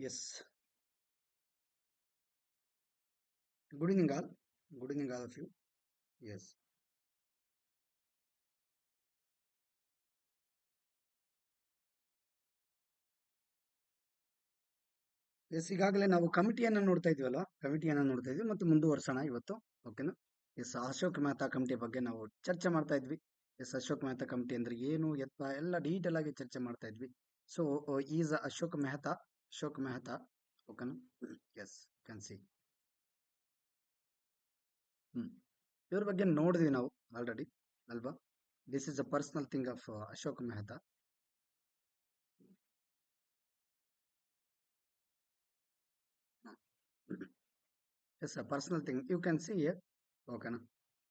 Yes. Good evening, all. Good evening, all of you. Yes. Yes ಈಗಾಗಲೇ ನಾವು ಕಮಿಟಿಯನ್ನು ನೋಡ್ತಾ ಇದ್ವಲ್ಲ ಕಮಿಟಿಯನ್ನು ನೋಡ್ತಾ ಇದ್ವಿ ಮತ್ತು ಮುಂದುವರ್ಸೋಣ ಇವತ್ತು. ಓಕೆನಾ? ಎಸ್ ಅಶೋಕ್ ಮೆಹ್ತಾ ಕಮಿಟಿ ಬಗ್ಗೆ ನಾವು ಚರ್ಚೆ ಮಾಡ್ತಾ ಇದ್ವಿ. ಎಸ್ ಅಶೋಕ್ ಮೆಹ್ತಾ ಕಮಿಟಿ ಅಂದ್ರೆ ಏನು ಎತ್ತ ಎಲ್ಲ ಡೀಟೇಲ್ ಆಗಿ ಚರ್ಚೆ ಮಾಡ್ತಾ ಇದ್ವಿ. ಸೊ ಈಸ್ ಅಶೋಕ್ ಮೆಹ್ತಾ ಓಕೆನಾ? S can see. ಹ್ಮ್ ಇವ್ರ ಬಗ್ಗೆ ನೋಡಿದ್ವಿ ನಾವು ಆಲ್ರೆಡಿ ಅಲ್ವಾ? This is a personal thing of Ashok Mehta. Yes personal thing you can see. ಓಕೆನಾ?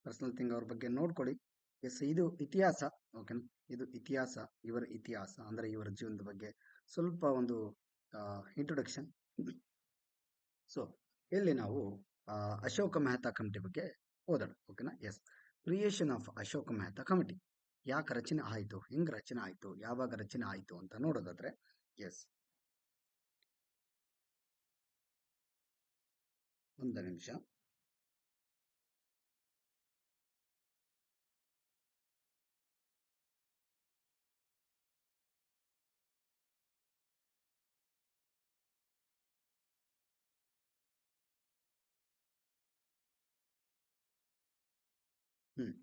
ಪರ್ಸನಲ್ ಥಿಂಗ್ ಅವ್ರ ಬಗ್ಗೆ ನೋಡ್ಕೊಳ್ಳಿ. ಎಸ್ ಇದು ಇತಿಹಾಸ. ಓಕೆನಾ? ಇದು ಇತಿಹಾಸ, ಇವರ ಇತಿಹಾಸ ಅಂದ್ರೆ ಇವರ ಜೀವನದ ಬಗ್ಗೆ ಸ್ವಲ್ಪ ಒಂದು ಇಂಟ್ರೊಡಕ್ಷನ್. ಸೊ ಇಲ್ಲಿ ನಾವು ಅಶೋಕ ಮೆಹ್ತಾ ಕಮಿಟಿ ಬಗ್ಗೆ ಓದೋಣ. ಓಕೆನಾ? Yes creation of Ashoka Mehta committee ಯಾಕೆ ರಚನೆ ಆಯಿತು, ಹೆಂಗ್ ರಚನೆ ಆಯಿತು, ಯಾವಾಗ ರಚನೆ ಆಯಿತು ಅಂತ ನೋಡೋದಾದ್ರೆ, ಎಸ್ ಒಂದು ನಿಮಿಷ. ಹ್ಮ್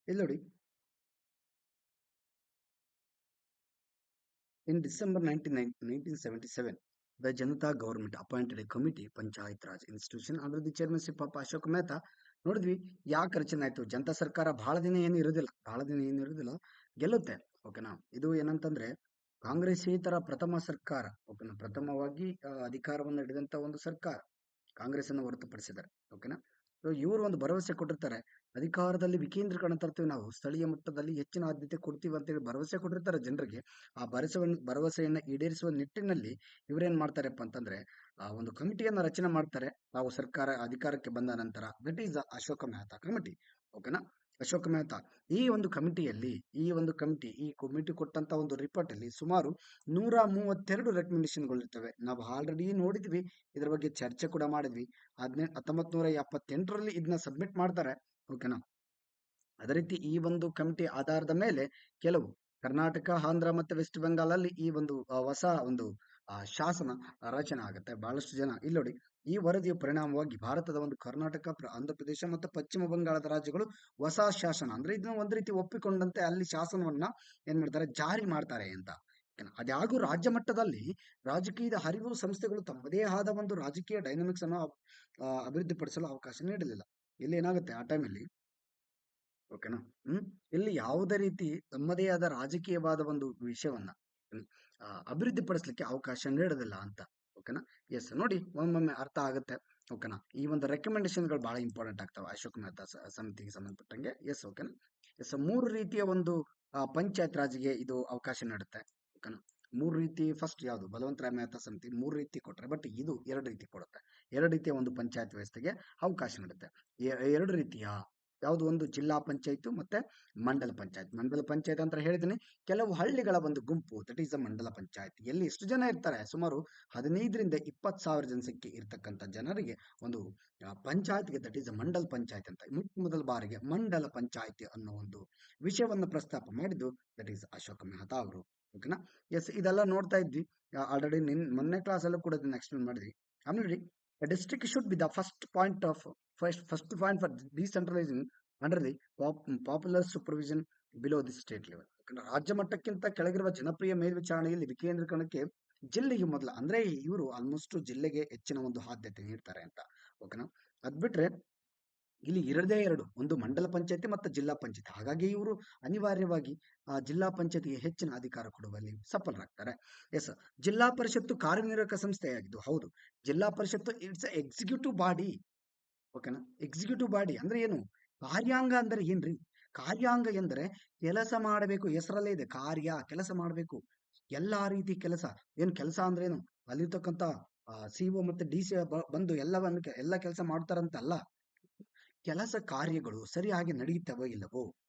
ಇಲ್ಲಿ ನೋಡಿ, in December 1977, the Janata government appointed a committee, Panchayat Raj institution, under the chairmanship of Ashok Mehta. ನೋಡಿದ್ವಿ ಯಾಕೆ ರಚನೆ ಆಯ್ತು. ಜನತಾ ಸರ್ಕಾರ ಬಹಳ ದಿನ ಏನಿರುವುದಿಲ್ಲ, ಗೆಲ್ಲುತ್ತೆ. ಓಕೆನಾ? ಇದು ಏನಂತಂದ್ರೆ ಕಾಂಗ್ರೆಸ್ಸೇತರ ಪ್ರಥಮ ಸರ್ಕಾರ. ಓಕೆನಾ? ಪ್ರಥಮವಾಗಿ ಅಧಿಕಾರವನ್ನು ಹಿಡಿದಂತ ಒಂದು ಸರ್ಕಾರ ಕಾಂಗ್ರೆಸ್ ಅನ್ನು ಹೊರತುಪಡಿಸಿದ್ದಾರೆ. ಓಕೆನಾ? ಸೊ ಇವರು ಒಂದು ಭರವಸೆ ಕೊಟ್ಟಿರ್ತಾರೆ, ಅಧಿಕಾರದಲ್ಲಿ ವಿಕೇಂದ್ರೀಕರಣ ತರ್ತೀವಿ, ನಾವು ಸ್ಥಳೀಯ ಮಟ್ಟದಲ್ಲಿ ಹೆಚ್ಚಿನ ಆದ್ಯತೆ ಕೊಡ್ತೀವಿ ಅಂತೇಳಿ ಭರವಸೆ ಕೊಟ್ಟಿರ್ತಾರೆ ಜನರಿಗೆ. ಆ ಭರವಸೆಯನ್ನ ಈಡೇರಿಸುವ ನಿಟ್ಟಿನಲ್ಲಿ ಇವರೇನ್ ಮಾಡ್ತಾರಪ್ಪ ಅಂತಂದ್ರೆ ಒಂದು ಕಮಿಟಿಯನ್ನ ರಚನೆ ಮಾಡ್ತಾರೆ. ನಾವು ಸರ್ಕಾರ ಅಧಿಕಾರಕ್ಕೆ ಬಂದ ನಂತರ, that is Ashoka Mehta committee. ಓಕೆನಾ? ಅಶೋಕ ಮೆಹ್ತಾ ಈ ಕಮಿಟಿ ಕೊಟ್ಟಂತ ಒಂದು ರಿಪೋರ್ಟ್ ಅಲ್ಲಿ ಸುಮಾರು 132 ರೆಕಮೆಂಡೇಶನ್ಗಳು ಇರ್ತವೆ. ನಾವು ಆಲ್ರೆಡಿ ನೋಡಿದ್ವಿ, ಇದ್ರ ಬಗ್ಗೆ ಚರ್ಚೆ ಕೂಡ ಮಾಡಿದ್ವಿ. 1978ರಲ್ಲಿ ಇದನ್ನ ಸಬ್ಮಿಟ್ ಮಾಡ್ತಾರೆ. ಓಕೆನಾ? ಅದೇ ರೀತಿ ಈ ಒಂದು ಕಮಿಟಿ ಆಧಾರದ ಮೇಲೆ ಕೆಲವು ಕರ್ನಾಟಕ, ಆಂಧ್ರ ಮತ್ತೆ ವೆಸ್ಟ್ ಬೆಂಗಾಲ್ ಅಲ್ಲಿ ಈ ಒಂದು ಹೊಸ ಒಂದು ಶಾಸನ ರಚನೆ ಆಗುತ್ತೆ. ಬಹಳಷ್ಟು ಜನ ಇಲ್ಲಿ ನೋಡಿ, ಈ ವರದಿಯ ಪರಿಣಾಮವಾಗಿ ಭಾರತದ ಒಂದು ಕರ್ನಾಟಕ, ಆಂಧ್ರ ಪ್ರದೇಶ ಮತ್ತು ಪಶ್ಚಿಮ ಬಂಗಾಳದ ರಾಜ್ಯಗಳು ಹೊಸ ಶಾಸನ ಅಂದ್ರೆ ಇದನ್ನ ಒಂದ್ ರೀತಿ ಒಪ್ಪಿಕೊಂಡಂತೆ ಅಲ್ಲಿ ಶಾಸನವನ್ನ ಏನ್ ಮಾಡ್ತಾರೆ, ಜಾರಿ ಮಾಡ್ತಾರೆ ಅಂತ. ಓಕೆನಾ? ಅದ್ಯಾಗೂ ರಾಜ್ಯ ಮಟ್ಟದಲ್ಲಿ ರಾಜಕೀಯದ ಹರಿವು ಸಂಸ್ಥೆಗಳು ತಮ್ಮದೇ ಆದ ಒಂದು ರಾಜಕೀಯ ಡೈನಮಿಕ್ಸ್ ಅನ್ನು ಅಭಿವೃದ್ಧಿಪಡಿಸಲು ಅವಕಾಶ ನೀಡಲಿಲ್ಲ. ಇಲ್ಲಿ ಏನಾಗುತ್ತೆ ಆ ಟೈಮಲ್ಲಿ, ಓಕೆನಾ? ಹ್ಮ್ ಇಲ್ಲಿ ಯಾವುದೇ ರೀತಿ ತಮ್ಮದೇ ಆದ ರಾಜಕೀಯವಾದ ಒಂದು ವಿಷಯವನ್ನ ಹ್ಮ್, ಅಭಿವೃದ್ಧಿಪಡಿಸ್ಲಿಕ್ಕೆ ಅವಕಾಶ ನೀಡೋದಿಲ್ಲ ಅಂತ. ಓಕೆನಾ? ಎಸ್ ನೋಡಿ, ಒಮ್ಮೊಮ್ಮೆ ಅರ್ಥ ಆಗುತ್ತೆ. ಓಕೆನಾ? ಈ ಒಂದು ರೆಕಮೆಂಡೇಶನ್ಗಳು ಬಹಳ ಇಂಪಾರ್ಟೆಂಟ್ ಆಗ್ತವೆ ಅಶೋಕ್ ಮೆಹ್ತಾ ಸಮಿತಿಗೆ ಸಂಬಂಧಪಟ್ಟಂಗೆ. ಎಸ್ ಓಕೆನಾ? ಎಸ್ ಮೂರು ರೀತಿಯ ಒಂದು ಪಂಚಾಯತ್ ರಾಜ್ಗೆ ಇದು ಅವಕಾಶ ನೀಡುತ್ತೆ. ಓಕೆನಾ? ಮೂರು ರೀತಿ, ಫಸ್ಟ್ ಯಾವುದು ಬಲವಂತರಾಯ್ ಮೆಹ್ತಾ ಸಮಿತಿ ಮೂರು ರೀತಿ ಕೊಟ್ರೆ, ಬಟ್ ಇದು ಎರಡು ರೀತಿ ಕೊಡುತ್ತೆ. ಎರಡು ರೀತಿಯ ಒಂದು ಪಂಚಾಯತ್ ವ್ಯವಸ್ಥೆಗೆ ಅವಕಾಶ ನೀಡುತ್ತೆ. ಎರಡು ರೀತಿಯ ಯಾವುದು, ಒಂದು ಜಿಲ್ಲಾ ಪಂಚಾಯತ್ ಮತ್ತೆ ಮಂಡಲ ಪಂಚಾಯತ್. ಮಂಡಲ ಪಂಚಾಯತ್ ಅಂತ ಹೇಳಿದೀನಿ, ಕೆಲವು ಹಳ್ಳಿಗಳ ಒಂದು ಗುಂಪು, ದಟ್ ಈಸ್ ಅ ಮಂಡಲ ಪಂಚಾಯತ್. ಎಲ್ಲಿ ಎಷ್ಟು ಜನ ಇರ್ತಾರೆ, ಸುಮಾರು 15ರಿಂದ 20,000 ಜನಸಂಖ್ಯೆ ಇರ್ತಕ್ಕಂಥ ಜನರಿಗೆ ಒಂದು ಪಂಚಾಯತ್ಗೆ, that is a mandal panchayat ಅಂತ ಮೊದಲ ಬಾರಿಗೆ ಮಂಡಲ ಪಂಚಾಯತ್ ಅನ್ನೋ ಒಂದು ವಿಷಯವನ್ನು ಪ್ರಸ್ತಾಪ ಮಾಡಿದ್ದು ದಟ್ ಈಸ್ ಅಶೋಕ್ ಮೆಹ್ತಾ ಅವರು. ಓಕೆನಾ? ಎಸ್ ಇದೆಲ್ಲ ನೋಡ್ತಾ ಇದ್ವಿ ಆಲ್ರೆಡಿ. ಮೊನ್ನೆ ಕ್ಲಾಸ್ ಅಲ್ಲೂ ಕೂಡ ಇದನ್ನ ಎಕ್ಸ್ಪ್ಲೇನ್ ಮಾಡಿದ್ವಿ. ಆಮೇಲೆ district should be the first point for decentralising under the popular supervision below the state level. ರಾಜ್ಯ ಮಟ್ಟಕ್ಕಿಂತ ಕೆಳಗಿರುವ ಜನಪ್ರಿಯ ಮೇಲ್ವಿಚಾರಣೆಯಲ್ಲಿ ವಿಕೇಂದ್ರೀಕರಣಕ್ಕೆ ಜಿಲ್ಲೆಗೆ ಮೊದಲ, ಅಂದ್ರೆ ಇವರು ಆಲ್ಮೋಸ್ಟ್ ಜಿಲ್ಲೆಗೆ ಹೆಚ್ಚಿನ ಒಂದು ಆದ್ಯತೆ ನೀಡ್ತಾರೆ ಅಂತ. ಓಕೆನಾ? ಅದ್ ಬಿಟ್ರೆ ಇಲ್ಲಿ ಎರಡೇ ಎರಡು, ಒಂದು ಮಂಡಲ ಪಂಚಾಯತಿ ಮತ್ತು ಜಿಲ್ಲಾ ಪಂಚಾಯತಿ. ಹಾಗಾಗಿ ಇವರು ಅನಿವಾರ್ಯವಾಗಿ ಜಿಲ್ಲಾ ಪಂಚಾಯತಿಗೆ ಹೆಚ್ಚಿನ ಅಧಿಕಾರ ಕೊಡುವಲ್ಲಿ ಸಫಲರಾಗ್ತಾರೆ. ಎಸ್ ಜಿಲ್ಲಾ ಪರಿಷತ್ತು ಕಾರ್ಯನಿರ್ವಾಹಕ ಸಂಸ್ಥೆಯಾಗಿದ್ದು, ಹೌದು, ಜಿಲ್ಲಾ ಪರಿಷತ್ತು ಇಟ್ಸ್ ಎಕ್ಸಿಕ್ಯೂಟಿವ್ ಬಾಡಿ. ಓಕೆನಾ? ಎಕ್ಸಿಕ್ಯೂಟಿವ್ ಬಾಡಿ ಅಂದ್ರೆ ಏನು, ಕಾರ್ಯಾಂಗ ಅಂದ್ರೆ ಏನ್ರಿ? ಕಾರ್ಯಾಂಗ ಎಂದರೆ ಕೆಲಸ ಮಾಡಬೇಕು, ಹೆಸರಲ್ಲೇ ಇದೆ ಕಾರ್ಯ, ಕೆಲಸ ಮಾಡಬೇಕು. ಎಲ್ಲಾ ರೀತಿ ಕೆಲಸ. ಏನ್ ಕೆಲಸ ಅಂದ್ರೆ ಏನು, ಅಲ್ಲಿರ್ತಕ್ಕಂಥ ಸಿಒ ಮತ್ತೆ ಡಿ ಸಿ ಬಂದು ಎಲ್ಲ ಕೆಲಸ ಮಾಡ್ತಾರಂತ ಅಲ್ಲ. ಕೆಲಸ ಕಾರ್ಯಗಳು ಸರಿಯಾಗಿ ನಡೆಯುತ್ತವೋ ಇಲ್ಲವೋ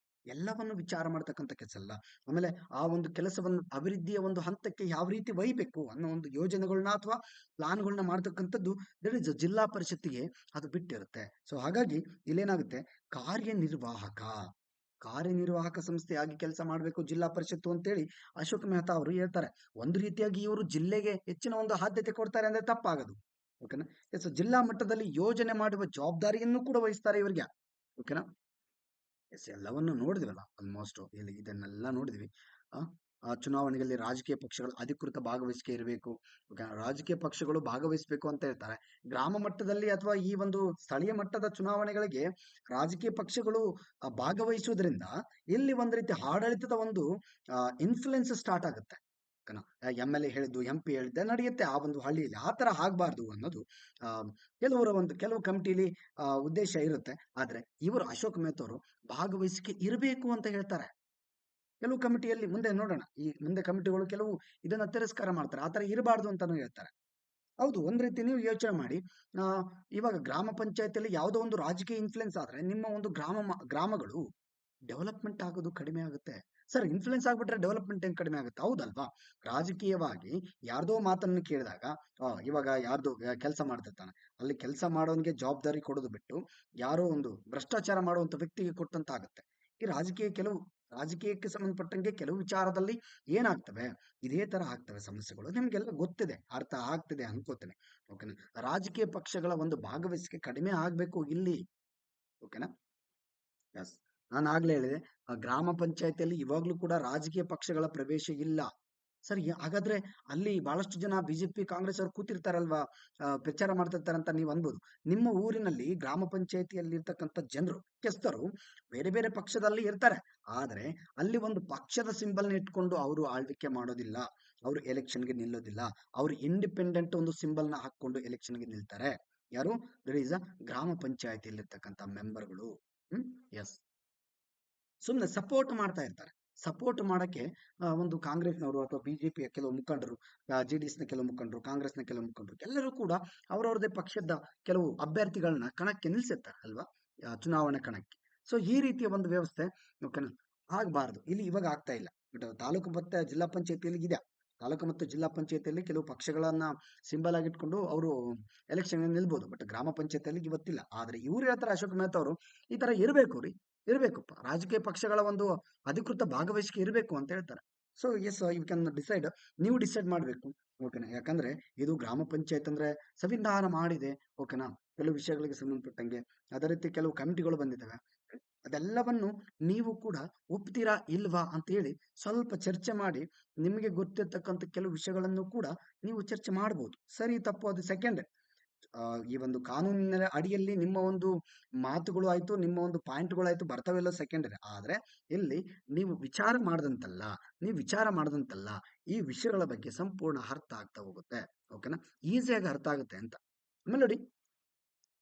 ಎಲ್ಲವನ್ನು ವಿಚಾರ ಮಾಡ್ತಕ್ಕಂಥ ಕೆಲಸ ಅಲ್ಲ. ಆಮೇಲೆ ಆ ಒಂದು ಕೆಲಸವನ್ನು ಅಭಿವೃದ್ಧಿಯ ಒಂದು ಹಂತಕ್ಕೆ ಯಾವ ರೀತಿ ಒಯ್ಬೇಕು ಅನ್ನೋ ಒಂದು ಯೋಜನೆಗಳನ್ನ ಅಥವಾ ಪ್ಲಾನ್ಗಳನ್ನ ಮಾಡ್ತಕ್ಕಂಥದ್ದು ದಟ್ ಇಸ್ ಜಿಲ್ಲಾ ಪರಿಷತ್ತಿಗೆ ಅದು ಬಿಟ್ಟಿರುತ್ತೆ. ಸೊ ಹಾಗಾಗಿ ಇಲ್ಲೇನಾಗುತ್ತೆ, ಕಾರ್ಯನಿರ್ವಾಹಕ ಕಾರ್ಯನಿರ್ವಾಹಕ ಸಂಸ್ಥೆಯಾಗಿ ಕೆಲಸ ಮಾಡಬೇಕು ಜಿಲ್ಲಾ ಪರಿಷತ್ತು ಅಂತೇಳಿ ಅಶೋಕ್ ಮೆಹ್ತಾ ಅವರು ಹೇಳ್ತಾರೆ. ಒಂದು ರೀತಿಯಾಗಿ ಇವರು ಜಿಲ್ಲೆಗೆ ಹೆಚ್ಚಿನ ಒಂದು ಆದ್ಯತೆ ಕೊಡ್ತಾರೆ ಅಂದ್ರೆ ತಪ್ಪಾಗದು. ಓಕೆನಾ. ಎಸ್, ಜಿಲ್ಲಾ ಮಟ್ಟದಲ್ಲಿ ಯೋಜನೆ ಮಾಡುವ ಜವಾಬ್ದಾರಿಯನ್ನು ಕೂಡ ವಹಿಸ್ತಾರೆ ಇವರಿಗೆ. ಓಕೆನಾ. ಎಸ್, ಎಲ್ಲವನ್ನು ನೋಡಿದ್ವಲ್ಲ ಆಲ್ಮೋಸ್ಟ್ ಇಲ್ಲಿ ಇದನ್ನೆಲ್ಲ ನೋಡಿದ್ವಿ. ಆ ಆ ಚುನಾವಣೆಯಲ್ಲಿ ರಾಜಕೀಯ ಪಕ್ಷಗಳ ಅಧಿಕೃತ ಭಾಗವಹಿಸಿಕೆ ಇರಬೇಕು. ರಾಜಕೀಯ ಪಕ್ಷಗಳು ಭಾಗವಹಿಸಬೇಕು ಅಂತ ಹೇಳ್ತಾರೆ. ಗ್ರಾಮ ಮಟ್ಟದಲ್ಲಿ ಅಥವಾ ಈ ಒಂದು ಸ್ಥಳೀಯ ಮಟ್ಟದ ಚುನಾವಣೆಗಳಿಗೆ ರಾಜಕೀಯ ಪಕ್ಷಗಳು ಭಾಗವಹಿಸುವುದರಿಂದ ಇಲ್ಲಿ ಒಂದು ರೀತಿ ಆಡಳಿತದ ಒಂದು ಇನ್ಫ್ಲುಯೆನ್ಸ್ ಸ್ಟಾರ್ಟ್ ಆಗುತ್ತೆ. MLA ಹೇಳಿದ್ದು MP ಹೇಳಿದ್ದೆ ನಡೆಯುತ್ತೆ ಆ ಒಂದು ಹಳ್ಳಿಯಲ್ಲಿ. ಆ ತರ ಆಗ್ಬಾರ್ದು ಅನ್ನೋದು ಆ ಕೆಲವು ಕಮಿಟಿಲಿ ಉದ್ದೇಶ ಇರುತ್ತೆ. ಆದ್ರೆ ಇವರು ಅಶೋಕ್ ಮೆಹ್ತಾ ಅವರು ಭಾಗವಹಿಸಿಕೆ ಇರಬೇಕು ಅಂತ ಹೇಳ್ತಾರೆ. ಕೆಲವು ಕಮಿಟಿಯಲ್ಲಿ ಮುಂದೆ ನೋಡೋಣ, ಈ ಮುಂದೆ ಕಮಿಟಿಗಳು ಕೆಲವು ಇದನ್ನ ತಿರಸ್ಕಾರ ಮಾಡ್ತಾರೆ, ಆ ತರ ಇರಬಾರ್ದು ಅಂತಾನು ಹೇಳ್ತಾರೆ. ಹೌದು, ಒಂದ್ ರೀತಿ ನೀವು ಯೋಚನೆ ಮಾಡಿ. ಆ ಇವಾಗ ಗ್ರಾಮ ಪಂಚಾಯತಿಯಲ್ಲಿ ಯಾವುದೋ ಒಂದು ರಾಜಕೀಯ ಇನ್ಫ್ಲುಯೆನ್ಸ್ ಆದ್ರೆ ನಿಮ್ಮ ಒಂದು ಗ್ರಾಮಗಳು ಡೆವಲಪ್ಮೆಂಟ್ ಆಗೋದು ಕಡಿಮೆ ಆಗುತ್ತೆ. ಸರ್, ಇನ್ಫ್ಲುಯೆನ್ಸ್ ಆಗ್ಬಿಟ್ರೆ ಡೆವಲಪ್ಮೆಂಟ್ ಹೆಂಗ್ ಕಡಿಮೆ ಆಗುತ್ತೆ? ಹೌದಲ್ವಾ? ರಾಜಕೀಯವಾಗಿ ಯಾರ್ದೋ ಮಾತನ್ನು ಕೇಳಿದಾಗ ಇವಾಗ ಯಾರ್ದೋ ಕೆಲಸ ಮಾಡ್ತಿರ್ತಾನೆ, ಅಲ್ಲಿ ಕೆಲಸ ಮಾಡೋನ್ಗೆ ಜವಾಬ್ದಾರಿ ಕೊಡೋದು ಬಿಟ್ಟು ಯಾರೋ ಒಂದು ಭ್ರಷ್ಟಾಚಾರ ಮಾಡುವಂತ ವ್ಯಕ್ತಿಗೆ ಕೊಟ್ಟಂತ ಆಗುತ್ತೆ. ಈ ರಾಜಕೀಯಕ್ಕೆ ಸಂಬಂಧಪಟ್ಟಂಗೆ ಕೆಲವು ವಿಚಾರದಲ್ಲಿ ಏನಾಗ್ತವೆ, ಇದೇ ತರ ಆಗ್ತವೆ ಸಮಸ್ಯೆಗಳು. ನಿಮ್ಗೆಲ್ಲ ಗೊತ್ತಿದೆ, ಅರ್ಥ ಆಗ್ತಿದೆ ಅನ್ಕೋತೇನೆ. ಓಕೆನಾ. ರಾಜಕೀಯ ಪಕ್ಷಗಳ ಒಂದು ಭಾಗವಹಿಸಿಕೆ ಕಡಿಮೆ ಆಗ್ಬೇಕು ಇಲ್ಲಿ. ಓಕೆನಾ. ಎಸ್, ನಾನು ಆಗ್ಲೇ ಹೇಳಿದೆ, ಗ್ರಾಮ ಪಂಚಾಯತಿಯಲ್ಲಿ ಇವಾಗ್ಲೂ ಕೂಡ ರಾಜಕೀಯ ಪಕ್ಷಗಳ ಪ್ರವೇಶ ಇಲ್ಲ. ಸರಿ, ಹಾಗಾದ್ರೆ ಅಲ್ಲಿ ಬಹಳಷ್ಟು ಜನ ಬಿಜೆಪಿ ಕಾಂಗ್ರೆಸ್ ಅವ್ರು ಕೂತಿರ್ತಾರಲ್ವಾ, ಪ್ರಚಾರ ಮಾಡ್ತಿರ್ತಾರಂತ ನೀವು ಅನ್ಬೋದು. ನಿಮ್ಮ ಊರಿನಲ್ಲಿ ಗ್ರಾಮ ಪಂಚಾಯತಿಯಲ್ಲಿ ಇರ್ತಕ್ಕಂಥ ಜನರು ಮುಖ್ಯಸ್ಥರು ಬೇರೆ ಬೇರೆ ಪಕ್ಷದಲ್ಲಿ ಇರ್ತಾರೆ. ಆದ್ರೆ ಅಲ್ಲಿ ಒಂದು ಪಕ್ಷದ ಸಿಂಬಲ್ನ ಇಟ್ಕೊಂಡು ಅವರು ಆಳ್ವಿಕೆ ಮಾಡೋದಿಲ್ಲ, ಅವರು ಎಲೆಕ್ಷನ್ಗೆ ನಿಲ್ಲೋದಿಲ್ಲ. ಅವರು ಇಂಡಿಪೆಂಡೆಂಟ್ ಒಂದು ಸಿಂಬಲ್ನ ಹಾಕೊಂಡು ಎಲೆಕ್ಷನ್ಗೆ ನಿಲ್ತಾರೆ. ಯಾರು? ದಟ್ ಈಸ್ ಗ್ರಾಮ ಪಂಚಾಯತಿಯಲ್ಲಿ ಇರ್ತಕ್ಕಂಥ ಮೆಂಬರ್ಗಳು. ಎಸ್, ಸುಮ್ಮನೆ ಸಪೋರ್ಟ್ ಮಾಡ್ತಾ ಇರ್ತಾರೆ. ಸಪೋರ್ಟ್ ಮಾಡಕ್ಕೆ ಒಂದು ಕಾಂಗ್ರೆಸ್ನವರು ಅಥವಾ ಬಿಜೆಪಿಯ ಕೆಲವು ಮುಖಂಡರು, JDS ನ ಕೆಲವು ಮುಖಂಡರು, ಕಾಂಗ್ರೆಸ್ನ ಕೆಲವು ಮುಖಂಡರು ಎಲ್ಲರೂ ಕೂಡ ಅವರವರದೇ ಪಕ್ಷದ ಕೆಲವು ಅಭ್ಯರ್ಥಿಗಳನ್ನ ಕಣಕ್ಕೆ ನಿಲ್ಸಿರ್ತಾರೆ ಅಲ್ವಾ, ಚುನಾವಣಾ ಕಣಕ್ಕೆ. ಸೊ ಈ ರೀತಿಯ ಒಂದು ವ್ಯವಸ್ಥೆ ಓಕೆನಾ ಆಗ್ಬಾರ್ದು. ಇಲ್ಲಿ ಇವಾಗ ಆಗ್ತಾ ಇಲ್ಲ. ಬಟ್ ತಾಲೂಕು ಮತ್ತೆ ಜಿಲ್ಲಾ ಪಂಚಾಯತಿಯಲ್ಲಿ ಇದೆ. ತಾಲೂಕು ಮತ್ತು ಜಿಲ್ಲಾ ಪಂಚಾಯತಿಯಲ್ಲಿ ಕೆಲವು ಪಕ್ಷಗಳನ್ನ ಸಿಂಬಲ್ ಆಗಿಟ್ಕೊಂಡು ಅವರು ಎಲೆಕ್ಷನ್ ನಿಲ್ಬಹುದು. ಬಟ್ ಗ್ರಾಮ ಪಂಚಾಯತಿಯಲ್ಲಿ ಇವತ್ತಿಲ್ಲ. ಆದ್ರೆ ಇವ್ರು ಹೇಳ್ತಾರೆ, ಅಶೋಕ್ ಮೆಹ್ತಾ ಅವರು, ಈ ತರ ಇರಬೇಕು ರೀ, ಇರ್ಬೇಕಪ್ಪ, ರಾಜಕೀಯ ಪಕ್ಷಗಳ ಒಂದು ಅಧಿಕೃತ ಭಾಗವಹಿಸಿಕೆ ಇರಬೇಕು ಅಂತ ಹೇಳ್ತಾರೆ. So yes, you can decide, ನೀವು ಡಿಸೈಡ್ ಮಾಡ್ಬೇಕು. ಓಕೆನಾ. ಯಾಕಂದ್ರೆ ಇದು ಗ್ರಾಮ ಪಂಚಾಯತ್ ಅಂದ್ರೆ ಸಂವಿಧಾನ ಮಾಡಿದೆ. ಓಕೆನಾ. ಕೆಲವು ವಿಷಯಗಳಿಗೆ ಸಂಬಂಧಪಟ್ಟಂಗೆ ಅದೇ ರೀತಿ ಕೆಲವು ಕಮಿಟಿಗಳು ಬಂದಿದ್ದಾವೆ. ಅದೆಲ್ಲವನ್ನು ನೀವು ಕೂಡ ಒಪ್ತೀರಾ ಇಲ್ವಾ ಅಂತ ಹೇಳಿ ಸ್ವಲ್ಪ ಚರ್ಚೆ ಮಾಡಿ, ನಿಮಗೆ ಗೊತ್ತಿರ್ತಕ್ಕಂಥ ಕೆಲವು ವಿಷಯಗಳನ್ನು ಕೂಡ ನೀವು ಚರ್ಚೆ ಮಾಡಬಹುದು. ಸರಿ ತಪ್ಪು ಅದು ಸೆಕೆಂಡ್. ಈ ಒಂದು ಕಾನೂನಿನ ಅಡಿಯಲ್ಲಿ ನಿಮ್ಮ ಒಂದು ಮಾತುಗಳು ಆಯ್ತು, ನಿಮ್ಮ ಒಂದು ಪಾಯಿಂಟ್ಗಳು ಆಯ್ತು, ಬರ್ತಾವೆಲ್ಲ ಸೆಕೆಂಡರಿ. ಆದ್ರೆ ಇಲ್ಲಿ ನೀವು ವಿಚಾರ ಮಾಡದಂತಲ್ಲ, ಈ ವಿಷಯಗಳ ಬಗ್ಗೆ ಸಂಪೂರ್ಣ ಅರ್ಥ ಆಗ್ತಾ ಹೋಗುತ್ತೆ. ಓಕೆನಾ. ಈಸಿಯಾಗಿ ಅರ್ಥ ಆಗುತ್ತೆ ಅಂತ. ಆಮೇಲೆ ನೋಡಿ,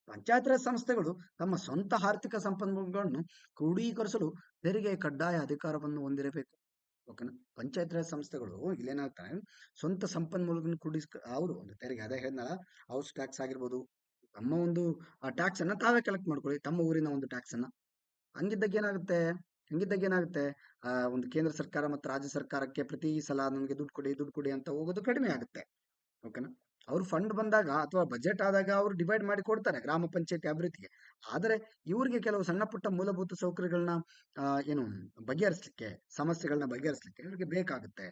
ಪಂಚಾಯತ್ ರಾಜ್ ಸಂಸ್ಥೆಗಳು ತಮ್ಮ ಸ್ವಂತ ಆರ್ಥಿಕ ಸಂಪನ್ಮೂಲಗಳನ್ನು ಕ್ರೋಢೀಕರಿಸಲು ತೆರಿಗೆ ಕಡ್ಡಾಯ ಅಧಿಕಾರವನ್ನು ಹೊಂದಿರಬೇಕು. ಓಕೆನಾ. ಪಂಚಾಯತ್ ರಾಜ್ ಸಂಸ್ಥೆಗಳು ಇಲ್ಲೇನಾಗ್ತಾರೆ, ಸ್ವಂತ ಸಂಪನ್ಮೂಲಗಳನ್ನು ಅವರು ಒಂದು ತೆರಿಗೆ, ಅದೇ ಹೇಳಿದ್ನಲ್ಲ, ಹೌಸ್ ಟ್ಯಾಕ್ಸ್ ಆಗಿರ್ಬೋದು, ತಮ್ಮ ಒಂದು ಟ್ಯಾಕ್ಸ್ ಅನ್ನ ತಾವೇ ಕಲೆಕ್ಟ್ ಮಾಡ್ಕೊಳ್ಳಿ, ತಮ್ಮ ಊರಿನ ಒಂದು ಟ್ಯಾಕ್ಸ್ ಅನ್ನ. ಹಂಗಿದ್ದಾಗ ಏನಾಗುತ್ತೆ, ಒಂದು ಕೇಂದ್ರ ಸರ್ಕಾರ ಮತ್ತು ರಾಜ್ಯ ಸರ್ಕಾರಕ್ಕೆ ಪ್ರತಿ ಸಲ ನನಗೆ ದುಡ್ಡು ಕೊಡಿ ಅಂತ ಹೋಗೋದು ಕಡಿಮೆ ಆಗುತ್ತೆ. ಓಕೆನಾ. ಅವ್ರು ಫಂಡ್ ಬಂದಾಗ ಅಥವಾ ಬಜೆಟ್ ಆದಾಗ ಅವರು ಡಿವೈಡ್ ಮಾಡಿ ಕೊಡ್ತಾರೆ ಗ್ರಾಮ ಪಂಚಾಯತಿ ಅಭಿವೃದ್ಧಿಗೆ. ಆದರೆ ಇವ್ರಿಗೆ ಕೆಲವು ಸಣ್ಣ ಪುಟ್ಟ ಮೂಲಭೂತ ಸೌಕರ್ಯಗಳನ್ನ ಏನು ಬಗೆಹರಿಸಲಿಕ್ಕೆ, ಸಮಸ್ಯೆಗಳನ್ನ ಬಗೆಹರಿಸಲಿಕ್ಕೆ ಇವ್ರಿಗೆ ಬೇಕಾಗುತ್ತೆ.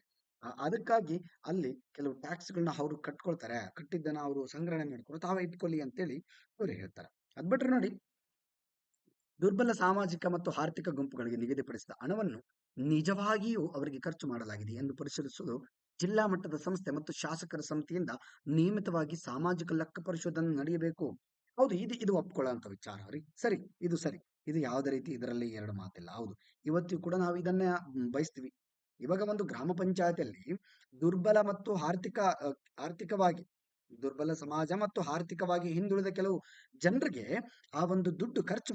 ಅದಕ್ಕಾಗಿ ಅಲ್ಲಿ ಕೆಲವು ಟ್ಯಾಕ್ಸ್ಗಳನ್ನ ಅವರು ಕಟ್ಟಿದ್ದನ್ನ ಅವರು ಸಂಗ್ರಹಣೆ ಮಾಡ್ಕೊಂಡು ತಾವೇ ಇಟ್ಕೊಳ್ಳಿ ಅಂತೇಳಿ ಇವ್ರು ಹೇಳ್ತಾರೆ. ಅದ್ ಬಿಟ್ರೆ ನೋಡಿ, ದುರ್ಬಲ ಸಾಮಾಜಿಕ ಮತ್ತು ಆರ್ಥಿಕ ಗುಂಪುಗಳಿಗೆ ನಿಗದಿಪಡಿಸಿದ ಹಣವನ್ನು ನಿಜವಾಗಿಯೂ ಅವರಿಗೆ ಖರ್ಚು ಮಾಡಲಾಗಿದೆ ಎಂದು ಪರಿಶೀಲಿಸುವುದು ಜಿಲ್ಲಾ ಮಟ್ಟದ ಸಂಸ್ಥೆ ಮತ್ತು ಶಾಸಕರ ಸಮಿತಿಯಿಂದ ನಿಯಮಿತವಾಗಿ ಸಾಮಾಜಿಕ ಲೆಕ್ಕ ಪರಿಶೋಧನೆ ನಡೆಯಬೇಕು. ಹೌದು, ಇದು ಒಪ್ಕೊಳ್ಳುವಂತ ವಿಚಾರ ರೀ. ಸರಿ, ಇದು ಸರಿ. ಇದು ಯಾವುದೇ ರೀತಿ ಇದರಲ್ಲಿ ಎರಡು ಮಾತಿಲ್ಲ. ಹೌದು, ಇವತ್ತಿಗೂ ಕೂಡ ನಾವು ಇದನ್ನೇ ಬಯಸ್ತೀವಿ. ಇವಾಗ ಒಂದು ಗ್ರಾಮ ಪಂಚಾಯತಿಯಲ್ಲಿ ದುರ್ಬಲ ಮತ್ತು ಆರ್ಥಿಕವಾಗಿ ದುರ್ಬಲ ಸಮಾಜ ಮತ್ತು ಆರ್ಥಿಕವಾಗಿ ಹಿಂದುಳಿದ ಕೆಲವು ಜನರಿಗೆ ಆ ಒಂದು ದುಡ್ಡು ಖರ್ಚು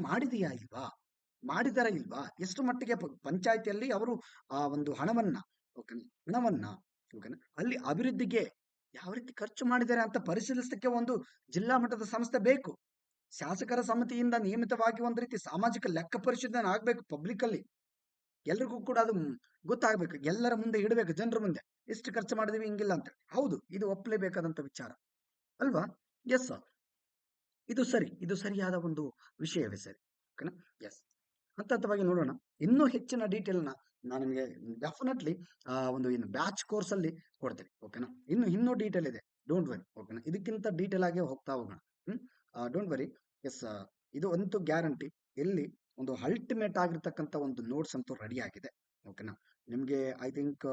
ಮಾಡಿದಾರ ಇಲ್ವಾ, ಎಷ್ಟು ಮಟ್ಟಿಗೆ ಪಂಚಾಯತಿಯಲ್ಲಿ ಅವರು ಆ ಒಂದು ಹಣವನ್ನ ಓಕೆನಾ ಓಕೆನಾ ಅಲ್ಲಿ ಅಭಿವೃದ್ಧಿಗೆ ಯಾವ ರೀತಿ ಖರ್ಚು ಮಾಡಿದ್ದಾರೆ ಅಂತ ಪರಿಶೀಲಿಸಲಿಕ್ಕೆ ಒಂದು ಜಿಲ್ಲಾ ಮಟ್ಟದ ಸಂಸ್ಥೆ ಬೇಕು. ಶಾಸಕರ ಸಮಿತಿಯಿಂದ ನಿಯಮಿತವಾಗಿ ಒಂದು ರೀತಿ ಸಾಮಾಜಿಕ ಲೆಕ್ಕ ಪರಿಶೋಧನೆ ಆಗ್ಬೇಕು ಪಬ್ಲಿಕ್ ಅಲ್ಲಿ. ಎಲ್ರಿಗೂ ಕೂಡ ಅದು ಗೊತ್ತಾಗ್ಬೇಕು, ಎಲ್ಲರ ಮುಂದೆ ಇಡಬೇಕು, ಜನರ ಮುಂದೆ ಎಷ್ಟು ಖರ್ಚು ಮಾಡಿದೀವಿ ಹಿಂಗಿಲ್ಲ ಅಂತ. ಹೌದು, ಇದು ಒಪ್ಪಲೇಬೇಕಾದಂತ ವಿಚಾರ ಅಲ್ವಾ? ಎಸ್, ಇದು ಸರಿಯಾದ ಒಂದು ವಿಷಯವೇ ಸರಿ. ಓಕೆನಾ? ಎಸ್, ಹಂತವಾಗಿ ನೋಡೋಣ. ಇನ್ನೂ ಹೆಚ್ಚಿನ ಡೀಟೇಲ್ ನಾನು ನಿಮಗೆ ಡೆಫಿನೆಟ್ಲಿ ಒಂದು ಇನ್ನು ಬ್ಯಾಚ್ ಕೋರ್ಸ್ ಅಲ್ಲಿ ಕೊಡ್ತೀನಿ. ಓಕೆನಾ? ಇನ್ನೂ ಡೀಟೇಲ್ ಇದೆ, ಡೋಂಟ್ ವರಿ. ಓಕೆನಾ? ಇದಕ್ಕಿಂತ ಡೀಟೇಲ್ ಆಗಿ ಹೋಗ್ತಾ ಹೋಗೋಣ. Don't worry. ಎಸ್, ಇದು ಅಂತೂ ಗ್ಯಾರಂಟಿ. ಇಲ್ಲಿ ಒಂದು ಅಲ್ಟಿಮೇಟ್ ಆಗಿರ್ತಕ್ಕಂಥ ಒಂದು ನೋಟ್ಸ್ ಅಂತೂ ರೆಡಿ ಆಗಿದೆ. ಓಕೆನಾ? ನಿಮಗೆ ಐ ಥಿಂಕ್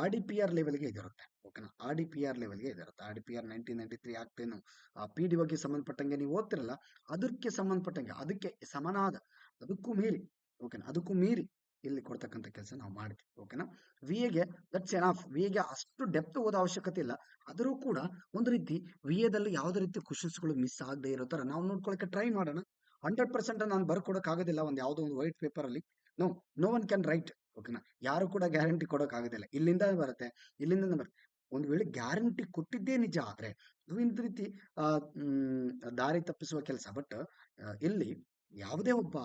RDPR ಲೆವೆಲ್ಗೆ ಇದಿರುತ್ತೆ. ಓಕೆನಾ? RDPR ಲೆವೆಲ್ಗೆ ಇದಿರುತ್ತೆ. RDPR 1993 ಆಗ್ತೇನು PD ಬಗ್ಗೆ ಸಂಬಂಧಪಟ್ಟಂಗೆ ನೀವು ಓದ್ತಿರಲ್ಲ, ಅದಕ್ಕೆ ಸಂಬಂಧಪಟ್ಟಂಗೆ, ಅದಕ್ಕೆ ಸಮನಾದ, ಅದಕ್ಕೂ ಮೀರಿ, ಓಕೆನಾ, ಅದಕ್ಕೂ ಮೀರಿ ಇಲ್ಲಿ ಕೊಡ್ತಕ್ಕಂಥ ಕೆಲಸ ನಾವು ಮಾಡ್ತೀವಿ. ಓಕೆನಾ? VA that's enough. VA ಅಷ್ಟು ಡೆಪ್ತ್ ಓದೋ ಅವಶ್ಯಕತೆ ಇಲ್ಲ. ಆದರೂ ಕೂಡ ಒಂದು ರೀತಿ VA ಯಾವುದೇ ರೀತಿ ಕ್ವಶನ್ಸ್ಗಳು ಮಿಸ್ ಆಗದೆ ಇರೋ ತರ ನಾವು ನೋಡ್ಕೊಳ್ಳೋಕೆ ಟ್ರೈ ಮಾಡೋಣ. 100% ನಾನು ಬರ್ಕೊಡಕ್ ಆಗೋದಿಲ್ಲ ಒಂದು ಯಾವುದೋ ಒಂದು ವೈಟ್ ಪೇಪರ್ ಅಲ್ಲಿ. No one can write. ಓಕೆನಾ? ಯಾರು ಕೂಡ ಗ್ಯಾರಂಟಿ ಕೊಡೋಕ್ ಆಗೋದಿಲ್ಲ, ಇಲ್ಲಿಂದ ಬರುತ್ತೆ, ಇಲ್ಲಿಂದ ಬರುತ್ತೆ. ಒಂದು ವೇಳೆ ಗ್ಯಾರಂಟಿ ಕೊಟ್ಟಿದ್ದೇ ನಿಜ ಆದ್ರೆ ಇದು ಒಂದು ರೀತಿ ದಾರಿ ತಪ್ಪಿಸುವ ಕೆಲಸ. ಬಟ್ ಇಲ್ಲಿ ಯಾವುದೇ ಒಬ್ಬ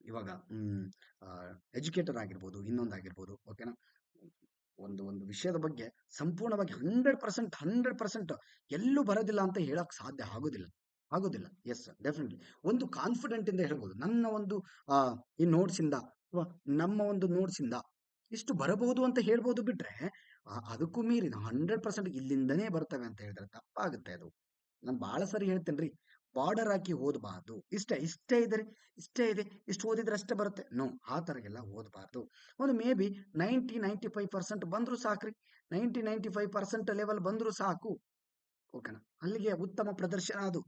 ಇವಾಗ ಎಜುಕೇಟರ್ ಆಗಿರ್ಬೋದು, ಇನ್ನೊಂದಾಗಿರ್ಬೋದು, ಓಕೆನಾ, ಒಂದು ಒಂದು ವಿಷಯದ ಬಗ್ಗೆ ಸಂಪೂರ್ಣವಾಗಿ 100% ಎಲ್ಲೂ ಬರೋದಿಲ್ಲ ಅಂತ ಹೇಳಕ್ ಸಾಧ್ಯ ಆಗೋದಿಲ್ಲ. ಎಸ್, ಡೆಫಿನೆಟ್ಲಿ ಒಂದು ಕಾನ್ಫಿಡೆಂಟ್ ಇಂದ ಹೇಳ್ಬೋದು, ನನ್ನ ಒಂದು ಈ ನೋಟ್ಸ್ ಇಂದ ಅಥವಾ ನಮ್ಮ ಒಂದು ನೋಟ್ಸ್ ಇಂದ ಇಷ್ಟು ಬರಬಹುದು ಅಂತ ಹೇಳ್ಬೋದು. ಬಿಟ್ರೆ ಅದಕ್ಕೂ ಮೀರಿ 100% ಇಲ್ಲಿಂದನೇ ಬರ್ತವೆ ಅಂತ ಹೇಳಿದ್ರೆ ತಪ್ಪಾಗುತ್ತೆ. ಅದು ನಾನು ಬಹಳ ಸರಿ ಹೇಳ್ತೇನ್ರಿ, ಬಾರ್ಡರ್ ಹಾಕಿ ಓದಬಾರ್ದು. ಇಷ್ಟೇ ಇದೆ, ಇಷ್ಟು ಓದಿದ್ರೆ ಅಷ್ಟೇ ಬರುತ್ತೆ. ನೋ, ಆ ತರ ಎಲ್ಲ ಓದಬಾರ್ದು. ಒಂದು ಮೇ ಬಿ 95% ಬಂದ್ರು ಸಾಕ್ರಿ. 95% ಲೆವೆಲ್ ಬಂದ್ರು ಸಾಕು. ಓಕೆನಾ? ಅಲ್ಲಿಗೆ ಉತ್ತಮ ಪ್ರದರ್ಶನ ಅದು.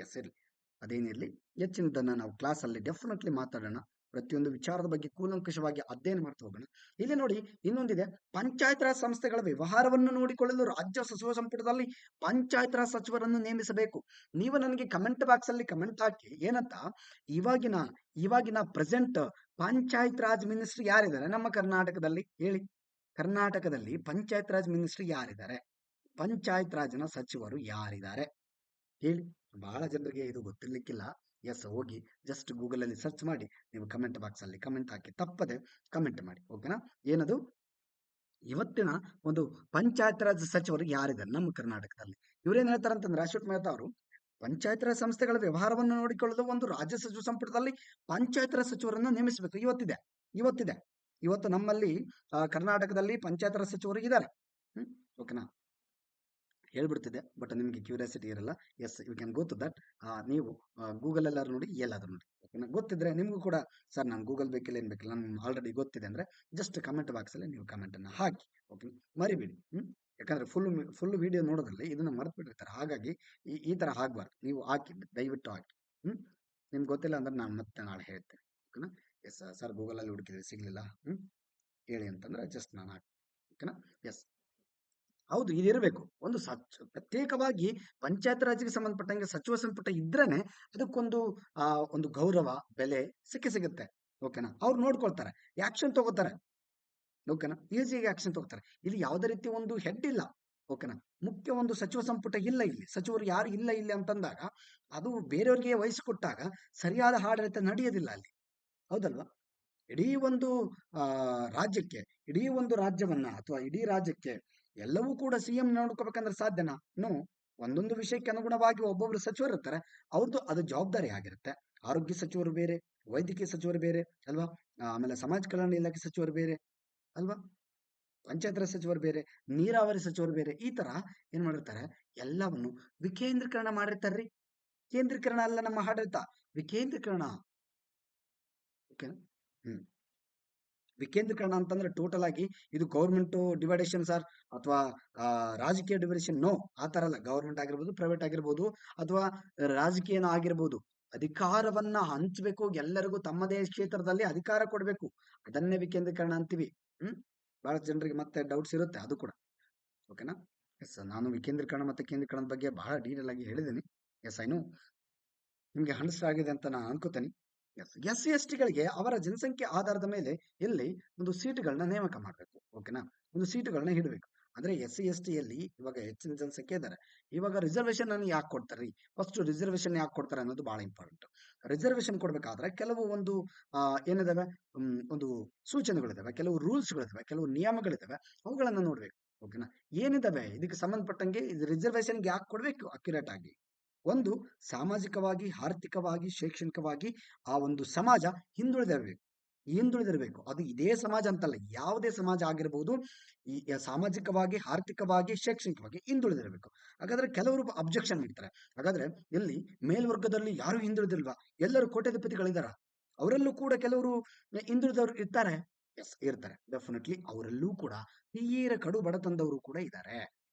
ಎಸ್, ಇರ್ಲಿ, ಅದೇನಿರ್ಲಿ. ಹೆಚ್ಚಿನದನ್ನ ನಾವು ಕ್ಲಾಸ್ ಅಲ್ಲಿ ಡೆಫಿನೆಟ್ಲಿ ಮಾತಾಡೋಣ. ಪ್ರತಿಯೊಂದು ವಿಚಾರದ ಬಗ್ಗೆ ಕೂಲಂಕಷವಾಗಿ ಅಧ್ಯಯನ ಮಾಡ್ತಾ ಹೋಗೋಣ. ಇಲ್ಲಿ ನೋಡಿ, ಇನ್ನೊಂದಿದೆ, ಪಂಚಾಯತ್ ರಾಜ್ ಸಂಸ್ಥೆಗಳ ವ್ಯವಹಾರವನ್ನು ನೋಡಿಕೊಳ್ಳಲು ರಾಜ್ಯ ಸಚಿವ ಸಂಪುಟದಲ್ಲಿ ಪಂಚಾಯತ್ ರಾಜ್ ಸಚಿವರನ್ನು ನೇಮಿಸಬೇಕು. ನೀವು ನನಗೆ ಕಮೆಂಟ್ ಬಾಕ್ಸ್ ಅಲ್ಲಿ ಕಮೆಂಟ್ ಹಾಕಿ ಏನಂತ, ಇವಾಗಿನ ಪ್ರೆಸೆಂಟ್ ಪಂಚಾಯತ್ ರಾಜ್ ಮಿನಿಸ್ಟ್ರಿ ಯಾರಿದ್ದಾರೆ ನಮ್ಮ ಕರ್ನಾಟಕದಲ್ಲಿ ಹೇಳಿ. ಕರ್ನಾಟಕದಲ್ಲಿ ಪಂಚಾಯತ್ ರಾಜ್ ಮಿನಿಸ್ಟ್ರಿ ಯಾರಿದ್ದಾರೆ? ಪಂಚಾಯತ್ ರಾಜ್ನ ಸಚಿವರು ಯಾರಿದ್ದಾರೆ ಹೇಳಿ. ಬಹಳ ಜನರಿಗೆ ಇದು ಗೊತ್ತಿರ್ಲಿಕ್ಕಿಲ್ಲ. ಎಸ್, ಹೋಗಿ ಜಸ್ಟ್ ಗೂಗಲ್ ಅಲ್ಲಿ ಸರ್ಚ್ ಮಾಡಿ, ನೀವು ಕಮೆಂಟ್ ಬಾಕ್ಸ್ ಅಲ್ಲಿ ಕಮೆಂಟ್ ಹಾಕಿ, ತಪ್ಪದೆ ಕಮೆಂಟ್ ಮಾಡಿ. ಓಕೆನಾ? ಏನದು ಇವತ್ತಿನ ಒಂದು ಪಂಚಾಯತ್ ರಾಜ್ ಸಚಿವರು ಯಾರಿದ್ದಾರೆ ನಮ್ಮ ಕರ್ನಾಟಕದಲ್ಲಿ? ಇವ್ರೇನ್ ಹೇಳ್ತಾರೆ ಅಂತಂದ್ರೆ, ಅಶ್ವಥ್ ಮೆಹ್ತಾ ಅವರು, ಪಂಚಾಯತ್ ರಾಜ್ ಸಂಸ್ಥೆಗಳ ವ್ಯವಹಾರವನ್ನು ನೋಡಿಕೊಳ್ಳಲು ಒಂದು ರಾಜ್ಯ ಸಚಿವ ಸಂಪುಟದಲ್ಲಿ ಪಂಚಾಯತ್ ರಾಜ್ ಸಚಿವರನ್ನು ನೇಮಿಸಬೇಕು. ಇವತ್ತು ನಮ್ಮಲ್ಲಿ ಕರ್ನಾಟಕದಲ್ಲಿ ಪಂಚಾಯತ್ ರಾಜ್ ಸಚಿವರು ಇದ್ದಾರೆ. ಓಕೆನಾ? ಹೇಳ್ಬಿಡ್ತಿದೆ, ಬಟ್ ನಿಮ್ಗೆ ಕ್ಯೂರಿಯಾಸಿಟಿ ಇರಲ್ಲ. Yes, you can go to that. ನೀವು ಗೂಗಲ್ ಎಲ್ಲಾರು ನೋಡಿ, ಎಲ್ಲಾದ್ರೂ ನೋಡಿ. ಓಕೆನಾ? ಗೊತ್ತಿದ್ರೆ ನಿಮಗೂ ಕೂಡ, ಸರ್ ನಾನು ಗೂಗಲ್ ಬೇಕಿಲ್ಲ, ಏನ್ ಬೇಕಿಲ್ಲ, ನನ್ಗೆ ಆಲ್ರೆಡಿ ಗೊತ್ತಿದೆ ಅಂದ್ರೆ ಜಸ್ಟ್ ಕಮೆಂಟ್ ಬಾಕ್ಸ್ ಅಲ್ಲಿ ನೀವು ಕಮೆಂಟ್ ಅನ್ನ ಹಾಕಿ. ಓಕೆ, ಮರಿಬೇಡಿ. ಯಾಕಂದ್ರೆ ಫುಲ್ ವಿಡಿಯೋ ನೋಡೋದ್ರಲ್ಲಿ ಇದನ್ನ ಮರೆತು ಬಿಟ್ಟಿರ್ತಾರೆ. ಹಾಗಾಗಿ ಈ ತರ ಆಗ್ಬಾರ್ದು. ನೀವು ಹಾಕಿ, ದಯವಿಟ್ಟು ಹಾಕಿ. ನಿಮ್ಗೆ ಗೊತ್ತಿಲ್ಲ ಅಂದ್ರೆ ನಾನು ಮತ್ತೆ ನಾಳೆ ಹೇಳ್ತೇನೆ. ಓಕೆನಾ? ಎಸ್, ಸರ್ ಗೂಗಲ್ ಅಲ್ಲಿ ಹುಡುಕಿದ್ರೆ ಸಿಗ್ಲಿಲ್ಲ, ಹೇಳಿ ಅಂತಂದ್ರೆ ಜಸ್ಟ್ ನಾನು ಹಾಕಿ. ಓಕೆನಾ? ಎಸ್, ಹೌದು, ಇದಿರಬೇಕು. ಒಂದು ಪ್ರತ್ಯೇಕವಾಗಿ ಪಂಚಾಯತ್ ರಾಜ್ಗೆ ಸಂಬಂಧಪಟ್ಟಂಗೆ ಸಚಿವ ಸಂಪುಟ ಇದ್ರೇನೆ ಅದಕ್ಕೊಂದು ಒಂದು ಗೌರವ, ಬೆಲೆ ಸಿಗುತ್ತೆ. ಓಕೆನಾ? ಅವ್ರು ನೋಡ್ಕೊಳ್ತಾರೆ, ಆಕ್ಷನ್ ತಗೋತಾರೆ. ಓಕೆನಾ? ಈಸಿಯಾಗಿ ಆಕ್ಷನ್ ತಗೋತಾರೆ. ಇಲ್ಲಿ ಯಾವುದೇ ರೀತಿ ಒಂದು ಹೆಡ್ ಇಲ್ಲ. ಓಕೆನಾ? ಮುಖ್ಯ ಒಂದು ಸಚಿವ ಸಂಪುಟ ಇಲ್ಲ, ಇಲ್ಲಿ ಸಚಿವರು ಯಾರು ಇಲ್ಲ ಇಲ್ಲಿ ಅಂತಂದಾಗ ಅದು ಬೇರೆಯವರಿಗೆ ವಹಿಸಿಕೊಟ್ಟಾಗ ಸರಿಯಾದ ಆಡಳಿತ ನಡೆಯೋದಿಲ್ಲ ಅಲ್ಲಿ. ಹೌದಲ್ವಾ? ಇಡೀ ಒಂದು ರಾಜ್ಯಕ್ಕೆ, ಇಡೀ ಒಂದು ರಾಜ್ಯವನ್ನ ಅಥವಾ ಇಡೀ ರಾಜ್ಯಕ್ಕೆ ಎಲ್ಲವೂ ಕೂಡ CM ನೋಡ್ಕೋಬೇಕಂದ್ರೆ ಸಾಧ್ಯನಾ? ನೋ. ಒಂದೊಂದು ವಿಷಯಕ್ಕೆ ಅನುಗುಣವಾಗಿ ಒಬ್ಬೊಬ್ರು ಸಚಿವರು ಇರ್ತಾರೆ, ಅವ್ರದ್ದು ಅದು ಜವಾಬ್ದಾರಿ ಆಗಿರುತ್ತೆ. ಆರೋಗ್ಯ ಸಚಿವರು ಬೇರೆ, ವೈದ್ಯಕೀಯ ಸಚಿವರು ಬೇರೆ ಅಲ್ವಾ? ಆಮೇಲೆ ಸಮಾಜ ಕಲ್ಯಾಣ ಇಲಾಖೆ ಸಚಿವರು ಬೇರೆ ಅಲ್ವಾ? ಪಂಚಾಯತ್ ರಾಜ್ ಸಚಿವರು ಬೇರೆ, ನೀರಾವರಿ ಸಚಿವರು ಬೇರೆ. ಈ ತರ ಏನ್ ಮಾಡಿರ್ತಾರೆ, ಎಲ್ಲವನ್ನು ವಿಕೇಂದ್ರೀಕರಣ ಮಾಡಿರ್ತಾರ್ರಿ. ಕೇಂದ್ರೀಕರಣ ಅಲ್ಲ ನಮ್ಮ ಆಡಳಿತ, ವಿಕೇಂದ್ರೀಕರಣ. ಓಕೆನಾ? ವಿಕೇಂದ್ರೀಕರಣ ಅಂತಂದ್ರೆ ಟೋಟಲ್ ಆಗಿ ಇದು ಗೌರ್ಮೆಂಟ್ ಡಿವೈಡೇಷನ್ ಸರ್, ಅಥವಾ ರಾಜಕೀಯ ಡಿವೈಡೇಷನ್. ನೋ, ಆ ತರ ಅಲ್ಲ. ಗೌರ್ಮೆಂಟ್ ಆಗಿರ್ಬೋದು, ಪ್ರೈವೇಟ್ ಆಗಿರ್ಬೋದು, ಅಥವಾ ರಾಜಕೀಯನ ಆಗಿರ್ಬೋದು, ಅಧಿಕಾರವನ್ನ ಹಂಚಬೇಕು, ಎಲ್ಲರಿಗೂ ತಮ್ಮದೇ ಕ್ಷೇತ್ರದಲ್ಲಿ ಅಧಿಕಾರ ಕೊಡಬೇಕು. ಅದನ್ನೇ ವಿಕೇಂದ್ರೀಕರಣ ಅಂತೀವಿ. ಬಹಳ ಜನರಿಗೆ ಮತ್ತೆ ಡೌಟ್ಸ್ ಇರುತ್ತೆ, ಅದು ಕೂಡ. ಓಕೆನಾ? ಎಸ್, ನಾನು ವಿಕೇಂದ್ರೀಕರಣ ಮತ್ತೆ ಕೇಂದ್ರೀಕರಣದ ಬಗ್ಗೆ ಬಹಳ ಡೀಟೇಲ್ ಆಗಿ ಹೇಳಿದ್ದೀನಿ. ಎಸ್, ಐ ನೋ ನಿಮ್ಗೆ ಅಂಡರ್ಸ್ಟ್ಯಾಂಡ್ ಆಗಿದೆ ಅಂತ ನಾನು ಅನ್ಕೋತೇನೆ. SC/ST ಗಳಿಗೆ ಅವರ ಜನಸಂಖ್ಯೆ ಆಧಾರದ ಮೇಲೆ ಇಲ್ಲಿ ಒಂದು ಸೀಟುಗಳನ್ನ ನೇಮಕ ಮಾಡಬೇಕು. ಓಕೆನಾ? ಒಂದು ಸೀಟುಗಳನ್ನ ಇಡಬೇಕು. ಅಂದ್ರೆ SC ST ಇವಾಗ ಹೆಚ್ಚಿನ ಜನಸಂಖ್ಯೆ ಇದ್ದಾರೆ. ಇವಾಗ ರಿಸರ್ವೇಶನ್ ಅನ್ನು ಯಾಕೆ ಕೊಡ್ತಾರ್ರಿ? ಫಸ್ಟ್ ರಿಸರ್ವೇಶನ್ ಯಾಕೆ ಕೊಡ್ತಾರೆ ಅನ್ನೋದು ಬಹಳ ಇಂಪಾರ್ಟೆಂಟ್. ರಿಸರ್ವೇಶನ್ ಕೊಡ್ಬೇಕಾದ್ರೆ ಕೆಲವು ಒಂದು ಏನಿದಾವೆ, ಒಂದು ಸೂಚನೆಗಳಿದಾವೆ, ಕೆಲವು ರೂಲ್ಸ್ಗಳಿದಾವೆ, ಕೆಲವು ನಿಯಮಗಳಿದಾವೆ. ಅವುಗಳನ್ನ ನೋಡ್ಬೇಕು. ಓಕೆನಾ? ಏನಿದಾವೆ ಇದಕ್ಕೆ ಸಂಬಂಧಪಟ್ಟಂಗೆ ಇದು ರಿಸರ್ವೇಶನ್ಗೆ ಯಾಕೆ ಕೊಡ್ಬೇಕು ಅಕ್ಯುರೇಟ್ ಆಗಿ? ಒಂದು, ಸಾಮಾಜಿಕವಾಗಿ, ಆರ್ಥಿಕವಾಗಿ, ಶೈಕ್ಷಣಿಕವಾಗಿ ಆ ಒಂದು ಸಮಾಜ ಹಿಂದುಳಿದಿರಬೇಕು. ಹಿಂದುಳಿದಿರಬೇಕು. ಅದು ಇದೇ ಸಮಾಜ ಅಂತಲ್ಲ, ಯಾವುದೇ ಸಮಾಜ ಆಗಿರಬಹುದು. ಈ ಸಾಮಾಜಿಕವಾಗಿ, ಆರ್ಥಿಕವಾಗಿ, ಶೈಕ್ಷಣಿಕವಾಗಿ ಹಿಂದುಳಿದಿರಬೇಕು. ಹಾಗಾದ್ರೆ ಕೆಲವರು ಅಬ್ಜೆಕ್ಷನ್ ಇಡ್ತಾರೆ. ಹಾಗಾದ್ರೆ ಎಲ್ಲಿ ಮೇಲ್ವರ್ಗದಲ್ಲಿ ಯಾರು ಹಿಂದುಳಿದಿಲ್ವಾ? ಎಲ್ಲರೂ ಕೋಟ್ಯಾಧಿಪತಿಗಳಿದಾರ? ಅವರಲ್ಲೂ ಕೂಡ ಕೆಲವರು ಹಿಂದುಳಿದವರು ಇರ್ತಾರೆ. ಎಸ್, ಇರ್ತಾರೆ. ಡೆಫಿನೆಟ್ಲಿ ಅವರಲ್ಲೂ ಕೂಡ ತೀರ ಕಡು ಬಡತನದವರು ಕೂಡ ಇದ್ದಾರೆ.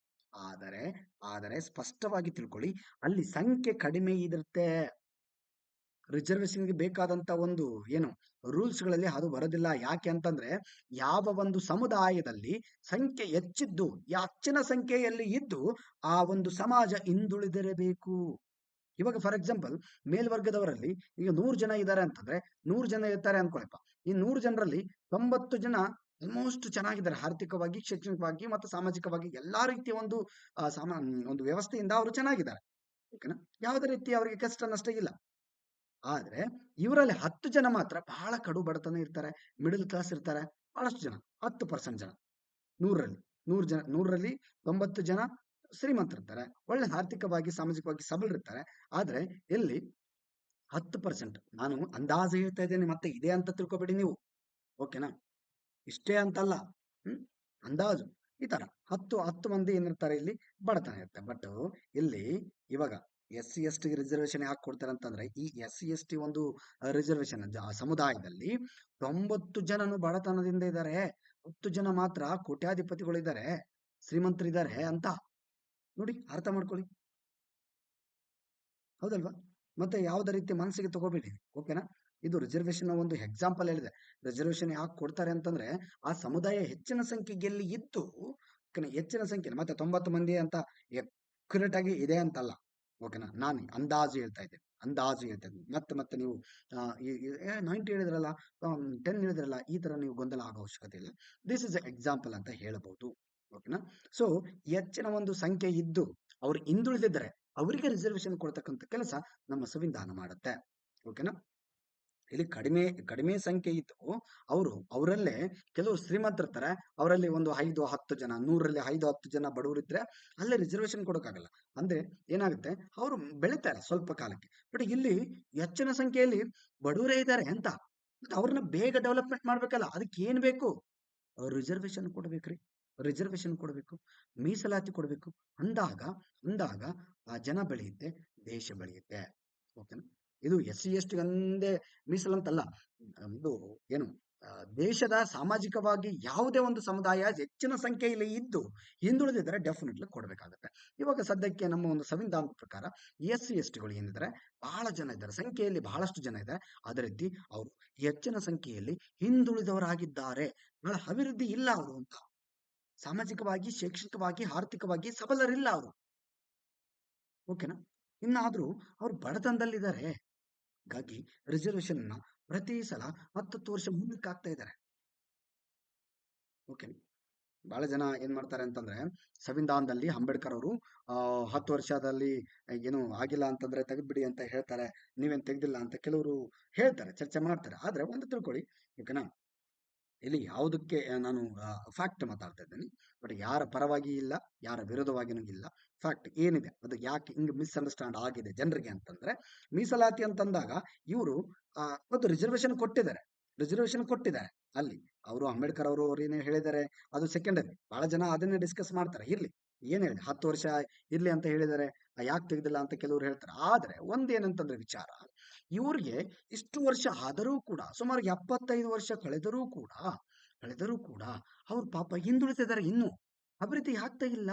ಆದರೆ ಆದರೆ ಸ್ಪಷ್ಟವಾಗಿ ತಿಳ್ಕೊಳ್ಳಿ, ಅಲ್ಲಿ ಸಂಖ್ಯೆ ಕಡಿಮೆ ಇರುತ್ತೆ. ರಿಸರ್ವೇಶನ್ಗೆ ಬೇಕಾದಂತ ಒಂದು ಏನು ರೂಲ್ಸ್ಗಳಲ್ಲಿ ಅದು ಬರೋದಿಲ್ಲ. ಯಾಕೆ ಅಂತಂದ್ರೆ, ಯಾವ ಒಂದು ಸಮುದಾಯದಲ್ಲಿ ಸಂಖ್ಯೆ ಹೆಚ್ಚಿದ್ದು, ಹೆಚ್ಚಿನ ಸಂಖ್ಯೆಯಲ್ಲಿ ಇದ್ದು ಆ ಒಂದು ಸಮಾಜ ಹಿಂದುಳಿದಿರಬೇಕು. ಇವಾಗ ಫಾರ್ ಎಕ್ಸಾಂಪಲ್, ಮೇಲ್ವರ್ಗದವರಲ್ಲಿ ಈಗ 100 ಜನ ಇದ್ದಾರೆ ಅಂತಂದ್ರೆ, 100 ಜನ ಇರ್ತಾರೆ ಅನ್ಕೊಳಪ್ಪ. ಈ 100 ಜನರಲ್ಲಿ 90 ಜನ ಆಲ್ಮೋಸ್ಟ್ ಚೆನ್ನಾಗಿದ್ದಾರೆ, ಆರ್ಥಿಕವಾಗಿ, ಶೈಕ್ಷಣಿಕವಾಗಿ ಮತ್ತು ಸಾಮಾಜಿಕವಾಗಿ ಎಲ್ಲಾ ರೀತಿಯ ಒಂದು ಒಂದು ವ್ಯವಸ್ಥೆಯಿಂದ ಅವರು ಚೆನ್ನಾಗಿದ್ದಾರೆ. ಓಕೆನಾ? ಯಾವುದೇ ರೀತಿ ಅವರಿಗೆ ಕಷ್ಟ ನಷ್ಟ ಇಲ್ಲ. ಆದ್ರೆ ಇವರಲ್ಲಿ 10 ಜನ ಮಾತ್ರ ಬಹಳ ಕಡು ಬಡತನ ಇರ್ತಾರೆ, ಮಿಡಲ್ ಕ್ಲಾಸ್ ಇರ್ತಾರೆ. ಬಹಳಷ್ಟು ಜನ, 10% ಜನ, 100ರಲ್ಲಿ 100ರಲ್ಲಿ 90 ಜನ ಶ್ರೀಮಂತರಿರ್ತಾರೆ, ಒಳ್ಳೆ ಆರ್ಥಿಕವಾಗಿ ಸಾಮಾಜಿಕವಾಗಿ ಸಬಲರಿರ್ತಾರೆ. ಆದ್ರೆ ಇಲ್ಲಿ 10%, ನಾನು ಅಂದಾಜು ಹೇಳ್ತಾ ಇದ್ದೇನೆ, ಮತ್ತೆ ಇದೆ ಅಂತ ತಿಳ್ಕೊಬೇಡಿ ನೀವು. ಓಕೆನಾ? ಇಷ್ಟೇ ಅಂತಲ್ಲ. ಹ್ಮ್ ಅಂದಾಜು ಈ ತರ 10 ಮಂದಿ ಏನಿರ್ತಾರೆ, ಇಲ್ಲಿ ಬಡತನ ಇರುತ್ತೆ. ಬಟ್ ಇಲ್ಲಿ ಇವಾಗ SC ST ರಿಸರ್ವೇಶನ್ ಯಾಕೆ ಕೊಡ್ತಾರೆ ಅಂತಂದ್ರೆ, ಈ SC ST ಒಂದು ರಿಸರ್ವೇಶನ್ ಸಮುದಾಯದಲ್ಲಿ 90 ಜನನು ಬಡತನದಿಂದ ಇದ್ದಾರೆ, 10 ಜನ ಮಾತ್ರ ಕೋಟ್ಯಾಧಿಪತಿಗಳಿದ್ದಾರೆ, ಶ್ರೀಮಂತರಿದ್ದಾರೆ ಅಂತ. ನೋಡಿ, ಅರ್ಥ ಮಾಡ್ಕೊಳ್ಳಿ. ಹೌದಲ್ವಾ? ಮತ್ತೆ ಯಾವುದೇ ರೀತಿ ಮನಸ್ಸಿಗೆ ತಗೋಬೇಡಿ. ಓಕೆನಾ? ಇದು ರಿಸರ್ವೇಶನ್ ಒಂದು ಎಕ್ಸಾಂಪಲ್ ಹೇಳಿದೆ. ರಿಸರ್ವೇಶನ್ ಯಾಕೆ ಕೊಡ್ತಾರೆ ಅಂತಂದ್ರೆ, ಆ ಸಮುದಾಯ ಹೆಚ್ಚಿನ ಸಂಖ್ಯೆಯಲ್ಲಿ ಇದ್ದು, ಹೆಚ್ಚಿನ ಸಂಖ್ಯೆ ಮತ್ತೆ 90 ಮಂದಿ ಅಂತ ಅಕ್ಯುರೇಟ್ ಆಗಿ ಇದೆ ಅಂತಲ್ಲ. ಓಕೆನಾ? ನಾನು ಅಂದಾಜು ಹೇಳ್ತಾ ಇದ್ದೇನೆ, ಅಂದಾಜು ಹೇಳ್ತಾ ಇದ್ದೀನಿ. ಮತ್ತೆ ಮತ್ತೆ ನೀವು 90 ಹೇಳಿದ್ರಲ್ಲ, 10 ಹೇಳಿದ್ರಲ್ಲ, ಈ ತರ ನೀವು ಗೊಂದಲ ಆಗೋ ಅವಶ್ಯಕತೆ ಇಲ್ಲ. ದಿಸ್ ಇಸ್ ಎಕ್ಸಾಂಪಲ್ ಅಂತ ಹೇಳಬಹುದು. ಓಕೆನಾ? ಸೊ ಹೆಚ್ಚಿನ ಒಂದು ಸಂಖ್ಯೆ ಇದ್ದು ಅವ್ರು ಹಿಂದುಳಿದಿದ್ದಾರೆ, ಅವರಿಗೆ ರಿಸರ್ವೇಶನ್ ಕೊಡ್ತಕ್ಕಂಥ ಕೆಲಸ ನಮ್ಮ ಸಂವಿಧಾನ ಮಾಡುತ್ತೆ. ಓಕೆನಾ? ಇಲ್ಲಿ ಕಡಿಮೆ ಕಡಿಮೆ ಸಂಖ್ಯೆ ಇದ್ದು ಅವರಲ್ಲೇ ಕೆಲವರು ಶ್ರೀಮಂತರಿರ್ತಾರೆ, ಅವರಲ್ಲಿ ಒಂದು 5-10 ಜನ, 100ರಲ್ಲಿ 5-10 ಜನ ಬಡವರಿದ್ರೆ ಅಲ್ಲೇ ರಿಸರ್ವೇಶನ್ ಕೊಡೋಕ್ಕಾಗಲ್ಲ. ಅಂದ್ರೆ ಏನಾಗುತ್ತೆ, ಅವರು ಬೆಳಿತಾರೆ ಸ್ವಲ್ಪ ಕಾಲಕ್ಕೆ. ಬಟ್ ಇಲ್ಲಿ ಹೆಚ್ಚಿನ ಸಂಖ್ಯೆಯಲ್ಲಿ ಬಡವರೇ ಇದ್ದಾರೆ ಅಂತ, ಅವ್ರನ್ನ ಬೇಗ ಡೆವಲಪ್ಮೆಂಟ್ ಮಾಡ್ಬೇಕಲ್ಲ, ಅದಕ್ಕೆ ಏನ್ ಬೇಕು? ರಿಸರ್ವೇಶನ್ ಕೊಡ್ಬೇಕ್ರಿ. ರಿಸರ್ವೇಶನ್ ಕೊಡಬೇಕು, ಮೀಸಲಾತಿ ಕೊಡಬೇಕು. ಅಂದಾಗ ಅಂದಾಗ ಆ ಜನ ಬೆಳೆಯುತ್ತೆ, ದೇಶ ಬೆಳೆಯುತ್ತೆ. ಓಕೆನಾ? ಇದು SC ST ಒಂದೇ ಮೀಸಲಂತಲ್ಲ. ಒಂದು ಏನು ಆ, ದೇಶದ ಸಾಮಾಜಿಕವಾಗಿ ಯಾವುದೇ ಒಂದು ಸಮುದಾಯ ಹೆಚ್ಚಿನ ಸಂಖ್ಯೆಯಲ್ಲಿ ಇದ್ದು ಹಿಂದುಳಿದಿದ್ರೆ ಡೆಫಿನೆಟ್ಲಿ ಕೊಡಬೇಕಾಗತ್ತೆ. ಇವಾಗ ಸದ್ಯಕ್ಕೆ ನಮ್ಮ ಒಂದು ಸಂವಿಧಾನದ ಪ್ರಕಾರ SC STಗಳು ಏನಿದ್ದಾರೆ, ಬಹಳ ಜನ ಇದ್ದಾರೆ, ಸಂಖ್ಯೆಯಲ್ಲಿ ಬಹಳಷ್ಟು ಜನ ಇದ್ದಾರೆ. ಅದೇ ರೀತಿ ಅವರು ಹೆಚ್ಚಿನ ಸಂಖ್ಯೆಯಲ್ಲಿ ಹಿಂದುಳಿದವರಾಗಿದ್ದಾರೆ, ಬಹಳ ಅಭಿವೃದ್ಧಿ ಇಲ್ಲ ಅವರು ಅಂತ. ಸಾಮಾಜಿಕವಾಗಿ, ಶೈಕ್ಷಣಿಕವಾಗಿ, ಆರ್ಥಿಕವಾಗಿ ಸಬಲರಿಲ್ಲ ಅವರು. ಓಕೆನಾ? ಇನ್ನಾದ್ರೂ ಅವ್ರು ಬಡತನದಲ್ಲಿದ್ದಾರೆ. ಹಾಗಾಗಿ ರಿಸರ್ವೇಶನ್ ಪ್ರತಿ ಸಲ 10 ವರ್ಷ ಮುಂದಕ್ಕೆ ಹಾಕ್ತಾ ಇದ್ದಾರೆ. ಓಕೆ. ಬಹಳ ಜನ ಏನ್ ಮಾಡ್ತಾರೆ ಅಂತಂದ್ರೆ, ಸಂವಿಧಾನದಲ್ಲಿ ಅಂಬೇಡ್ಕರ್ ಅವರು 10 ವರ್ಷದಲ್ಲಿ ಏನು ಆಗಿಲ್ಲ ಅಂತಂದ್ರೆ ತೆಗೆದ್ಬಿಡಿ ಅಂತ ಹೇಳ್ತಾರೆ. ನೀವೇನ್ ತೆಗ್ದಿಲ್ಲ ಅಂತ ಕೆಲವರು ಹೇಳ್ತಾರೆ, ಚರ್ಚೆ ಮಾಡ್ತಾರೆ. ಆದ್ರೆ ಒಂದು ತಿಳ್ಕೊಳ್ಳಿ. ಓಕೆನಾ? ಇಲ್ಲಿ ಯಾವುದಕ್ಕೆ ನಾನು ಫ್ಯಾಕ್ಟ್ ಮಾತಾಡ್ತಾ ಇದ್ದೇನೆ. ಬಟ್ ಯಾರ ಪರವಾಗಿ ಇಲ್ಲ, ಯಾರ ವಿರೋಧವಾಗಿನೂ ಇಲ್ಲ. ಫ್ಯಾಕ್ಟ್ ಏನಿದೆ ಅದು ಯಾಕೆ ಹಿಂಗ್ ಮಿಸ್ಅಂಡರ್ಸ್ಟ್ಯಾಂಡ್ ಆಗಿದೆ ಜನರಿಗೆ ಅಂತಂದ್ರೆ, ಮೀಸಲಾತಿ ಅಂತಂದಾಗ ಇವರು ಒಂದು ರಿಸರ್ವೇಶನ್ ಕೊಟ್ಟಿದ್ದಾರೆ. ರಿಸರ್ವೇಶನ್ ಕೊಟ್ಟಿದ್ದಾರೆ ಅಲ್ಲಿ. ಅವರು ಅಂಬೇಡ್ಕರ್ ಅವರು ಏನೇ ಹೇಳಿದ್ದಾರೆ ಅದು ಸೆಕೆಂಡರಿ. ಬಹಳ ಜನ ಅದನ್ನೇ ಡಿಸ್ಕಸ್ ಮಾಡ್ತಾರೆ. ಇರ್ಲಿ, ಏನ್ ಹೇಳಿದೆ 10 ವರ್ಷ ಇರ್ಲಿ ಅಂತ ಹೇಳಿದ್ದಾರೆ, ಯಾಕೆ ತೆಗ್ದಿಲ್ಲ ಅಂತ ಕೆಲವರು ಹೇಳ್ತಾರೆ. ಆದ್ರೆ ಒಂದೇನಂತಂದ್ರೆ ವಿಚಾರ, ಇವ್ರಿಗೆ ಇಷ್ಟು ವರ್ಷ ಆದರೂ ಕೂಡ, ಸುಮಾರು 75 ವರ್ಷ ಕಳೆದರೂ ಕೂಡ ಅವ್ರು ಪಾಪ ಹಿಂದುಳಿತಿದ್ದಾರೆ, ಇನ್ನು ಅಭಿವೃದ್ಧಿ ಆಗ್ತಾ ಇಲ್ಲ.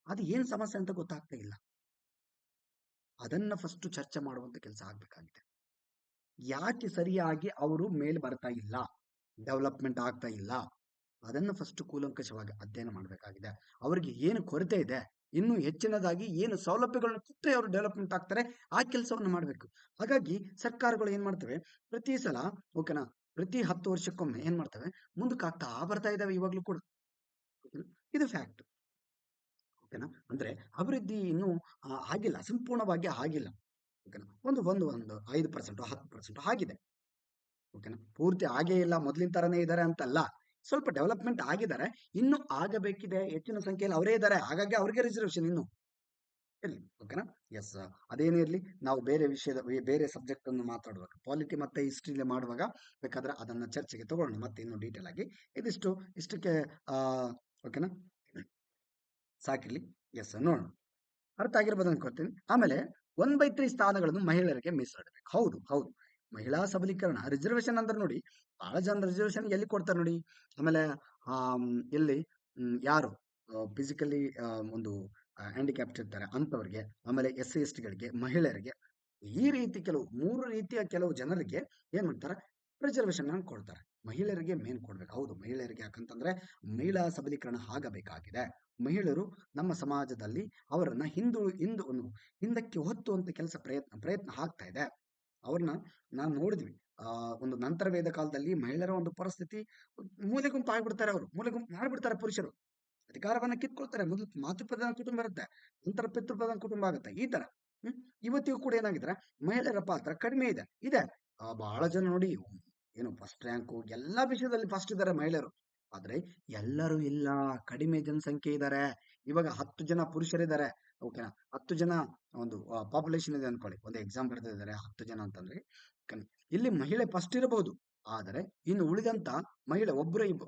ಅದು ಏನ್ ಸಮಸ್ಯೆ ಅಂತ ಗೊತ್ತಾಗ್ತಾ ಇಲ್ಲ. ಅದನ್ನ ಫಸ್ಟ್ ಚರ್ಚೆ ಮಾಡುವಂತ ಕೆಲಸ ಆಗ್ಬೇಕಾಗಿದೆ. ಯಾಕೆ ಸರಿಯಾಗಿ ಅವರು ಮೇಲೆ ಬರ್ತಾ ಇಲ್ಲ, ಡೆವಲಪ್ಮೆಂಟ್ ಆಗ್ತಾ ಇಲ್ಲ, ಅದನ್ನ ಫಸ್ಟ್ ಕೂಲಂಕಷವಾಗಿ ಅಧ್ಯಯನ ಮಾಡಬೇಕಾಗಿದೆ. ಅವರಿಗೆ ಏನು ಕೊರತೆ ಇದೆ, ಇನ್ನು ಹೆಚ್ಚಿನದಾಗಿ ಏನು ಸೌಲಭ್ಯಗಳನ್ನು ಕೊಟ್ಟರೆ ಅವರು ಡೆವಲಪ್ಮೆಂಟ್ ಆಗ್ತಾರೆ, ಆ ಕೆಲಸವನ್ನು ಮಾಡಬೇಕು. ಹಾಗಾಗಿ ಸರ್ಕಾರಗಳು ಏನ್ ಮಾಡ್ತವೆ, ಪ್ರತಿ ಸಲ ಓಕೆನಾ, ಪ್ರತಿ 10 ವರ್ಷಕ್ಕೊಮ್ಮೆ ಏನ್ ಮಾಡ್ತವೆ, ಮುಂದಕ್ಕೆ ಆಗ್ತಾ ಬರ್ತಾ ಇದಾವೆ ಇವಾಗ್ಲೂ ಕೂಡ. ಇದು ಫ್ಯಾಕ್ಟ್. ಓಕೆನಾ. ಅಂದ್ರೆ ಅಭಿವೃದ್ಧಿ ಇನ್ನೂ ಆಗಿಲ್ಲ, ಸಂಪೂರ್ಣವಾಗಿ ಆಗಿಲ್ಲ. ಓಕೆನಾ. ಒಂದು 5% 10% ಆಗಿದೆ. ಓಕೆನಾ. ಪೂರ್ತಿ ಆಗೇ ಇಲ್ಲ, ಮೊದ್ಲಿನ ತರನೇ ಇದ್ದಾರೆ ಅಂತಲ್ಲ, ಸ್ವಲ್ಪ ಡೆವಲಪ್ಮೆಂಟ್ ಆಗಿದ್ದಾರೆ. ಇನ್ನು ಆಗಬೇಕಿದೆ, ಹೆಚ್ಚಿನ ಸಂಖ್ಯೆಯಲ್ಲಿ ಅವರೇ ಇದ್ದಾರೆ, ಹಾಗಾಗಿ ಅವ್ರಿಗೆ ರಿಸರ್ವೇಶನ್ ಇನ್ನು ಇರ್ಲಿ. ಓಕೆನಾ. ಎಸ್. ಅದೇನೇ ಇರ್ಲಿ, ನಾವು ಬೇರೆ ಸಬ್ಜೆಕ್ಟ್ ಅನ್ನು ಮಾತಾಡುವಾಗ, ಪಾಲಿಟಿ ಮತ್ತೆ ಹಿಸ್ಟ್ರಿ ಮಾಡುವಾಗ ಬೇಕಾದ್ರೆ ಅದನ್ನ ಚರ್ಚೆಗೆ ತಗೊಳ್ಳೋಣ ಮತ್ತೆ ಇನ್ನು ಡೀಟೇಲ್ ಆಗಿ. ಇಷ್ಟಕ್ಕೆ ಆ ಓಕೆನಾ, ಸಾಕಿರ್ಲಿ. ಎಸ್, ನೋಡೋಣ. ಅರ್ಥ ಆಗಿರ್ಬೋದು ಅನ್ಕೊಳ್ತೀನಿ. ಆಮೇಲೆ 1/3 ಸ್ಥಾನಗಳನ್ನು ಮಹಿಳೆಯರಿಗೆ ಮೀಸಲಿಡಬೇಕು. ಹೌದು, ಹೌದು. ಮಹಿಳಾ ಸಬಲೀಕರಣ ರಿಸರ್ವೇಶನ್ ಅಂದ್ರೆ ನೋಡಿ, ಬಹಳ ಜನ ರಿಸರ್ವೇಶನ್ ಎಲ್ಲಿ ಕೊಡ್ತಾರೆ ನೋಡಿ. ಆಮೇಲೆ ಎಲ್ಲಿ ಯಾರು ಫಿಸಿಕಲಿ ಒಂದು ಹ್ಯಾಂಡಿಕ್ಯಾಪ್ಟ್ ಇರ್ತಾರೆ ಅಂತವ್ರಿಗೆ, ಆಮೇಲೆ SC ST ಗಳಿಗೆ, ಮಹಿಳೆಯರಿಗೆ, ಈ ರೀತಿ ಕೆಲವು 3 ರೀತಿಯ ಕೆಲವು ಜನರಿಗೆ ಏನ್ ಮಾಡ್ತಾರೆ, ರಿಸರ್ವೇಶನ್ ಅನ್ನು ಕೊಡ್ತಾರೆ. ಮಹಿಳೆಯರಿಗೆ ಮೇನ್ ಕೊಡ್ಬೇಕು. ಹೌದು, ಮಹಿಳೆಯರಿಗೆ. ಯಾಕಂತಂದ್ರೆ ಮಹಿಳಾ ಸಬಲೀಕರಣ ಆಗಬೇಕಾಗಿದೆ. ಮಹಿಳೆಯರು ನಮ್ಮ ಸಮಾಜದಲ್ಲಿ ಅವರನ್ನ ಹಿಂದಕ್ಕೆ ಹೊತ್ತುವಂತ ಪ್ರಯತ್ನ ಆಗ್ತಾ ಇದೆ. ಅವ್ರನ್ನ ನಾವು ನೋಡಿದ್ವಿ. ಒಂದು ನಂತರ ವೇದ ಕಾಲದಲ್ಲಿ ಮಹಿಳೆಯರ ಒಂದು ಪರಿಸ್ಥಿತಿ, ಮೂಲೆ ಗುಂಪು ಆಗ್ಬಿಡ್ತಾರೆ. ಅವರು ಮೂಲೆ ಗುಂಪು ಮಾಡ್ಬಿಡ್ತಾರೆ. ಪುರುಷರು ಅಧಿಕಾರವನ್ನ ಕಿತ್ಕೊಳ್ತಾರೆ. ಮೊದಲು ಮಾತೃಪ್ರಧಾನ ಕುಟುಂಬ ಇರುತ್ತೆ, ನಂತರ ಪಿತೃಪ್ರಧಾನ ಕುಟುಂಬ ಆಗುತ್ತೆ, ಈ ತರ. ಇವತ್ತಿಗೂ ಕೂಡ ಏನಾಗಿದ್ರೆ ಮಹಿಳೆಯರ ಪಾತ್ರ ಕಡಿಮೆ ಇದೆ. ಬಹಳ ಜನ ನೋಡಿ, ಏನು ಫಸ್ಟ್ ರ್ಯಾಂಕು ಎಲ್ಲಾ ವಿಷಯದಲ್ಲಿ ಫಸ್ಟ್ ಇದ್ದಾರೆ ಮಹಿಳೆಯರು. ಆದ್ರೆ ಎಲ್ಲರೂ ಇಲ್ಲ, ಕಡಿಮೆ ಜನಸಂಖ್ಯೆ ಇದ್ದಾರೆ. ಇವಾಗ 10 ಜನ ಪುರುಷರಿದ್ದಾರೆ. ಓಕೆನಾ. 10 ಜನ ಒಂದು ಪಾಪ್ಯುಲೇಷನ್ ಇದೆ ಅನ್ಕೊಳ್ಳಿ, ಒಂದು ಎಕ್ಸಾಮ್ ಬರ್ತಿದ್ದಾರೆ 10 ಜನ ಅಂತಂದ್ರೆ, ಓಕೆನಾ, ಇಲ್ಲಿ ಮಹಿಳೆ ಫಸ್ಟ್ ಇರಬಹುದು. ಆದರೆ ಇನ್ನು ಉಳಿದಂತ ಮಹಿಳೆ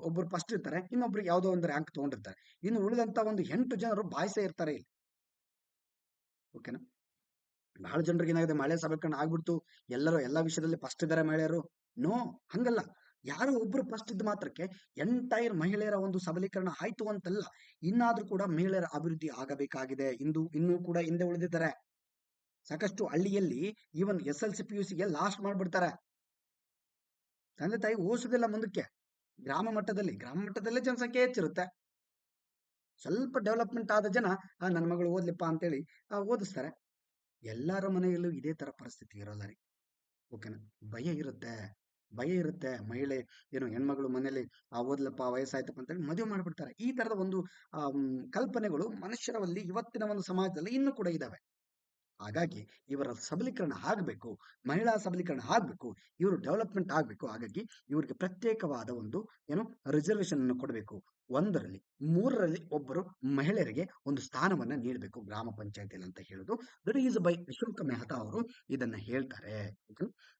ಒಬ್ರು ಫಸ್ಟ್ ಇರ್ತಾರೆ, ಇನ್ನೊಬ್ರು ಯಾವುದೋ ಒಂದು ರ್ಯಾಂಕ್ ತಗೊಂಡಿರ್ತಾರೆ. ಇನ್ನು ಉಳಿದಂತ ಒಂದು 8 ಜನರು ಬಾಯ್ಸೇ ಇರ್ತಾರೆ ಇಲ್ಲಿ. ಓಕೆನಾ. ಬಹಳ ಜನರಿಗೆ ಏನಾಗಿದೆ, ಮಹಿಳೆ ಸಬಲೀಕರಣ ಆಗ್ಬಿಡ್ತು, ಎಲ್ಲರೂ ಎಲ್ಲಾ ವಿಷಯದಲ್ಲಿ ಫಸ್ಟ್ ಇದ್ದಾರೆ ಮಹಿಳೆಯರು. ನೋ, ಹಂಗಲ್ಲ. ಯಾರೋ ಒಬ್ರು ಫಸ್ಟ್ ಇದ್ದ ಮಾತ್ರಕ್ಕೆ ಎಂಟೈರ್ ಮಹಿಳೆಯರ ಒಂದು ಸಬಲೀಕರಣ ಆಯ್ತು ಅಂತಲ್ಲ. ಇನ್ನಾದ್ರೂ ಕೂಡ ಮಹಿಳೆಯರ ಅಭಿವೃದ್ಧಿ ಆಗಬೇಕಾಗಿದೆ. ಇನ್ನೂ ಕೂಡ ಹಿಂದೆ ಉಳಿದಿದ್ದಾರೆ. ಸಾಕಷ್ಟು ಹಳ್ಳಿಯಲ್ಲಿ ಈವನ್ SLC PUC ಗೆ ಲಾಸ್ಟ್ ಮಾಡ್ಬಿಡ್ತಾರೆ. ತಂದೆ ತಾಯಿ ಓದಿಸೋದಿಲ್ಲ ಮುಂದಕ್ಕೆ. ಗ್ರಾಮ ಮಟ್ಟದಲ್ಲೇ ಜನಸಂಖ್ಯೆ ಹೆಚ್ಚಿರುತ್ತೆ. ಸ್ವಲ್ಪ ಡೆವಲಪ್ಮೆಂಟ್ ಆದ ಜನ ನನ್ನ ಮಗಳು ಓದ್ಲಿಪ್ಪ ಅಂತೇಳಿ ಓದಿಸ್ತಾರೆ. ಎಲ್ಲರ ಮನೆಯಲ್ಲೂ ಇದೇ ತರ ಪರಿಸ್ಥಿತಿ ಇರೋಲ್ಲ ರೀ. ಓಕೆನಾ. ಭಯ ಇರುತ್ತೆ, ಮಹಿಳೆ ಏನು ಹೆಣ್ಮಗಳು ಮನೇಲಿ ಓದ್ಲಪ್ಪ, ವಯಸ್ಸಾಯ್ತಪ್ಪ ಅಂತೇಳಿ ಮದುವೆ ಮಾಡ್ಬಿಡ್ತಾರೆ. ಈ ತರದ ಒಂದು ಕಲ್ಪನೆಗಳು ಮನುಷ್ಯರಲ್ಲಿ ಇವತ್ತಿನ ಒಂದು ಸಮಾಜದಲ್ಲಿ ಇನ್ನೂ ಕೂಡ ಇದಾವೆ. ಹಾಗಾಗಿ ಇವರ ಸಬಲೀಕರಣ ಆಗಬೇಕು, ಮಹಿಳಾ ಸಬಲೀಕರಣ ಆಗಬೇಕು, ಇವರು ಡೆವಲಪ್ಮೆಂಟ್ ಆಗಬೇಕು. ಹಾಗಾಗಿ ಇವರಿಗೆ ಪ್ರತ್ಯೇಕವಾದ ಒಂದು ಏನು ರಿಸರ್ವೇಶನ್ ಅನ್ನು ಕೊಡಬೇಕು. 1ರಲ್ಲಿ 3ರಲ್ಲಿ ಒಬ್ಬರು ಮಹಿಳೆಯರಿಗೆ ಒಂದು ಸ್ಥಾನವನ್ನ ನೀಡಬೇಕು ಗ್ರಾಮ ಪಂಚಾಯತಿಯಲ್ಲಿ ಅಂತ ಹೇಳುದು. That is by Ashoka Mehta ಅವರು ಇದನ್ನ ಹೇಳ್ತಾರೆ.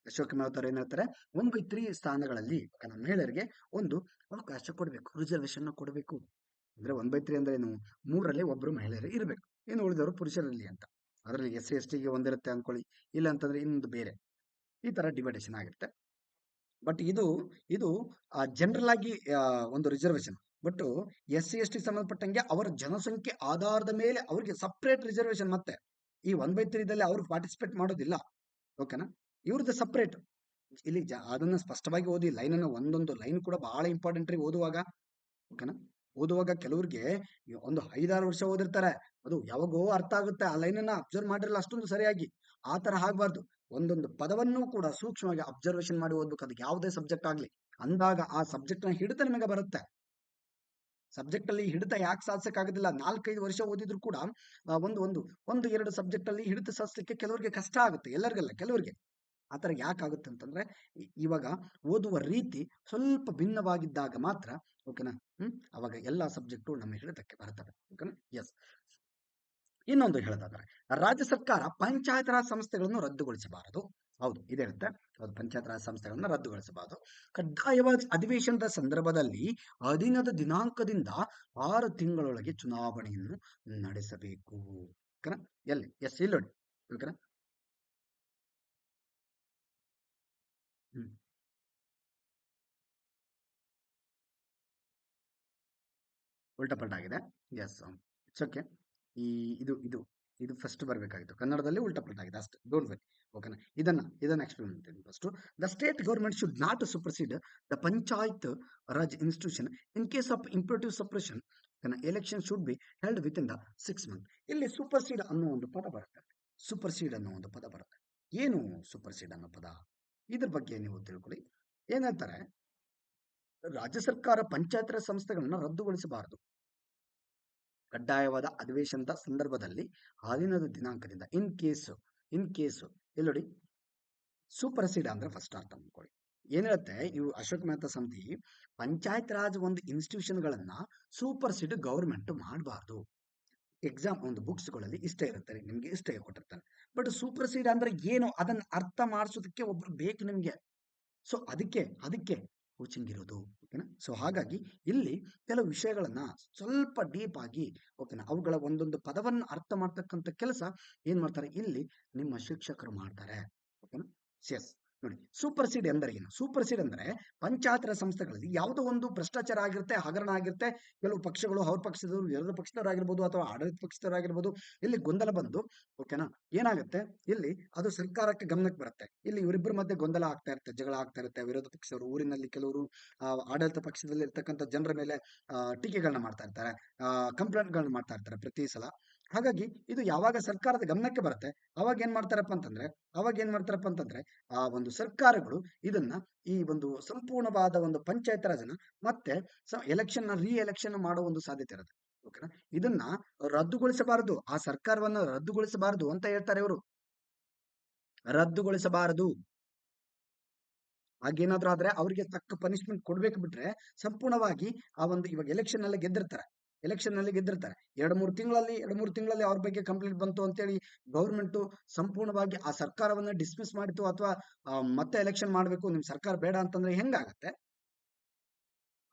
ಅಶೋಕ ಮೆಹ್ತಾ ಅವರು ಏನ್ ಹೇಳ್ತಾರೆ, 1/3 ಸ್ಥಾನಗಳಲ್ಲಿ ಮಹಿಳೆಯರಿಗೆ ಒಂದು ಅವಕಾಶ ಕೊಡಬೇಕು, ರಿಸರ್ವೇಶನ್ ಕೊಡಬೇಕು. ಅಂದ್ರೆ 1/3 ಅಂದ್ರೆ ಏನು, 3ರಲ್ಲಿ ಒಬ್ಬರು ಮಹಿಳೆಯರು ಇರಬೇಕು, ಇನ್ನು ಉಳಿದವರು ಪುರುಷರಲ್ಲಿ ಅಂತ. ಅದರಲ್ಲಿ SC ST ಗೆ ಒಂದಿರುತ್ತೆ ಅನ್ಕೊಳ್ಳಿ, ಇಲ್ಲ ಅಂತಂದ್ರೆ ಇನ್ನೊಂದು ಬೇರೆ, ಈ ತರ ಡಿವೈಡೇಷನ್ ಆಗಿರುತ್ತೆ. ಬಟ್ ಇದು ಜನರಲ್ ಆಗಿ ಒಂದು ರಿಸರ್ವೇಶನ್. ಬಟ್ SC ST ಸಂಬಂಧಪಟ್ಟಂಗೆ ಅವರ ಜನಸಂಖ್ಯೆ ಆಧಾರದ ಮೇಲೆ ಅವರಿಗೆ ಸಪ್ರೇಟ್ ರಿಸರ್ವೇಶನ್. ಮತ್ತೆ ಈ 1/3ದಲ್ಲಿ ಅವರು ಪಾರ್ಟಿಸಿಪೇಟ್ ಮಾಡೋದಿಲ್ಲ. ಓಕೆನಾ. ಇವ್ರದ್ದು ಸಪ್ರೇಟ್. ಇಲ್ಲಿ ಅದನ್ನ ಸ್ಪಷ್ಟವಾಗಿ ಓದಿ, ಲೈನ್ ಒಂದೊಂದು ಲೈನ್ ಕೂಡ ಬಹಳ ಇಂಪಾರ್ಟೆಂಟ್ ರೀ ಓದುವಾಗ. ಓಕೆನಾ. ಓದುವಾಗ ಕೆಲವ್ರಿಗೆ ಒಂದು 5-6 ವರ್ಷ ಓದಿರ್ತಾರೆ, ಅದು ಯಾವಾಗೋ ಅರ್ಥ ಆಗುತ್ತೆ. ಆ ಲೈನನ್ನ ಅಬ್ಸರ್ವ್ ಮಾಡಿರಲ್ಲ ಅಷ್ಟೊಂದು ಸರಿಯಾಗಿ. ಆ ತರ ಆಗ್ಬಾರ್ದು. ಒಂದೊಂದು ಪದವನ್ನು ಕೂಡ ಸೂಕ್ಷ್ಮವಾಗಿ ಅಬ್ಸರ್ವೇಷನ್ ಮಾಡಿ ಓದ್ಬೇಕು, ಅದಕ್ಕೆ ಯಾವುದೇ ಸಬ್ಜೆಕ್ಟ್ ಆಗ್ಲಿ. ಅಂದಾಗ ಆ ಸಬ್ಜೆಕ್ಟ್ ನ ಹಿಡಿತ ನಿಮಗೆ ಬರುತ್ತೆ. ಸಬ್ಜೆಕ್ಟ್ ಅಲ್ಲಿ ಹಿಡಿತ ಯಾಕೆ ಸಾಧಿಸಕ್ ಆಗೋದಿಲ್ಲ, 4-5 ವರ್ಷ ಓದಿದ್ರು ಕೂಡ ಒಂದು 2 ಸಬ್ಜೆಕ್ಟ್ ಅಲ್ಲಿ ಹಿಡಿತ ಸಾಧಿಸಲಿಕ್ಕೆ ಕೆಲವರಿಗೆ ಕಷ್ಟ ಆಗುತ್ತೆ, ಎಲ್ಲರಿಗಲ್ಲ ಕೆಲವರಿಗೆ. ಆತರ ಯಾಕಾಗುತ್ತೆ ಅಂತಂದ್ರೆ ಇವಾಗ ಓದುವ ರೀತಿ ಸ್ವಲ್ಪ ಭಿನ್ನವಾಗಿದ್ದಾಗ ಮಾತ್ರ. ಓಕೆನಾ. ಅವಾಗ ಎಲ್ಲಾ ಸಬ್ಜೆಕ್ಟು ನಮ್ಮ ಹಿಡಿತಕ್ಕೆ ಬರ್ತವೆ. ಓಕೆನಾ. ಎಸ್. ಇನ್ನೊಂದು ಹೇಳೋದಾದ್ರೆ, ರಾಜ್ಯ ಸರ್ಕಾರ ಪಂಚಾಯತ್ ರಾಜ್ ಸಂಸ್ಥೆಗಳನ್ನು ರದ್ದುಗೊಳಿಸಬಾರದು. ಹೌದು, ಇದೆ ಹೇಳುತ್ತೆ. ಹೌದು, ಪಂಚಾಯತ್ ರಾಜ್ ಸಂಸ್ಥೆಗಳನ್ನು ರದ್ದುಗೊಳಿಸಬಾರದು. ಕಡ್ಡಾಯವಾಗಿ ಅಧಿವೇಶನದ ಸಂದರ್ಭದಲ್ಲಿ ಅಧೀನದ ದಿನಾಂಕದಿಂದ 6 ತಿಂಗಳೊಳಗೆ ಚುನಾವಣೆಯನ್ನು ನಡೆಸಬೇಕು. ಓಕೆನಾ. ಎಲ್ಲಿ ಎಸ್ ಇಲ್ಲಿ ನೋಡಿ. ಓಕೆನಾ. ಹ್ಮ್ ಉಲ್ಟಾ ಪಲ್ಟಾ ಆಗಿದೆ. Yes, it's okay. ಈ ಇದು ಇದು ಇದು ಫಸ್ಟ್ ಬರಬೇಕಾಗಿತ್ತು, ಕನ್ನಡದಲ್ಲಿ ಉಲ್ಟಾ ಪಲ್ಟಾ ಆಗಿದೆ ಅಷ್ಟೇ, ಡೋಂಟ್ ವರಿ. ಓಕೆನಾ. ಇದನ್ನ ಎಕ್ಸ್ಪ್ಲೇನ್ ಮಾಡ್ತೀನಿ first. The state government should not supersede the panchayat raj institution in case of ಇಂಪ್ಯೂಟಿವ್ suppression. Election should be held within the 6 month. ಇಲ್ಲಿ ಸೂಪರ್ಸೀಡ್ ಅನ್ನೋ ಒಂದು ಪದ ಬರುತ್ತೆ. ಸೂಪರ್ಸೀಡ್ ಅನ್ನೋ ಒಂದು ಪದ ಬರುತ್ತೆ. ಏನು ಸೂಪರ್ಸೀಡ್ ಅನ್ನೋ ಪದ, ಇದ್ರ ಬಗ್ಗೆ ನೀವು ತಿಳ್ಕೊಳ್ಳಿ. ಏನ್ ಹೇಳ್ತಾರೆ, ರಾಜ್ಯ ಸರ್ಕಾರ ಪಂಚಾಯತ್ ರಾಜ್ ಸಂಸ್ಥೆಗಳನ್ನ ರದ್ದುಗೊಳಿಸಬಾರದು. ಕಡ್ಡಾಯವಾದ ಅಧಿವೇಶನದ ಸಂದರ್ಭದಲ್ಲಿ ಆ ದಿನದ ದಿನಾಂಕದಿಂದ ಇನ್ ಕೇಸು ಇಲ್ಲಿ ನೋಡಿ, ಸೂಪರ್ಸೀಡ್ ಅಂದ್ರೆ ಫಸ್ಟ್ ಅರ್ಥ ಮಾಡ್ಕೊಳ್ಳಿ. ಏನ್ ಹೇಳುತ್ತೆ ಇವು ಅಶೋಕ್ ಮೆಹ್ತಾ ಸಮಿತಿ, ಪಂಚಾಯತ್ ರಾಜ್ ಒಂದು ಇನ್ಸ್ಟಿಟ್ಯೂಷನ್ಗಳನ್ನ ಸೂಪರ್ಸೀಡ್ ಗೌರ್ಮೆಂಟ್ ಮಾಡಬಾರ್ದು. ಎಕ್ಸಾಮ್ ಒಂದು ಬುಕ್ಸ್ಗಳಲ್ಲಿ ಇಷ್ಟೇ ಇರುತ್ತೆ, ನಿಮ್ಗೆ ಇಷ್ಟೇ ಕೊಟ್ಟಿರ್ತಾನೆ. ಬಟ್ ಸೂಪರ್ಸೀಡ್ ಅಂದ್ರೆ ಏನು ಅದನ್ನ ಅರ್ಥ ಮಾಡಿಸೋದಕ್ಕೆ ಒಬ್ರು ಬೇಕು ನಿಮ್ಗೆ. ಸೊ ಅದಕ್ಕೆ ಕೋಚಿಂಗ್ ಇರೋದು. ಓಕೆನಾ. ಸೊ ಹಾಗಾಗಿ ಇಲ್ಲಿ ಕೆಲವು ವಿಷಯಗಳನ್ನ ಸ್ವಲ್ಪ ಡೀಪ್ ಆಗಿ, ಓಕೆನಾ, ಅವುಗಳ ಒಂದೊಂದು ಪದವನ್ನು ಅರ್ಥ ಮಾಡ್ತಕ್ಕಂಥ ಕೆಲಸ ಏನ್ ಮಾಡ್ತಾರೆ ಇಲ್ಲಿ ನಿಮ್ಮ ಶಿಕ್ಷಕರು ಮಾಡ್ತಾರೆ. ಓಕೆನಾ. ಎಸ್. ನೋಡಿ, ಸೂಪರ್ಸೀಡ್ ಎಂದರೆ ಏನು? ಸೂಪರ್ಸೀಡ್ ಅಂದ್ರೆ ಪಂಚಾಯತ್ ರಾಜ್ ಸಂಸ್ಥೆಗಳಲ್ಲಿ ಯಾವುದೋ ಒಂದು ಭ್ರಷ್ಟಾಚಾರ ಆಗಿರುತ್ತೆ, ಹಗರಣ ಆಗಿರುತ್ತೆ, ಕೆಲವು ಪಕ್ಷಗಳು ಅವ್ರ ಪಕ್ಷದವರು ವಿರೋಧ ಪಕ್ಷದವರಾಗಿರ್ಬೋದು ಅಥವಾ ಆಡಳಿತ ಪಕ್ಷದವರಾಗಿರ್ಬೋದು, ಇಲ್ಲಿ ಗೊಂದಲ ಬಂದು, ಓಕೆನಾ, ಏನಾಗುತ್ತೆ ಇಲ್ಲಿ ಅದು ಸರ್ಕಾರಕ್ಕೆ ಗಮನಕ್ಕೆ ಬರುತ್ತೆ. ಇಲ್ಲಿ ಇವರಿಬ್ಬರ ಮಧ್ಯೆ ಗೊಂದಲ ಆಗ್ತಾ ಇರುತ್ತೆ, ಜಗಳ ಆಗ್ತಾ ಇರುತ್ತೆ. ವಿರೋಧ ಪಕ್ಷದವರು ಊರಿನಲ್ಲಿ ಕೆಲವರು ಆಡಳಿತ ಪಕ್ಷದಲ್ಲಿ ಇರ್ತಕ್ಕಂಥ ಜನರ ಮೇಲೆ ಟೀಕೆಗಳನ್ನ ಮಾಡ್ತಾ ಇರ್ತಾರೆ, ಕಂಪ್ಲೇಂಟ್ಗಳನ್ನ ಮಾಡ್ತಾ ಇರ್ತಾರೆ ಪ್ರತಿ ಸಲ. ಹಾಗಾಗಿ ಇದು ಯಾವಾಗ ಸರ್ಕಾರದ ಗಮನಕ್ಕೆ ಬರುತ್ತೆ, ಅವಾಗ ಏನ್ ಮಾಡ್ತಾರಪ್ಪ ಅಂತಂದ್ರೆ ಆ ಒಂದು ಸರ್ಕಾರಗಳು ಇದನ್ನ ಈ ಒಂದು ಸಂಪೂರ್ಣವಾದ ಒಂದು ಪಂಚಾಯತ್ ರಾಜನ ಮತ್ತೆ ಎಲೆಕ್ಷನ್ ಮಾಡೋ ಒಂದು ಸಾಧ್ಯತೆ ಇರುತ್ತೆ. ಓಕೆನಾ. ಇದನ್ನ ರದ್ದುಗೊಳಿಸಬಾರದು, ಆ ಸರ್ಕಾರವನ್ನ ರದ್ದುಗೊಳಿಸಬಾರದು ಅಂತ ಹೇಳ್ತಾರೆ ಇವರು. ರದ್ದುಗೊಳಿಸಬಾರದು. ಹಾಗೇನಾದ್ರೂ ಆದ್ರೆ ಅವರಿಗೆ ತಕ್ಕ ಪನಿಷ್ಮೆಂಟ್ ಕೊಡ್ಬೇಕು. ಬಿಟ್ರೆ ಸಂಪೂರ್ಣವಾಗಿ ಆ ಒಂದು ಇವಾಗ ಎಲೆಕ್ಷನ್ ನಲ್ಲಿ ಗೆದ್ದಿರ್ತಾರೆ 2-3 ತಿಂಗಳಲ್ಲಿ ಅವ್ರ ಬಗ್ಗೆ ಕಂಪ್ಲೇಂಟ್ ಬಂತು ಅಂತೇಳಿ ಗೌರ್ಮೆಂಟ್ ಸಂಪೂರ್ಣವಾಗಿ ಆ ಸರ್ಕಾರವನ್ನ ಡಿಸ್ಮಿಸ್ ಮಾಡಿತು ಅಥವಾ ಮತ್ತೆ ಎಲೆಕ್ಷನ್ ಮಾಡ್ಬೇಕು, ನಿಮ್ ಸರ್ಕಾರ ಬೇಡ ಅಂತಂದ್ರೆ ಹೆಂಗಾಗತ್ತೆ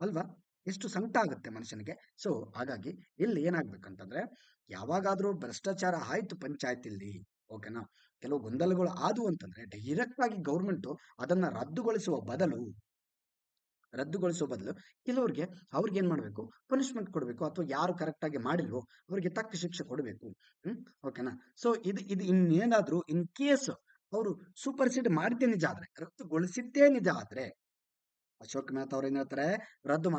ಅಲ್ವಾ? ಎಷ್ಟು ಸಂಕಟ ಆಗುತ್ತೆ ಮನುಷ್ಯನಿಗೆ. ಸೊ ಹಾಗಾಗಿ ಇಲ್ಲಿ ಏನಾಗ್ಬೇಕಂತಂದ್ರೆ, ಯಾವಾಗಾದ್ರೂ ಭ್ರಷ್ಟಾಚಾರ ಆಯ್ತು ಪಂಚಾಯತಿಲಿ, ಓಕೆನಾ, ಕೆಲವು ಗೊಂದಲಗಳು ಆದವು ಅಂತಂದ್ರೆ ಡೈರೆಕ್ಟ್ ಆಗಿ ಗೌರ್ಮೆಂಟ್ ಅದನ್ನ ರದ್ದುಗೊಳಿಸುವ ಬದಲು ಕೆಲವ್ರಿಗೆ ಅವ್ರಿಗೆ ಏನ್ ಮಾಡ್ಬೇಕು, ಪನಿಷ್ಮೆಂಟ್ ಕೊಡಬೇಕು, ಅಥವಾ ಯಾರು ಕರೆಕ್ಟ್ ಆಗಿ ಮಾಡಿಲ್ವೋ ಅವ್ರಿಗೆ ತಕ್ಕ ಶಿಕ್ಷೆ ಕೊಡಬೇಕು. ಓಕೆನಾ. ಸೊ ಇದು ಇನ್ನೇನಾದ್ರೂ ಇನ್ ಕೇಸ್ ಅವರು ಸೂಪರ್ಸೀಡ್ ಮಾಡಿದ್ದೇ ನಿಜ ಆದ್ರೆ, ರದ್ದುಗೊಳಿಸಿದ್ದೇ ನಿಜ ಆದ್ರೆ, ಅಶೋಕ್ ಮೆಹ್ತಾ ಅವ್ರು ಏನ್ ಹೇಳ್ತಾರೆ, ರದ್ದು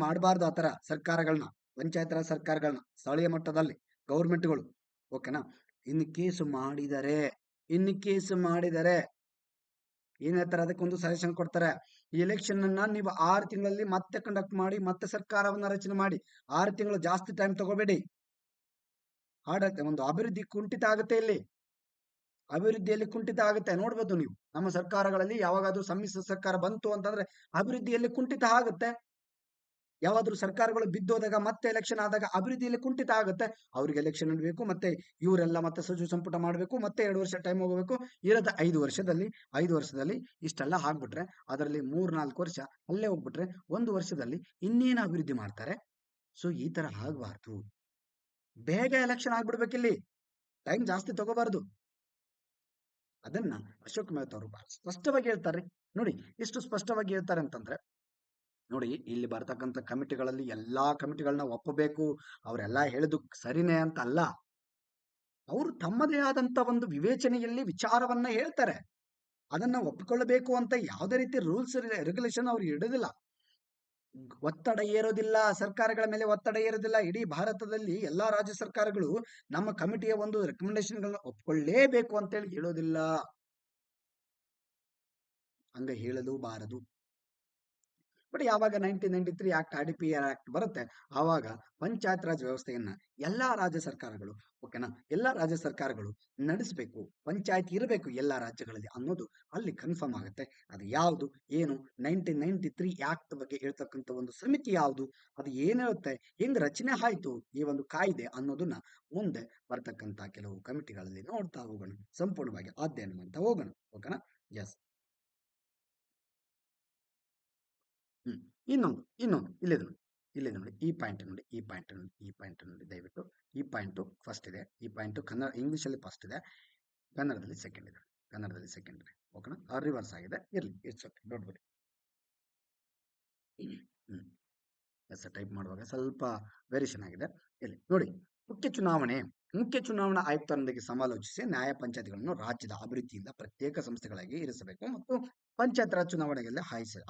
ಮಾಡಬಾರ್ದು ಆತರ ಸರ್ಕಾರಗಳನ್ನ, ಪಂಚಾಯತ್ ರಾಜ್ ಸರ್ಕಾರಗಳನ್ನ, ಸ್ಥಳೀಯ ಮಟ್ಟದಲ್ಲಿ ಗೌರ್ಮೆಂಟ್ಗಳು. ಓಕೆನಾ. ಇನ್ ಕೇಸ್ ಮಾಡಿದರೆ ಏನ್ ಹೇಳ್ತಾರೆ, ಅದಕ್ಕೊಂದು ಸಜೆಷನ್ ಕೊಡ್ತಾರೆ. ಈ ಎಲೆಕ್ಷನ್ ಅನ್ನ ನೀವು 6 ತಿಂಗಳಲ್ಲಿ ಮತ್ತೆ ಕಂಡಕ್ಟ್ ಮಾಡಿ, ಮತ್ತೆ ಸರ್ಕಾರವನ್ನ ರಚನೆ ಮಾಡಿ. 6 ತಿಂಗಳು ಜಾಸ್ತಿ ಟೈಮ್ ತಗೋಬೇಡಿ. ಒಂದು ಅಭಿವೃದ್ಧಿ ಕುಂಠಿತ ಆಗುತ್ತೆ ಇಲ್ಲಿ. ಅಭಿವೃದ್ಧಿಯಲ್ಲಿ ಕುಂಠಿತ ಆಗುತ್ತೆ. ನೋಡ್ಬೋದು ನೀವು ನಮ್ಮ ಸರ್ಕಾರಗಳಲ್ಲಿ ಯಾವಾಗಾದ್ರೂ ಸಮ್ಮಿಶ್ರ ಸರ್ಕಾರ ಬಂತು ಅಂತಂದ್ರೆ ಅಭಿವೃದ್ಧಿಯಲ್ಲಿ ಕುಂಠಿತ ಆಗುತ್ತೆ. ಯಾವಾದ್ರೂ ಸರ್ಕಾರಗಳು ಬಿದ್ದೋದಾಗ ಮತ್ತೆ ಎಲೆಕ್ಷನ್ ಆದಾಗ ಅಭಿವೃದ್ಧಿಯಲ್ಲಿ ಕುಂಠಿತ ಆಗುತ್ತೆ. ಅವ್ರಿಗೆ ಎಲೆಕ್ಷನ್ ಬೇಕು, ಮತ್ತೆ ಇವರೆಲ್ಲ ಮತ್ತೆ ಸಚಿವ ಸಂಪುಟ ಮಾಡಬೇಕು, ಮತ್ತೆ 2 ವರ್ಷ ಟೈಮ್ ಹೋಗಬೇಕು. ಇರೋದ 5 ವರ್ಷದಲ್ಲಿ ಇಷ್ಟೆಲ್ಲ ಆಗ್ಬಿಟ್ರೆ ಅದರಲ್ಲಿ 3-4 ವರ್ಷ ಅಲ್ಲೇ ಹೋಗ್ಬಿಟ್ರೆ 1 ವರ್ಷದಲ್ಲಿ ಇನ್ನೇನು ಅಭಿವೃದ್ಧಿ ಮಾಡ್ತಾರೆ? ಸೊ ಈ ತರ ಆಗ್ಬಾರ್ದು. ಬೇಗ ಎಲೆಕ್ಷನ್ ಆಗ್ಬಿಡ್ಬೇಕಿಲ್ಲಿ, ಟೈಮ್ ಜಾಸ್ತಿ ತಗೋಬಾರ್ದು. ಅದನ್ನ ಅಶೋಕ್ ಮೆಹ್ತಾ ಅವರು ಬಹಳ ಸ್ಪಷ್ಟವಾಗಿ ಹೇಳ್ತಾರೆ. ನೋಡಿ, ಎಷ್ಟು ಸ್ಪಷ್ಟವಾಗಿ ಹೇಳ್ತಾರೆ ಅಂತಂದ್ರೆ, ನೋಡಿ, ಇಲ್ಲಿ ಬರ್ತಕ್ಕಂಥ ಕಮಿಟಿಗಳಲ್ಲಿ ಎಲ್ಲಾ ಕಮಿಟಿಗಳನ್ನ ಒಪ್ಪಬೇಕು, ಅವರೆಲ್ಲ ಹೇಳಿದ್ದು ಸರಿನೇ ಅಂತ ಅಲ್ಲ. ಅವರು ತಮ್ಮದೇ ಆದಂತ ಒಂದು ವಿವೇಚನೆಯಲ್ಲಿ ವಿಚಾರವನ್ನ ಹೇಳ್ತಾರೆ. ಅದನ್ನ ಒಪ್ಪಿಕೊಳ್ಳಬೇಕು ಅಂತ ಯಾವುದೇ ರೀತಿ ರೂಲ್ಸ್ ರೆಗ್ಯುಲೇಷನ್ ಅವ್ರು ಇಡೋದಿಲ್ಲ. ಒತ್ತಡ ಏರೋದಿಲ್ಲ, ಸರ್ಕಾರಗಳ ಮೇಲೆ ಒತ್ತಡ ಏರೋದಿಲ್ಲ. ಇಡೀ ಭಾರತದಲ್ಲಿ ಎಲ್ಲಾ ರಾಜ್ಯ ಸರ್ಕಾರಗಳು ನಮ್ಮ ಕಮಿಟಿಯ ಒಂದು ರೆಕಮೆಂಡೇಶನ್ಗಳನ್ನ ಒಪ್ಕೊಳ್ಳೇಬೇಕು ಅಂತೇಳಿ ಹೇಳೋದಿಲ್ಲ. ಹಂಗ ಹೇಳಲೂಬಾರದು. ಬಟ್ ಯಾವಾಗ 1993 ಆಕ್ಟ್, RDPR ಆಕ್ಟ್ ಬರುತ್ತೆ, ಆವಾಗ ಪಂಚಾಯತ್ ರಾಜ್ ವ್ಯವಸ್ಥೆಯನ್ನ ಎಲ್ಲಾ ರಾಜ್ಯ ಸರ್ಕಾರಗಳು, ಓಕೆನಾ, ಎಲ್ಲಾ ರಾಜ್ಯ ಸರ್ಕಾರಗಳು ನಡೆಸಬೇಕು, ಪಂಚಾಯತ್ ಇರಬೇಕು ಎಲ್ಲಾ ರಾಜ್ಯಗಳಲ್ಲಿ ಅನ್ನೋದು ಅಲ್ಲಿ ಕನ್ಫರ್ಮ್ ಆಗುತ್ತೆ. ಅದು ಯಾವುದು ಏನು 1993 ಆಕ್ಟ್ ಬಗ್ಗೆ ಹೇಳ್ತಕ್ಕಂಥ ಒಂದು ಸಮಿತಿ ಯಾವುದು, ಅದು ಏನ್ ಹೇಳುತ್ತೆ, ಹೆಂಗ್ ರಚನೆ ಆಯ್ತು ಈ ಒಂದು ಕಾಯ್ದೆ ಅನ್ನೋದನ್ನ ಮುಂದೆ ಬರ್ತಕ್ಕಂಥ ಕೆಲವು ಕಮಿಟಿಗಳಲ್ಲಿ ನೋಡ್ತಾ ಹೋಗೋಣ, ಸಂಪೂರ್ಣವಾಗಿ ಅಧ್ಯಯನ ಮಾಡ್ತಾ ಹೋಗೋಣ. ಓಕೆನಾ. ಎಸ್. ಹ್ಮ್. ಇನ್ನೊಂದು ಇಲ್ಲಿದೆ ನೋಡಿ, ಈ ಪಾಯಿಂಟ್ ನೋಡಿ ದಯವಿಟ್ಟು. ಈ ಪಾಯಿಂಟ್ ಫಸ್ಟ್ ಇದೆ, ಈ ಪಾಯಿಂಟ್ ಕನ್ನಡ ಇಂಗ್ಲಿಷ್ ಅಲ್ಲಿ ಫಸ್ಟ್ ಇದೆ, ಕನ್ನಡದಲ್ಲಿ ಸೆಕೆಂಡ್ ಇದೆ. ಓಕೆನಾ. ರಿವರ್ಸ್ ಆಗಿದೆ, ಇರ್ಲಿ, it's okay, don't worry. Hmm. Yes, type ಮಾಡುವಾಗ ಸ್ವಲ್ಪ ವೇರಿಯೇಷನ್ ಆಗಿದೆ. ಇಲ್ಲಿ ನೋಡಿ, ಮುಖ್ಯ ಚುನಾವಣಾ ಆಯುಕ್ತರೊಂದಿಗೆ ಸಮಾಲೋಚಿಸಿ ನ್ಯಾಯ ಪಂಚಾಯತ್ಗಳನ್ನು ರಾಜ್ಯದ ಅಭಿವೃದ್ಧಿಯಿಂದ ಪ್ರತ್ಯೇಕ ಸಂಸ್ಥೆಗಳಾಗಿ ಇರಿಸಬೇಕು ಮತ್ತು ಪಂಚಾಯತ್ ರಾಜ್ ಚುನಾವಣೆಗಳಲ್ಲಿ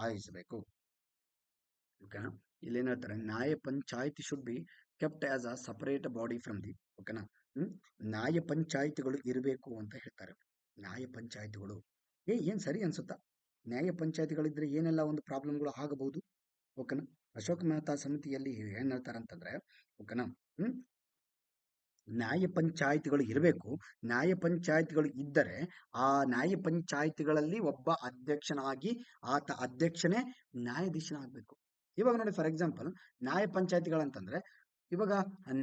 ಆಯೋಜಿಸಬೇಕು. ಓಕೆನಾ. ಇಲ್ಲಿ ಏನ್ ಹೇಳ್ತಾರೆ, ನ್ಯಾಯ ಪಂಚಾಯತಿ should be kept as a separate body from the, ಓಕೆನಾ. ನ್ಯಾಯ ಪಂಚಾಯತಿಗಳು ಇರಬೇಕು ಅಂತ ಹೇಳ್ತಾರೆ. ನ್ಯಾಯ ಪಂಚಾಯತಿಗಳು ಏನ್ ಸರಿ ಅನ್ಸುತ್ತಾ? ನ್ಯಾಯ ಪಂಚಾಯತಿಗಳಿದ್ರೆ ಏನೆಲ್ಲ ಒಂದು ಪ್ರಾಬ್ಲಮ್ಗಳು ಆಗಬಹುದು, ಓಕೆನಾ. ಅಶೋಕ್ ಮೆಹ್ತಾ ಸಮಿತಿಯಲ್ಲಿ ಏನ್ ಹೇಳ್ತಾರೆ ಅಂತಂದ್ರೆ, ಓಕೆನಾ, ಹ್ಮ್ ನ್ಯಾಯ ಪಂಚಾಯಿತಿಗಳು ಇರಬೇಕು. ನ್ಯಾಯ ಪಂಚಾಯಿತಿಗಳು ಇದ್ದರೆ ಆ ನ್ಯಾಯ ಪಂಚಾಯಿತಿಗಳಲ್ಲಿ ಒಬ್ಬ ಅಧ್ಯಕ್ಷನಾಗಿ ಆತ ಅಧ್ಯಕ್ಷನೇ ನ್ಯಾಯಾಧೀಶನಾಗಬೇಕು. ಇವಾಗ ನೋಡಿ, ಫಾರ್ ಎಕ್ಸಾಂಪಲ್, ನ್ಯಾಯ ಪಂಚಾಯಿತಿಗಳಂತಂದ್ರೆ ಇವಾಗ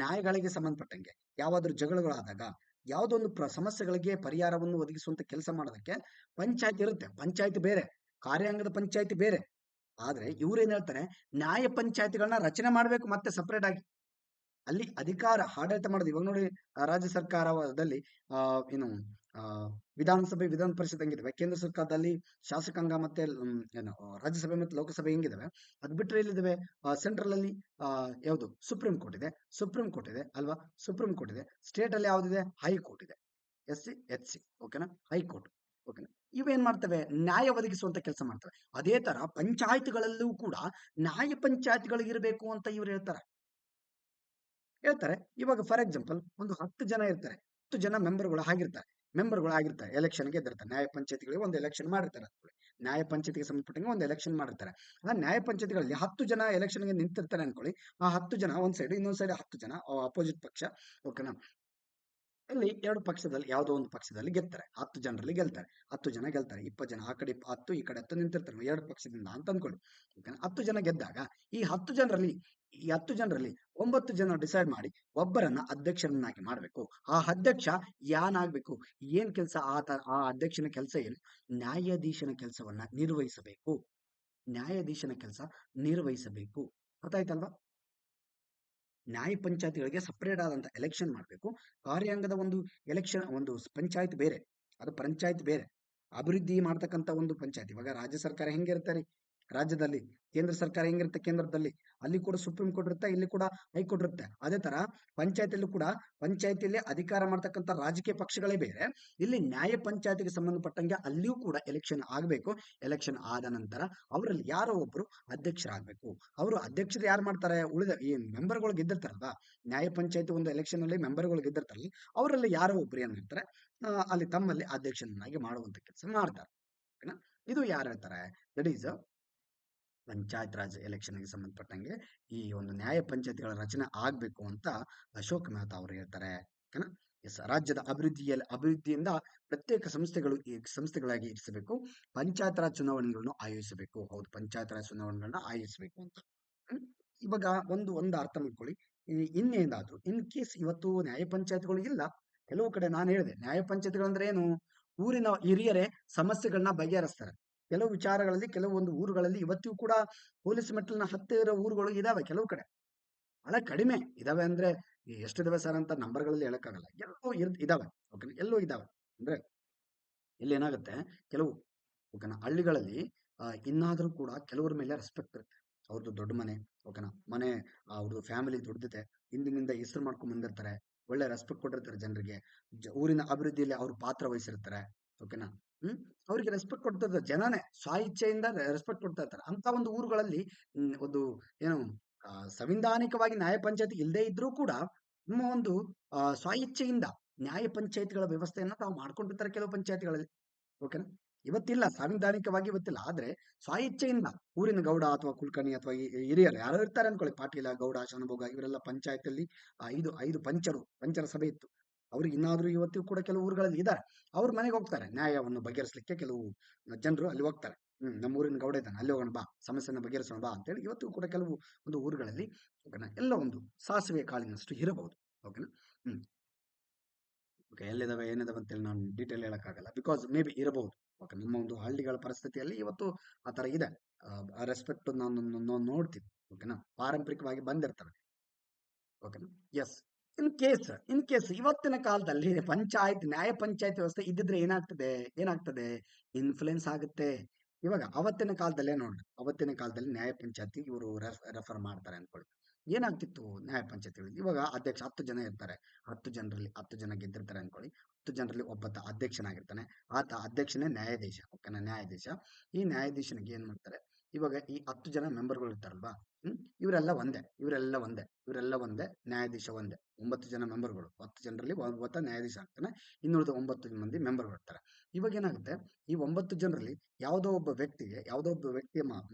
ನ್ಯಾಯಗಳಿಗೆ ಸಂಬಂಧಪಟ್ಟಂಗೆ ಯಾವಾದ್ರೂ ಜಗಳಗಳಾದಾಗ ಯಾವುದೋ ಒಂದು ಸಮಸ್ಯೆಗಳಿಗೆ ಪರಿಹಾರವನ್ನು ಒದಗಿಸುವಂತ ಕೆಲಸ ಮಾಡೋದಕ್ಕೆ ಪಂಚಾಯತ್ ಇರುತ್ತೆ. ಪಂಚಾಯತ್ ಬೇರೆ, ಕಾರ್ಯಾಂಗದ ಪಂಚಾಯತಿ ಬೇರೆ. ಆದ್ರೆ ಇವ್ರೇನ್ ಹೇಳ್ತಾರೆ, ನ್ಯಾಯ ಪಂಚಾಯತಿಗಳನ್ನ ರಚನೆ ಮಾಡ್ಬೇಕು ಮತ್ತೆ ಸಪರೇಟ್ ಆಗಿ. ಅಲ್ಲಿ ಅಧಿಕಾರ ಆಡಳಿತ ಮಾಡೋದು. ಇವಾಗ ನೋಡಿ, ರಾಜ್ಯ ಸರ್ಕಾರದಲ್ಲಿ ಆ ಏನು ಆ ವಿಧಾನಸಭೆ ವಿಧಾನ ಪರಿಷತ್ ಹೆಂಗಿದಾವೆ, ಕೇಂದ್ರ ಸರ್ಕಾರದಲ್ಲಿ ಶಾಸಕಾಂಗ ಮತ್ತೆ ಏನು ರಾಜ್ಯಸಭೆ ಮತ್ತೆ ಲೋಕಸಭೆ ಹೆಂಗಿದಾವೆ, ಅದ್ ಬಿಟ್ರೆ ಎಲ್ಲಿದಾವೆ, ಸೆಂಟ್ರಲ್ ಅಲ್ಲಿ ಯಾವುದು ಸುಪ್ರೀಂ ಕೋರ್ಟ್ ಇದೆ. ಸುಪ್ರೀಂ ಕೋರ್ಟ್ ಇದೆ ಅಲ್ವಾ, ಸುಪ್ರೀಂ ಕೋರ್ಟ್ ಇದೆ. ಸ್ಟೇಟ್ ಅಲ್ಲಿ ಯಾವ್ದಿದೆ, ಹೈಕೋರ್ಟ್ ಇದೆ. SC, SC, ಓಕೆನಾ, ಹೈಕೋರ್ಟ್. ಓಕೆನಾ, ಇವೇನ್ ಮಾಡ್ತವೆ, ನ್ಯಾಯ ಒದಗಿಸುವಂತ ಕೆಲಸ ಮಾಡ್ತವೆ. ಅದೇ ತರ ಪಂಚಾಯತ್ಗಳಲ್ಲೂ ಕೂಡ ನ್ಯಾಯ ಪಂಚಾಯತ್ಗಳು ಇರಬೇಕು ಅಂತ ಇವ್ರು ಹೇಳ್ತಾರೆ. ಇವಾಗ ಫಾರ್ ಎಕ್ಸಾಂಪಲ್ ಒಂದು 10 ಜನ ಇರ್ತಾರೆ, 10 ಜನ ಮೆಂಬರ್ಗಳು ಆಗಿರ್ತಾರೆ ಎಲೆಕ್ಷನ್ ಗೆದ್ದಿರ್ತಾರೆ. ನ್ಯಾಯ ಪಂಚಾಯತಿಗಳಿಗೆ ಒಂದು ಎಲೆಕ್ಷನ್ ಮಾಡಿರ್ತಾರೆ ಅನ್ಕೊಳ್ಳಿ. ನ್ಯಾಯ ಪಂಚಾಯತಿಗೆ ಸಂಬಂಧಪಟ್ಟಂಗೆ ಒಂದು ಎಲೆಕ್ಷನ್ ಮಾಡಿರ್ತಾರೆ. ಆ ನ್ಯಾಯ ಪಂಚಾಯತಿಗಳಲ್ಲಿ 10 ಜನ ಎಲೆಕ್ಷನ್ಗೆ ನಿಂತಿರ್ತಾರೆ ಅನ್ಕೊಳ್ಳಿ. ಆ 10 ಜನ ಒಂದ್ ಸೈಡ್, ಇನ್ನೊಂದ್ ಸೈಡ್ 10 ಜನ ಅಪೋಸಿಟ್ ಪಕ್ಷ. ಓಕೆನಾ, ಇಲ್ಲಿ ಎರಡು ಪಕ್ಷದಲ್ಲಿ ಯಾವುದೋ ಒಂದು ಪಕ್ಷದಲ್ಲಿ ಗೆಲ್ತಾರೆ. 10 ಜನರಲ್ಲಿ ಗೆಲ್ತಾರೆ. 10 ಜನ ಗೆಲ್ತಾರೆ, 20 ಜನ ಆ ಕಡೆ 10 ಈ ಕಡೆ 10 ನಿಂತಿರ್ತಾರೆ ಎರಡು ಪಕ್ಷದಿಂದ ಅಂತ ಅನ್ಕೊಳ್ಳಿ. ಓಕೆನಾ, 10 ಜನ ಗೆದ್ದಾಗ ಈ 10 ಜನರಲ್ಲಿ 9 ಜನ ಡಿಸೈಡ್ ಮಾಡಿ ಒಬ್ಬರನ್ನ ಅಧ್ಯಕ್ಷರನ್ನಾಗಿ ಮಾಡಬೇಕು. ಆ ಅಧ್ಯಕ್ಷ ಯಾನಾಗ್ಬೇಕು, ಏನ್ ಕೆಲಸ, ಆ ಅಧ್ಯಕ್ಷನ ಕೆಲಸ ಏನು, ನ್ಯಾಯಾಧೀಶನ ಕೆಲಸವನ್ನ ನಿರ್ವಹಿಸಬೇಕು. ನ್ಯಾಯಾಧೀಶನ ಕೆಲಸ ನಿರ್ವಹಿಸಬೇಕು. ಗೊತ್ತಾಯ್ತಲ್ವಾ. ನ್ಯಾಯ ಪಂಚಾಯತಿಗಳಿಗೆ ಸಪರೇಟ್ ಆದಂತ ಎಲೆಕ್ಷನ್ ಮಾಡಬೇಕು. ಕಾರ್ಯಾಂಗದ ಒಂದು ಎಲೆಕ್ಷನ್, ಒಂದು ಪಂಚಾಯತ್ ಬೇರೆ, ಅದು ಪಂಚಾಯತ್ ಬೇರೆ. ಅಭಿವೃದ್ಧಿ ಮಾಡ್ತಕ್ಕಂಥ ಒಂದು ಪಂಚಾಯತ್. ಇವಾಗ ರಾಜ್ಯ ಸರ್ಕಾರ ಹೆಂಗಿರ್ತಾರೆ ರಾಜ್ಯದಲ್ಲಿ, ಕೇಂದ್ರ ಸರ್ಕಾರ ಹೆಂಗಿರುತ್ತೆ ಕೇಂದ್ರದಲ್ಲಿ, ಅಲ್ಲಿ ಕೂಡ ಸುಪ್ರೀಂ ಕೋರ್ಟ್ ಇರುತ್ತೆ, ಇಲ್ಲಿ ಕೂಡ ಹೈಕೋರ್ಟ್ ಇರುತ್ತೆ. ಅದೇ ತರ ಪಂಚಾಯತಿಯಲ್ಲೂ ಕೂಡ, ಪಂಚಾಯತಿಯಲ್ಲಿ ಅಧಿಕಾರ ಮಾಡ್ತಕ್ಕಂಥ ರಾಜಕೀಯ ಪಕ್ಷಗಳೇ ಬೇರೆ. ಇಲ್ಲಿ ನ್ಯಾಯ ಪಂಚಾಯತಿಗೆ ಸಂಬಂಧಪಟ್ಟಂಗೆ ಅಲ್ಲಿಯೂ ಕೂಡ ಎಲೆಕ್ಷನ್ ಆಗಬೇಕು. ಎಲೆಕ್ಷನ್ ಆದ ನಂತರ ಅವರಲ್ಲಿ ಯಾರೋ ಒಬ್ರು ಅಧ್ಯಕ್ಷರಾಗಬೇಕು. ಅವರು ಅಧ್ಯಕ್ಷರು ಯಾರು ಮಾಡ್ತಾರೆ, ಉಳಿದ ಈ ಮೆಂಬರ್ಗಳು ಗೆದ್ದಿರ್ತಾರಲ್ವಾ, ನ್ಯಾಯ ಪಂಚಾಯತಿ ಒಂದು ಎಲೆಕ್ಷನ್ ಅಲ್ಲಿ ಮೆಂಬರ್ಗಳು ಗೆದ್ದಿರ್ತಾರಲ್ಲ, ಅವರಲ್ಲಿ ಯಾರೋ ಒಬ್ರು ಏನ್ ಮಾಡ್ತಾರೆ, ಅಲ್ಲಿ ತಮ್ಮಲ್ಲಿ ಅಧ್ಯಕ್ಷನಾಗಿ ಮಾಡುವಂತ ಕೆಲಸ ಮಾಡ್ತಾರೆ. ಓಕೆನಾ, ಇದು ಯಾರು ಹೇಳ್ತಾರೆ, ದಟ್ ಈಸ್ ಪಂಚಾಯತ್ ರಾಜ್ ಎಲೆಕ್ಷನ್ಗೆ ಸಂಬಂಧಪಟ್ಟಂಗೆ ಈ ಒಂದು ನ್ಯಾಯ ಪಂಚಾಯತಿಗಳ ರಚನೆ ಆಗ್ಬೇಕು ಅಂತ ಅಶೋಕ್ ಮೆಹ್ತಾ ಅವರು ಹೇಳ್ತಾರೆ. ಓಕೆನಾ, ಎಸ್, ರಾಜ್ಯದ ಅಭಿವೃದ್ಧಿಯಿಂದ ಪ್ರತ್ಯೇಕ ಸಂಸ್ಥೆಗಳಾಗಿ ಇರಿಸಬೇಕು. ಪಂಚಾಯತ್ ರಾಜ್ ಚುನಾವಣೆಗಳನ್ನು ಆಯೋಜಿಸಬೇಕು. ಹೌದು, ಪಂಚಾಯತ್ ರಾಜ್ ಚುನಾವಣೆಗಳನ್ನ ಆಯೋಜಿಸಬೇಕು ಅಂತ. ಹ್ಮ್? ಇವಾಗ ಒಂದು ಅರ್ಥ ಮಾಡ್ಕೊಳ್ಳಿ. ಇನ್ನೇನಾದ್ರು ಇನ್ ಕೇಸ್ ಇವತ್ತು ನ್ಯಾಯ ಪಂಚಾಯತ್ಗಳು ಇಲ್ಲ, ಕೆಲವು ಕಡೆ ನಾನು ಹೇಳಿದೆ, ನ್ಯಾಯ ಪಂಚಾಯತ್ಗಳು ಅಂದ್ರೆ ಏನು, ಊರಿನ ಹಿರಿಯರೇ ಸಮಸ್ಯೆಗಳನ್ನ ಬಗೆಹರಿಸ್ತಾರೆ. ಕೆಲವು ವಿಚಾರಗಳಲ್ಲಿ, ಕೆಲವೊಂದು ಊರುಗಳಲ್ಲಿ ಇವತ್ತಿಗೂ ಕೂಡ ಪೊಲೀಸ್ ಮೆಟ್ಟಲ್ನ ಹತ್ತಿರ ಊರುಗಳು ಇದಾವೆ. ಕೆಲವು ಕಡೆ ಬಹಳ ಕಡಿಮೆ ಇದಾವೆ. ಅಂದ್ರೆ ಎಷ್ಟಿದಾವೆ ಸರ್ ಅಂತ ನಂಬರ್ಗಳಲ್ಲಿ ಹೇಳಕ್ಕಾಗಲ್ಲ. ಎಲ್ಲೋ ಇದಾವೆ. ಓಕೆ, ಎಲ್ಲೋ ಇದಾವೆ. ಅಂದ್ರೆ ಇಲ್ಲಿ ಏನಾಗುತ್ತೆ, ಕೆಲವು ಓಕೆನಾ ಹಳ್ಳಿಗಳಲ್ಲಿ ಇನ್ನಾದ್ರೂ ಕೂಡ ಕೆಲವ್ರ ಮೇಲೆ ರೆಸ್ಪೆಕ್ಟ್ ಇರುತ್ತೆ. ಅವ್ರದ್ದು ದೊಡ್ಡ ಮನೆ, ಓಕೆನಾ, ಮನೆ, ಅವ್ರದ್ದು ಫ್ಯಾಮಿಲಿ ದೊಡ್ಡದಿದೆ, ಹಿಂದಿನಿಂದ ಹೆಸರು ಮಾಡ್ಕೊಂಡ್ ಬಂದಿರ್ತಾರೆ, ಒಳ್ಳೆ ರೆಸ್ಪೆಕ್ಟ್ ಕೊಟ್ಟಿರ್ತಾರೆ ಜನರಿಗೆ, ಊರಿನ ಅಭಿವೃದ್ಧಿಯಲ್ಲಿ ಅವ್ರು ಪಾತ್ರ ವಹಿಸಿರ್ತಾರೆ. ಓಕೆನಾ, ಹ್ಮ್ ಅವ್ರಿಗೆ ರೆಸ್ಪೆಕ್ಟ್ ಕೊಡ್ತಾ ಜನನೇ ಸ್ವ ಇಚ್ಛೆಯಿಂದ ರೆಸ್ಪೆಕ್ಟ್ ಕೊಡ್ತಾ ಇರ್ತಾರೆ. ಅಂತ ಒಂದು ಊರುಗಳಲ್ಲಿ ಒಂದು ಏನು ಸಂವಿಧಾನಿಕವಾಗಿ ನ್ಯಾಯ ಪಂಚಾಯತಿ ಇಲ್ಲದೆ ಇದ್ರೂ ಕೂಡ ನಿಮ್ಮ ಒಂದು ಸ್ವ ಇಚ್ಛೆಯಿಂದ ನ್ಯಾಯ ಪಂಚಾಯತಿಗಳ ವ್ಯವಸ್ಥೆಯನ್ನ ತಾವು ಮಾಡ್ಕೊಂಡಿರ್ತಾರೆ ಕೆಲವು ಪಂಚಾಯತಿಗಳಲ್ಲಿ. ಓಕೆನಾ, ಇವತ್ತಿಲ್ಲ, ಸಾಂವಿಧಾನಿಕವಾಗಿ ಇವತ್ತಿಲ್ಲ. ಆದ್ರೆ ಸ್ವ ಇಚ್ಛೆಯಿಂದ ಊರಿನ ಗೌಡ ಅಥವಾ ಕುಲಕರ್ಣಿ ಅಥವಾ ಹಿರಿಯರು ಯಾರೋ ಇರ್ತಾರೆ ಅನ್ಕೊಳ್ಳಿ, ಪಾಟೀಲ, ಗೌಡ, ಶನಭೋಗ, ಇವರೆಲ್ಲ ಪಂಚಾಯತಿಯಲ್ಲಿ ಐದು ಪಂಚರ ಸಭೆ ಇತ್ತು. ಅವ್ರಿಗೆ ಇನ್ನಾದ್ರೂ ಇವತ್ತಿಗೂ ಕೂಡ ಕೆಲವು ಊರುಗಳಲ್ಲಿ ಇದ್ದಾರೆ. ಅವ್ರ ಮನೆಗೆ ಹೋಗ್ತಾರೆ ನ್ಯಾಯವನ್ನು ಬಗೆಹರಿಸಲಿಕ್ಕೆ. ಕೆಲವು ಜನರು ಅಲ್ಲಿ ಹೋಗ್ತಾರೆ. ನಮ್ಮ ಊರಿನ ಗೌಡ ಇದ್ದಾನೆ, ಅಲ್ಲಿ ಹೋಗೋಣ ಬಾ, ಸಮಸ್ಯೆನ ಬಗೆಹರಿಸೋಣ ಬಾ ಅಂತೇಳಿ. ಇವತ್ತು ಕೂಡ ಕೆಲವು ಒಂದು ಊರುಗಳಲ್ಲಿ, ಓಕೆನಾ, ಎಲ್ಲ ಒಂದು ಸಾಸಿವೆ ಕಾಳಿನಷ್ಟು ಇರಬಹುದು. ಓಕೆನಾ, ಹ್ಮ್ ಓಕೆ, ಎಲ್ಲಿದಾವೆ ಏನಿದಾವೆ ಅಂತೇಳಿ ನಾನು ಡೀಟೇಲ್ ಹೇಳಕ್ಕಾಗಲ್ಲ, ಬಿಕಾಸ್ ಮೇ ಬಿ ಇರಬಹುದು. ಓಕೆ, ನಮ್ಮ ಒಂದು ಹಳ್ಳಿಗಳ ಪರಿಸ್ಥಿತಿಯಲ್ಲಿ ಇವತ್ತು ಆ ತರ ಇದೆ. ರೆಸ್ಪೆಕ್ಟ್ ನಾನು ನೋಡ್ತೀನಿ. ಓಕೆನಾ, ಪಾರಂಪರಿಕವಾಗಿ ಬಂದಿರ್ತವೆ. ಓಕೆನಾ, ಎಸ್. ಇನ್ ಕೇಸ್ ಇವತ್ತಿನ ಕಾಲದಲ್ಲಿ ನ್ಯಾಯ ಪಂಚಾಯತ್ ವ್ಯವಸ್ಥೆ ಇದ್ದಿದ್ರೆ ಏನಾಗ್ತದೆ, ಇನ್ಫ್ಲುಯೆನ್ಸ್ ಆಗುತ್ತೆ. ಇವಾಗ ಅವತ್ತಿನ ಕಾಲದಲ್ಲಿ ನ್ಯಾಯ ಪಂಚಾಯತಿ ಇವರು ರೆಫರ್ ಮಾಡ್ತಾರೆ ಅನ್ಕೊಳ್ಳಿ. ಏನಾಗ್ತಿತ್ತು ನ್ಯಾಯ ಪಂಚಾಯತಿಗಳು, ಇವಾಗ ಅಧ್ಯಕ್ಷ 10 ಜನ ಇರ್ತಾರೆ. 10 ಜನ ಗೆದ್ದಿರ್ತಾರೆ ಅನ್ಕೊಳ್ಳಿ. 10 ಜನರಲ್ಲಿ ಒಬ್ಬ ಅಧ್ಯಕ್ಷನಾಗಿರ್ತಾನೆ. ಆತ ಅಧ್ಯಕ್ಷನೇ ನ್ಯಾಯಾಧೀಶ. ಓಕೆನಾ, ನ್ಯಾಯಾಧೀಶ. ಈ ನ್ಯಾಯಾಧೀಶನಿಗೆ ಏನ್ ಮಾಡ್ತಾರೆ, ಇವಾಗ ಈ 10 ಜನ ಮೆಂಬರ್ಗಳು ಇರ್ತಾರಲ್ವಾ, ಇವರೆಲ್ಲ ಒಂದೇ ನ್ಯಾಯಾಧೀಶ ಒಂದೇ. 9 ಜನ ಮೆಂಬರ್ಗಳು, 10 ಜನರಲ್ಲಿ ಒಬ್ಬ ನ್ಯಾಯಾಧೀಶ ಆಗ್ತಾನೆ. ಇನ್ನುಳಿದ 9 ಮಂದಿ ಮೆಂಬರ್ಗಳು ಇರ್ತಾರೆ. ಇವಾಗ ಏನಾಗುತ್ತೆ, ಈ 9 ಜನರಲ್ಲಿ ಯಾವುದೋ ಒಬ್ಬ ವ್ಯಕ್ತಿಯ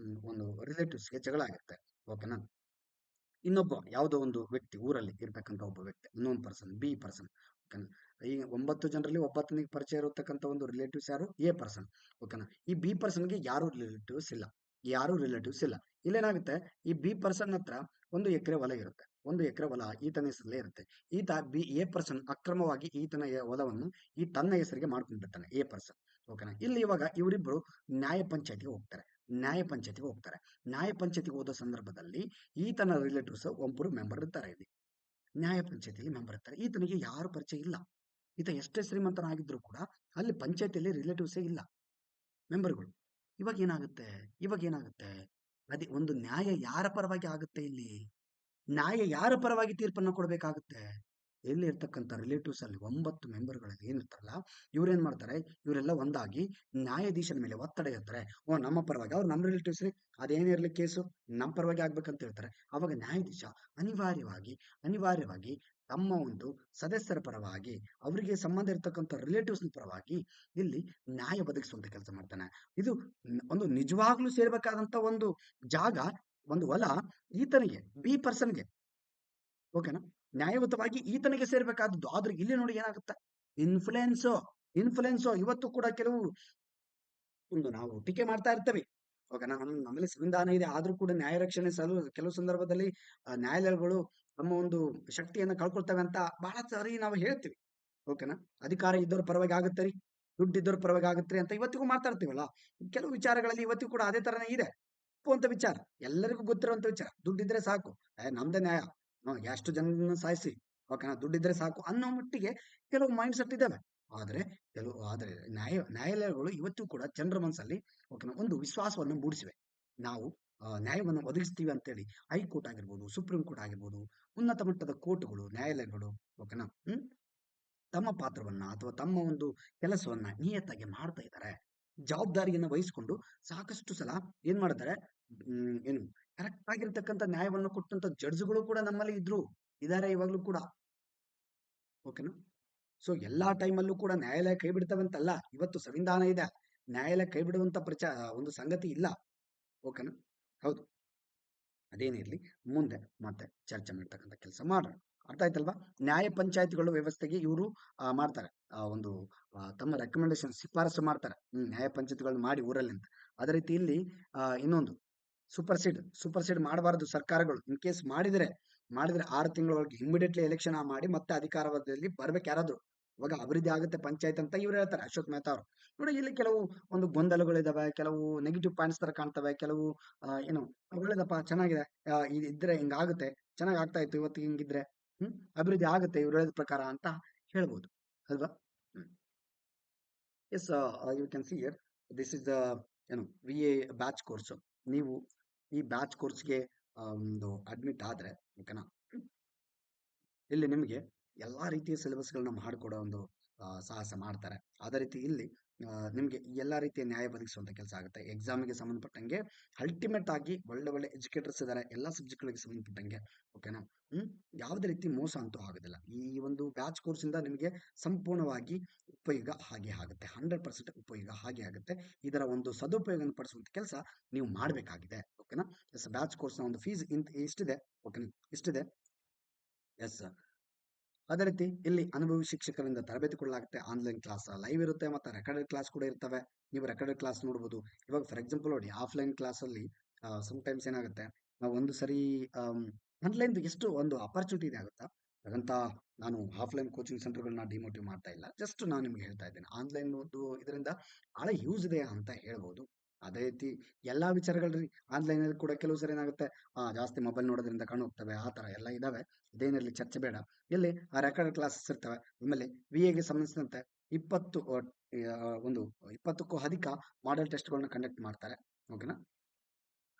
ಒಂದು ರಿಲೇಟಿವ್ಸ್ಗೆ ಜಗಳ ಆಗುತ್ತೆ. ಓಕೆನಾ. ಇನ್ನೊಬ್ಬ ಯಾವುದೋ ಒಂದು ವ್ಯಕ್ತಿ ಊರಲ್ಲಿ ಇರ್ತಕ್ಕಂಥ ಒಬ್ಬ ವ್ಯಕ್ತಿ, ಇನ್ನೊಂದು ಪರ್ಸನ್, ಬಿ ಪರ್ಸನ್. ಓಕೆನಾ. ಈ 9 ಜನರಲ್ಲಿ ಒಬ್ಬನಿಗೆ ಪರಿಚಯ ಇರತಕ್ಕಂಥ ಒಂದು ರಿಲೇಟಿವ್ಸ್ ಯಾರು, ಎ ಪರ್ಸನ್. ಓಕೆನಾ. ಈ ಬಿ ಪರ್ಸನ್ಗೆ ಯಾರು ರಿಲೇಟಿವ್ಸ್ ಇಲ್ಲ, ಯಾರು ರಿಲೇಟಿವ್ಸ್ ಇಲ್ಲ. ಇಲ್ಲೇನಾಗುತ್ತೆ, ಈ ಬಿ ಪರ್ಸನ್ ಹತ್ರ 1 ಎಕರೆ ಹೊಲ ಇರುತ್ತೆ, 1 ಎಕರೆ ಹೊಲ ಈತನ ಹೆಸರಲ್ಲೇ ಇರುತ್ತೆ. ಈತ ಎ ಪರ್ಸನ್ ಅಕ್ರಮವಾಗಿ ಈತನ ಹೊಲವನ್ನು ತನ್ನ ಹೆಸರಿಗೆ ಮಾಡ್ಕೊಂಡ್ಬಿಡ್ತಾನೆ, ಎ ಪರ್ಸನ್. ಓಕೆನಾ. ಇಲ್ಲಿ ಇವಾಗ ಇವರಿಬ್ರು ನ್ಯಾಯ ಪಂಚಾಯತಿಗೆ ಹೋಗ್ತಾರೆ, ನ್ಯಾಯ ಪಂಚಾಯತಿಗೆ ಹೋಗ್ತಾರೆ. ನ್ಯಾಯ ಪಂಚಾಯತಿಗೆ ಹೋದ ಸಂದರ್ಭದಲ್ಲಿ ಈತನ ರಿಲೇಟಿವ್ಸ್ ಒಬ್ಬರು ಮೆಂಬರ್ ಇರ್ತಾರೆ ಇಲ್ಲಿ, ನ್ಯಾಯ ಪಂಚಾಯತಿಯಲ್ಲಿ ಮೆಂಬರ್ ಇರ್ತಾರೆ. ಈತನಿಗೆ ಯಾರು ಪರಿಚಯ ಇಲ್ಲ, ಈತ ಎಷ್ಟೇ ಶ್ರೀಮಂತನಾಗಿದ್ರು ಕೂಡ ಅಲ್ಲಿ ಪಂಚಾಯತಿಯಲ್ಲಿ ರಿಲೇಟಿವ್ಸೇ ಇಲ್ಲ, ಮೆಂಬರ್ಗಳು. ಇವಾಗ ಏನಾಗುತ್ತೆ, ಇವಾಗ ಏನಾಗುತ್ತೆ, ಅದೇ ಒಂದು ನ್ಯಾಯ ಯಾರ ಪರವಾಗಿ ಆಗುತ್ತೆ ಇಲ್ಲಿ, ನ್ಯಾಯ ಯಾರ ಪರವಾಗಿ ತೀರ್ಪನ್ನು ಕೊಡಬೇಕಾಗುತ್ತೆ, ಎಲ್ಲಿ ಇರ್ತಕ್ಕಂಥ ರಿಲೇಟಿವ್ಸ್ ಅಲ್ಲಿ 9 ಮೆಂಬರ್ಗಳಲ್ಲಿ ಏನಿರ್ತಾರಲ್ಲ, ಇವ್ರೇನ್ ಮಾಡ್ತಾರೆ, ಇವರೆಲ್ಲ ಒಂದಾಗಿ ನ್ಯಾಯಾಧೀಶನ ಮೇಲೆ ಒತ್ತಡ ಇರ್ತಾರೆ. ಓ, ನಮ್ಮ ಪರವಾಗಿ, ಅವ್ರು ನಮ್ಮ ರಿಲೇಟಿವ್ಸ್ ರೀ, ಅದೇನಿರ್ಲಿ ಕೇಸು ನಮ್ಮ ಪರವಾಗಿ ಆಗ್ಬೇಕಂತ ಹೇಳ್ತಾರೆ. ಅವಾಗ ನ್ಯಾಯಾಧೀಶ ಅನಿವಾರ್ಯವಾಗಿ ಅನಿವಾರ್ಯವಾಗಿ ತಮ್ಮ ಒಂದು ಸದಸ್ಯರ ಪರವಾಗಿ, ಅವರಿಗೆ ಸಂಬಂಧ ಇರತಕ್ಕಂಥ ರಿಲೇಟಿವ್ಸ್ ಪರವಾಗಿ ಇಲ್ಲಿ ನ್ಯಾಯ ಒದಗಿಸುವಂತ ಕೆಲಸ ಮಾಡ್ತಾನೆ. ಇದು ಒಂದು ನಿಜವಾಗ್ಲೂ ಸೇರ್ಬೇಕಾದಂತ ಒಂದು ಜಾಗ, ಒಂದು ಹೊಲ ಈತನಿಗೆ, ಬಿ ಪರ್ಸನ್ಗೆ. ಓಕೆನಾ. ನ್ಯಾಯಯುತವಾಗಿ ಈತನಿಗೆ ಸೇರ್ಬೇಕಾದದ್ದು, ಆದ್ರೆ ಇಲ್ಲಿ ನೋಡಿ ಏನಾಗುತ್ತೆ, ಇನ್ಫ್ಲುಯೆನ್ಸ್, ಇವತ್ತು ಕೂಡ ಕೆಲವು ಒಂದು ನಾವು ಟೀಕೆ ಮಾಡ್ತಾ ಇರ್ತೇವೆ. ಓಕೆನಾ. ನಮ್ಮಲ್ಲಿ ಸಂವಿಧಾನ ಇದೆ, ಆದ್ರೂ ಕೂಡ ನ್ಯಾಯ ರಕ್ಷಣೆ ಕೆಲವು ಸಂದರ್ಭದಲ್ಲಿ ನ್ಯಾಯಾಲಯಗಳು ನಮ್ಮ ಒಂದು ಶಕ್ತಿಯನ್ನ ಕಳ್ಕೊಳ್ತವೆ ಅಂತ ಬಹಳ ಸಾರಿ ನಾವು ಹೇಳ್ತೀವಿ. ಓಕೆನಾ. ಅಧಿಕಾರ ಇದ್ದವ್ರ ಪರವಾಗಿ ಆಗುತ್ತೆ ರೀ, ದುಡ್ಡು ಇದ್ದವ್ರ ಪರವಾಗಿ ಆಗುತ್ತೆ ಅಂತ ಇವತ್ತಿಗೂ ಮಾತಾಡ್ತೀವಲ್ಲ. ಕೆಲವು ವಿಚಾರಗಳಲ್ಲಿ ಇವತ್ತಿಗೂ ಕೂಡ ಅದೇ ತರನೇ ಇದೆ. ಒಪ್ಪುವಂತ ವಿಚಾರ, ಎಲ್ಲರಿಗೂ ಗೊತ್ತಿರುವಂತ ವಿಚಾರ, ದುಡ್ಡಿದ್ರೆ ಸಾಕು, ನಮ್ದೇ ನ್ಯಾಯ, ಎಷ್ಟು ಜನರನ್ನ ಸಾಯಿಸಿ, ಓಕೆನಾ, ದುಡ್ಡಿದ್ರೆ ಸಾಕು ಅನ್ನೋ ಮಟ್ಟಿಗೆ ಕೆಲವು ಮೈಂಡ್ ಸೆಟ್ ಇದಾವೆ. ಆದ್ರೆ ನ್ಯಾಯಾಲಯಗಳು ಇವತ್ತು ಕೂಡ ಜನರ ಮನಸ್ಸಲ್ಲಿ, ಓಕೆನಾ, ಒಂದು ವಿಶ್ವಾಸವನ್ನು ಮೂಡಿಸಿವೆ. ನಾವು ನ್ಯಾಯವನ್ನು ಒದಗಿಸ್ತೀವಿ ಅಂತೇಳಿ ಹೈಕೋರ್ಟ್ ಆಗಿರ್ಬೋದು, ಸುಪ್ರೀಂ ಕೋರ್ಟ್ ಆಗಿರ್ಬೋದು, ಉನ್ನತ ಮಟ್ಟದ ಕೋರ್ಟ್ಗಳು, ನ್ಯಾಯಾಲಯಗಳು, ಓಕೆನಾ, ತಮ್ಮ ಪಾತ್ರವನ್ನ ಅಥವಾ ತಮ್ಮ ಒಂದು ಕೆಲಸವನ್ನ ನಿಯತ್ತಾಗಿ ಮಾಡ್ತಾ ಇದ್ದಾರೆ. ಜವಾಬ್ದಾರಿಯನ್ನು ವಹಿಸಿಕೊಂಡು ಸಾಕಷ್ಟು ಸಲ ಏನ್ ಮಾಡ್ತಾರೆ, ಏನು ಕರೆಕ್ಟ್ ಆಗಿರ್ತಕ್ಕಂಥ ನ್ಯಾಯವನ್ನು ಕೊಟ್ಟಂತ ಜಡ್ಜ್ಗಳು ಕೂಡ ನಮ್ಮಲ್ಲಿ ಇದಾರೆ ಇವಾಗ್ಲೂ ಕೂಡ. ಓಕೆನಾ. ಸೊ ಎಲ್ಲಾ ಟೈಮಲ್ಲೂ ಕೂಡ ನ್ಯಾಯಾಲಯ ಕೈ ಬಿಡ್ತವೆ ಅಂತಲ್ಲ, ಇವತ್ತು ಸಂವಿಧಾನ ಇದೆ, ನ್ಯಾಯಾಲಯ ಕೈ ಬಿಡುವಂತ ಒಂದು ಸಂಗತಿ ಇಲ್ಲ. ಓಕೆನಾ. ಹೌದು. ಅದೇನಿರ್ಲಿ, ಮುಂದೆ ಮತ್ತೆ ಚರ್ಚೆ ಮಾಡ್ತಕ್ಕಂಥ ಕೆಲಸ ಮಾಡೋಣ. ಅರ್ಥ ಆಯ್ತಲ್ವಾ. ನ್ಯಾಯ ಪಂಚಾಯತ್ಗಳು ವ್ಯವಸ್ಥೆಗೆ ಇವರು ಮಾಡ್ತಾರೆ, ಒಂದು ತಮ್ಮ ರೆಕಮೆಂಡೇಶನ್, ಶಿಫಾರಸು ಮಾಡ್ತಾರೆ, ನ್ಯಾಯ ಪಂಚಾಯತ್ಗಳನ್ನ ಮಾಡಿ ಊರಲ್ಲಿ ಅಂತ. ಅದೇ ರೀತಿ ಇಲ್ಲಿ ಇನ್ನೊಂದು ಸೂಪರ್ಸೀಡ್ ಮಾಡಬಾರದು ಸರ್ಕಾರಗಳು. ಇನ್ ಕೇಸ್ ಮಾಡಿದ್ರೆ 6 ತಿಂಗಳೊಳಗೆ ಇಮಿಡಿಯೇಟ್ಲಿ ಎಲೆಕ್ಷನ್ ಮಾಡಿ ಮತ್ತೆ ಅಧಿಕಾರದಲ್ಲಿ ಬರ್ಬೇಕು ಯಾರಾದ್ರು, ಇವಾಗ ಅಭಿವೃದ್ಧಿ ಆಗುತ್ತೆ ಪಂಚಾಯತ್ ಅಂತ ಇವ್ರು ಹೇಳ್ತಾರೆ, ಅಶೋಕ್ ಮೆಹ್ತಾ ಅವರು. ನೋಡಿ, ಇಲ್ಲಿ ಕೆಲವು ಒಂದು ಗೊಂದಲಗಳಿದಾವೆ, ಕೆಲವು ನೆಗೆಟಿವ್ ಪಾಯಿಂಟ್ಸ್ ತರ ಕಾಣ್ತವೆ, ಕೆಲವು ಏನು ಒಳ್ಳೇದಪ್ಪ, ಚೆನ್ನಾಗಿದೆ, ಇದ್ರೆ ಹಿಂಗಾಗುತ್ತೆ, ಚೆನ್ನಾಗ್ ಆಗ್ತಾ ಇತ್ತು, ಇವತ್ತು ಹಿಂಗಿದ್ರೆ ಅಭಿವೃದ್ಧಿ ಆಗುತ್ತೆ ಇವ್ರು ಹೇಳಿದ ಪ್ರಕಾರ ಅಂತ ಹೇಳ್ಬೋದು, ಅಲ್ವಾ. Yes, you can see here, this is the V A batch course. ನೀವು ಈ ಬ್ಯಾಚ್ ಕೋರ್ಸ್ಗೆ ಒಂದು ಅಡ್ಮಿಟ್ ಆದ್ರೆ, ಓಕೆನಾ, ಇಲ್ಲಿ ನಿಮಗೆ ಎಲ್ಲಾ ರೀತಿಯ ಸಿಲೆಬಸ್ಗಳನ್ನ ಮಾಡಿಕೊಡೋ ಒಂದು ಸಾಹಸ ಮಾಡ್ತಾರೆ. ಅದೇ ರೀತಿ ಇಲ್ಲಿ ನಿಮ್ಗೆ ಎಲ್ಲಾ ರೀತಿಯ ನ್ಯಾಯ ಒದಗಿಸುವಂತ ಕೆಲಸ ಆಗುತ್ತೆ. ಎಕ್ಸಾಮಿಗೆ ಸಂಬಂಧಪಟ್ಟಂಗೆ ಅಲ್ಟಿಮೇಟ್ ಆಗಿ ಒಳ್ಳೆ ಒಳ್ಳೆ ಎಜುಕೇಟರ್ಸ್ ಇದ್ದಾರೆ ಎಲ್ಲ ಸಬ್ಜೆಕ್ಟ್ಗಳಿಗೆ ಸಂಬಂಧಪಟ್ಟಂಗೆ. ಓಕೆನಾ. ಯಾವುದೇ ರೀತಿ ಮೋಸ ಅಂತೂ ಆಗೋದಿಲ್ಲ. ಈ ಒಂದು ಬ್ಯಾಚ್ ಕೋರ್ಸ್ ಇಂದ ನಿಮಗೆ ಸಂಪೂರ್ಣವಾಗಿ ಉಪಯೋಗ ಹಾಗೆ ಆಗುತ್ತೆ, 100% ಉಪಯೋಗ ಹಾಗೆ ಆಗುತ್ತೆ. ಇದರ ಒಂದು ಸದುಪಯೋಗ ಪಡಿಸುವಂತ ಕೆಲಸ ನೀವು ಮಾಡಬೇಕಾಗಿದೆ. ಓಕೆನಾ. ಎಸ್, ಬ್ಯಾಚ್ ಕೋರ್ಸ್ನ ಒಂದು ಫೀಸ್ ಇಷ್ಟಿದೆ. ಓಕೆನಾ, ಇಷ್ಟಿದೆ. ಎಸ್, ಅದೇ ರೀತಿ ಇಲ್ಲಿ ಅನುಭವಿ ಶಿಕ್ಷಕರಿಂದ ತರಬೇತಿ ಕೊಡಲಾಗುತ್ತೆ. ಆನ್ಲೈನ್ ಕ್ಲಾಸ್ ಲೈವ್ ಇರುತ್ತೆ, ಮತ್ತೆ ರೆಕಾರ್ಡೆಡ್ ಕ್ಲಾಸ್ ಕೂಡ ಇರ್ತವೆ. ನೀವು ರೆಕಾರ್ಡೆಡ್ ಕ್ಲಾಸ್ ನೋಡ್ಬೋದು. ಇವಾಗ ಫಾರ್ ಎಕ್ಸಾಂಪಲ್ ನೋಡಿ, ಆಫ್ಲೈನ್ ಕ್ಲಾಸ್ ಅಲ್ಲಿ ಟೈಮ್ಸ್ ಏನಾಗುತ್ತೆ, ನಾವು ಒಂದು ಸರಿ ಆನ್ಲೈನ್ ಎಷ್ಟು ಒಂದು ಅಪರ್ಚುನಿಟಿ ಇದೆ ಆಗುತ್ತಾ, ಹಾಗಂತ ನಾನು ಆಫ್ಲೈನ್ ಕೋಚಿಂಗ್ ಸೆಂಟರ್ಗಳನ್ನ ಡಿಮೋಟಿವ್ ಮಾಡ್ತಾ ಇಲ್ಲ, ಜಸ್ಟ್ ನಾನು ನಿಮ್ಗೆ ಹೇಳ್ತಾ ಇದ್ದೇನೆ, ಆನ್ಲೈನ್ ಒಂದು ಇದರಿಂದ ಬಹಳ ಯೂಸ್ ಇದೆ ಅಂತ ಹೇಳ್ಬೋದು. ಅದೇ ರೀತಿ ಎಲ್ಲಾ ವಿಚಾರಗಳ್ರಿ, ಆನ್ಲೈನ್ ಅಲ್ಲಿ ಕೂಡ ಕೆಲವು ಸರಿ ಏನಾಗುತ್ತೆ, ಜಾಸ್ತಿ ಮೊಬೈಲ್ ನೋಡೋದ್ರಿಂದ ಕಣ್ಣು ಹೋಗ್ತವೆ, ಆ ತರ ಎಲ್ಲ ಇದಾವೆ. ಇದೇನಿರ್ಲಿ, ಚರ್ಚೆ ಬೇಡ. ಇಲ್ಲಿ ಆ ರೆಕಾರ್ಡ್ ಕ್ಲಾಸಸ್ ಇರ್ತವೆ. ಆಮೇಲೆ ವಿ ಎಗೆ ಸಂಬಂಧಿಸಿದಂತೆ 20 ಒಂದು 20ಕ್ಕೂ ಅಧಿಕ ಮಾಡೆಲ್ ಟೆಸ್ಟ್ಗಳನ್ನ ಕಂಡಕ್ಟ್ ಮಾಡ್ತಾರೆ. ಓಕೆನಾ.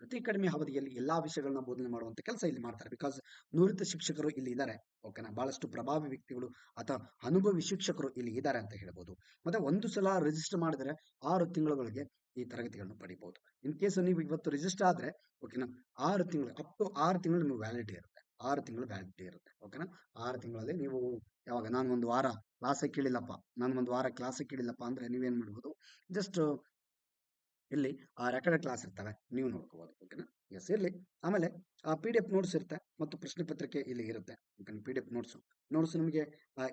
ಅತಿ ಕಡಿಮೆ ಅವಧಿಯಲ್ಲಿ ಎಲ್ಲಾ ವಿಷಯಗಳನ್ನ ಬೋಧನೆ ಮಾಡುವಂತ ಕೆಲಸ ಇಲ್ಲಿ ಮಾಡ್ತಾರೆ. ಬಿಕಾಸ್ ನುರಿತ ಶಿಕ್ಷಕರು ಇಲ್ಲಿ ಇದ್ದಾರೆ. ಓಕೆನಾ. ಬಹಳಷ್ಟು ಪ್ರಭಾವಿ ವ್ಯಕ್ತಿಗಳು ಅಥವಾ ಅನುಭವಿ ಶಿಕ್ಷಕರು ಇಲ್ಲಿ ಇದ್ದಾರೆ ಅಂತ ಹೇಳ್ಬೋದು. ಮತ್ತೆ ಒಂದು ಸಲ ರಿಜಿಸ್ಟರ್ ಮಾಡಿದ್ರೆ 6 ತಿಂಗಳೊಳಗೆ ಈ ತರಗತಿಗಳನ್ನು ಪಡಿಬಹುದು. ಇನ್ ಕೇಸ್ ನೀವು ಇವತ್ತು ರಿಜಿಸ್ಟರ್ ಆದ್ರೆ, ಓಕೆನಾ, 6 ತಿಂಗಳು, ಅಪ್ ಟು 6 ತಿಂಗಳು ನಿಮಗೆ ವ್ಯಾಲಿಡಿಟಿ ಇರುತ್ತೆ. 6 ತಿಂಗಳು ವ್ಯಾಲಿಡಿಟಿ ಇರುತ್ತೆ. ಓಕೆನಾ. 6 ತಿಂಗಳಲ್ಲಿ ನೀವು ಯಾವಾಗ ನಾನು ಒಂದು ವಾರ ಕ್ಲಾಸ್ ಕೇಳಿಲ್ಲಪ್ಪ ಅಂದ್ರೆ ನೀವೇನ್ ಮಾಡ್ಬೋದು, ಜಸ್ಟ್ ಇಲ್ಲಿ ರೆಕಾರ್ಡೆಡ್ ಕ್ಲಾಸ್ ಇರ್ತವೆ, ನೀವು ನೋಡ್ಕೋಬಹುದು. ಓಕೆನಾ? ಎಸ್, ಇರಲಿ. ಆಮೇಲೆ ಪಿ ಡಿ ಎಫ್ ನೋಟ್ಸ್ ಇರುತ್ತೆ ಮತ್ತು ಪ್ರಶ್ನೆ ಪತ್ರಿಕೆ ಇಲ್ಲಿ ಇರುತ್ತೆ. ಓಕೆನಾ? ಪಿ ಡಿ ಎಫ್ ನೋಟ್ಸ್ ನಿಮಗೆ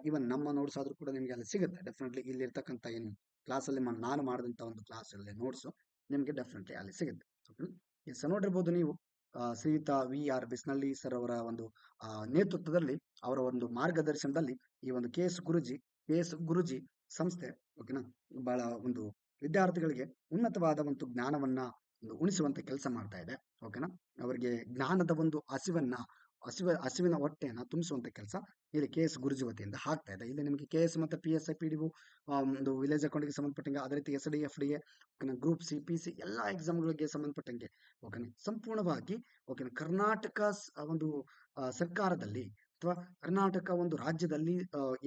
ಇವನ್ ನಮ್ಮ ನೋಟ್ಸ್ ಆದ್ರೂ ಕೂಡ ನಿಮಗೆ ಅಲ್ಲಿ ಸಿಗುತ್ತೆ. ಡೆಫಿನೆಟ್ಲಿ ಇಲ್ಲಿ ಇರ್ತಕ್ಕಂಥ ಏನು ಕ್ಲಾಸಲ್ಲಿ ನಾನು ಮಾಡಿದಂಥ ಒಂದು ಕ್ಲಾಸಲ್ಲಿ ನೋಟ್ಸು ನಿಮಗೆ ಡೆಫಿನೆಟ್ಲಿ ಅಲ್ಲಿ ಸಿಗುತ್ತೆ. ಓಕೆನಾ? ಎಸ್, ನೋಡಿರ್ಬೋದು ನೀವು ಶ್ರೀಯುತ ವಿ.ಆರ್. ಬಿಸ್ನಳ್ಳಿ ಸರ್ ಅವರ ಒಂದು ನೇತೃತ್ವದಲ್ಲಿ, ಅವರ ಒಂದು ಮಾರ್ಗದರ್ಶನದಲ್ಲಿ ಈ ಒಂದು ಕೆ ಎಸ್ ಗುರುಜಿ ಸಂಸ್ಥೆ, ಓಕೆನಾ, ಬಹಳ ಒಂದು ವಿದ್ಯಾರ್ಥಿಗಳಿಗೆ ಉನ್ನತವಾದ ಒಂದು ಜ್ಞಾನವನ್ನ ಒಂದು ಉಣಿಸುವಂತ ಕೆಲಸ ಮಾಡ್ತಾ ಇದೆ. ಓಕೆನಾ? ಅವರಿಗೆ ಜ್ಞಾನದ ಒಂದು ಹಸಿವಿನ ಹೊಟ್ಟೆಯನ್ನ ತುಂಬಿಸುವಂತ ಕೆಲಸ ಇಲ್ಲಿ ಕೆ.ಎಸ್. ಗುರುಜಿ ವತಿಯಿಂದ ಆಗ್ತಾ ಇದೆ. ಇಲ್ಲಿ ನಿಮಗೆ ಕೆ.ಎಸ್. ಮತ್ತು ಪಿ.ಎಸ್.ಐ. ಪಿ.ಡಿ.ಒ, ಒಂದು ವಿಲೇಜ್ ಅಕೌಂಟ್ಗೆ ಸಂಬಂಧಪಟ್ಟಂಗೆ, ಅದೇ ರೀತಿ ಎಸ್.ಡಿ. ಎಫ್.ಡಿ.ಎ, ಓಕೆನಾ, ಗ್ರೂಪ್ ಸಿ, ಪಿ.ಸಿ ಎಲ್ಲ ಎಕ್ಸಾಮ್ಗಳಿಗೆ ಸಂಬಂಧಪಟ್ಟಂಗೆ, ಓಕೆನಾ, ಸಂಪೂರ್ಣವಾಗಿ, ಓಕೆನಾ, ಕರ್ನಾಟಕ ಒಂದು ಸರ್ಕಾರದಲ್ಲಿ ಅಥವಾ ಕರ್ನಾಟಕ ಒಂದು ರಾಜ್ಯದಲ್ಲಿ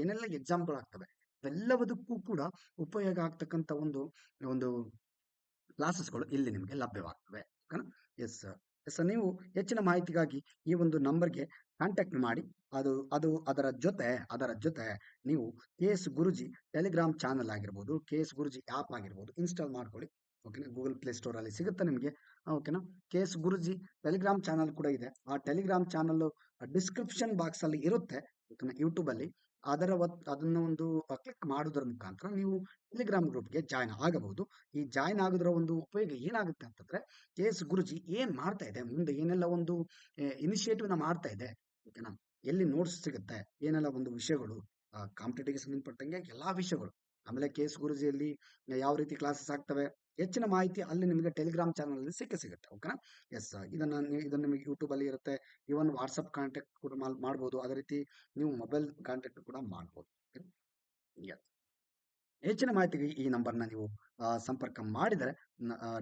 ಏನೆಲ್ಲ ಎಕ್ಸಾಮ್ಗಳಾಗ್ತವೆ ಎಲ್ಲದಕ್ಕೂ ಕೂಡ ಉಪಯೋಗ ಆಗ್ತಕ್ಕಂಥ ಒಂದು ಒಂದು ಕ್ಲಾಸಸ್ಗಳು ಇಲ್ಲಿ ನಿಮಗೆ ಲಭ್ಯವಾಗ್ತವೆ. ಓಕೆನಾ? ಎಸ್ ಎಸ್, ನೀವು ಹೆಚ್ಚಿನ ಮಾಹಿತಿಗಾಗಿ ಈ ಒಂದು ನಂಬರ್ಗೆ ಕಾಂಟ್ಯಾಕ್ಟ್ ಮಾಡಿ. ಅದು ಅದು ಅದರ ಜೊತೆ ನೀವು ಕೆ.ಎಸ್. ಗುರುಜಿ ಟೆಲಿಗ್ರಾಮ್ ಚಾನಲ್ ಆಗಿರ್ಬೋದು, ಕೆ.ಎಸ್. ಗುರುಜಿ ಆ್ಯಪ್ ಆಗಿರ್ಬೋದು, ಇನ್ಸ್ಟಾಲ್ ಮಾಡ್ಕೊಳ್ಳಿ. ಓಕೆನಾ? ಗೂಗಲ್ ಪ್ಲೇ ಸ್ಟೋರ್ ಅಲ್ಲಿ ಸಿಗುತ್ತೆ ನಿಮಗೆ. ಓಕೆನಾ? ಕೆ.ಎಸ್. ಗುರುಜಿ ಟೆಲಿಗ್ರಾಮ್ ಚಾನಲ್ ಕೂಡ ಇದೆ. ಆ ಟೆಲಿಗ್ರಾಮ್ ಚಾನಲ್ ಡಿಸ್ಕ್ರಿಪ್ಷನ್ ಬಾಕ್ಸ್ ಅಲ್ಲಿ ಇರುತ್ತೆ. ಓಕೆನಾ? ಯೂಟ್ಯೂಬ್ ಅಲ್ಲಿ ಅದನ್ನ ಒಂದು ಕ್ಲಿಕ್ ಮಾಡೋದ್ರ ಮುಖಾಂತರ ನೀವು ಟೆಲಿಗ್ರಾಮ್ ಗ್ರೂಪ್ಗೆ ಜಾಯ್ನ್ ಆಗಬಹುದು. ಈ ಜಾಯ್ನ್ ಆಗೋದ್ರ ಒಂದು ಉಪಯೋಗ ಏನಾಗುತ್ತೆ ಅಂತಂದ್ರೆ, ಕೆ.ಎಸ್. ಗುರುಜಿ ಏನ್ ಮಾಡ್ತಾ ಇದೆ, ಮುಂದೆ ಏನೆಲ್ಲ ಒಂದು ಇನಿಷಿಯೇಟಿವ್ ನ ಮಾಡ್ತಾ ಇದೆ, ಓಕೆನಾ, ಎಲ್ಲಿ ನೋಟ್ಸ್ ಸಿಗುತ್ತೆ, ಏನೆಲ್ಲ ಒಂದು ವಿಷಯಗಳು, ಕಾಂಪಿಟೇಟಿವ್ಗೆ ಸಂಬಂಧಪಟ್ಟಂಗೆ ಎಲ್ಲಾ ವಿಷಯಗಳು, ಆಮೇಲೆ ಕೆ.ಎಸ್. ಗುರುಜಿಯಲ್ಲಿ ಯಾವ ರೀತಿ ಕ್ಲಾಸಸ್ ಆಗ್ತವೆ, ಹೆಚ್ಚಿನ ಮಾಹಿತಿ ಅಲ್ಲಿ ನಿಮಗೆ ಟೆಲಿಗ್ರಾಮ್ ಚಾನಲ್ ಅಲ್ಲಿ ಸಿಗುತ್ತೆ. ಓಕೆನಾ? ಎಸ್, ಇದನ್ನ ನಿಮಗೆ ಯೂಟ್ಯೂಬ್ ಅಲ್ಲಿ ಇರುತ್ತೆ. ಇವನ್ ವಾಟ್ಸಪ್ ಕಾಂಟ್ಯಾಕ್ಟ್ ಕೂಡ ಮಾಡ್ಬೋದು. ಅದೇ ರೀತಿ ನೀವು ಮೊಬೈಲ್ ಕಾಂಟ್ಯಾಕ್ಟ್ ಕೂಡ ಮಾಡ್ಬೋದು. Yes. ಹೆಚ್ಚಿನ ಮಾಹಿತಿಗೆ ಈ ನಂಬರ್ನ ನೀವು ಸಂಪರ್ಕ ಮಾಡಿದರೆ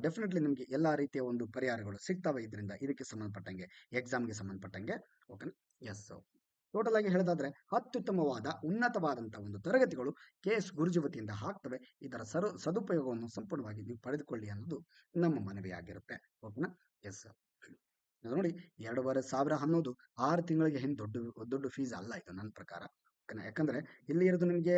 ಡೆಫಿನೆಟ್ಲಿ ನಿಮಗೆ ಎಲ್ಲಾ ರೀತಿಯ ಒಂದು ಪರಿಹಾರಗಳು ಸಿಗ್ತವೆ. ಇದಕ್ಕೆ ಸಂಬಂಧಪಟ್ಟಂಗೆ, ಎಕ್ಸಾಮ್ಗೆ ಸಂಬಂಧಪಟ್ಟಂಗೆ. ಓಕೆನಾ? ಎಸ್. ಟೋಟಲ್ ಆಗಿ ಹೇಳೋದಾದ್ರೆ, ಅತ್ಯುತ್ತಮವಾದ ಉನ್ನತವಾದಂತಹ ಒಂದು ತರಗತಿಗಳು ಕೆ.ಎಸ್. ಗುರುಜಿ ವತಿಯಿಂದ ಆಗ್ತವೆ. ಇದರ ಸದುಪಯೋಗವನ್ನು ಸಂಪೂರ್ಣವಾಗಿ ನೀವು ಪಡೆದುಕೊಳ್ಳಿ ಅನ್ನೋದು ನಮ್ಮ ಮನವಿಯಾಗಿರುತ್ತೆ. ಓಕೆನಾ? ಎಸ್. ನೋಡಿ, 2,500 ಅನ್ನೋದು 6 ತಿಂಗಳಿಗೆ ಏನು ದೊಡ್ಡ ಫೀಸ್ ಅಲ್ಲ ಇದು ನನ್ನ ಪ್ರಕಾರ. ಓಕೆನಾ? ಯಾಕಂದ್ರೆ ಇಲ್ಲಿ ಇರೋದು ನಿಮಗೆ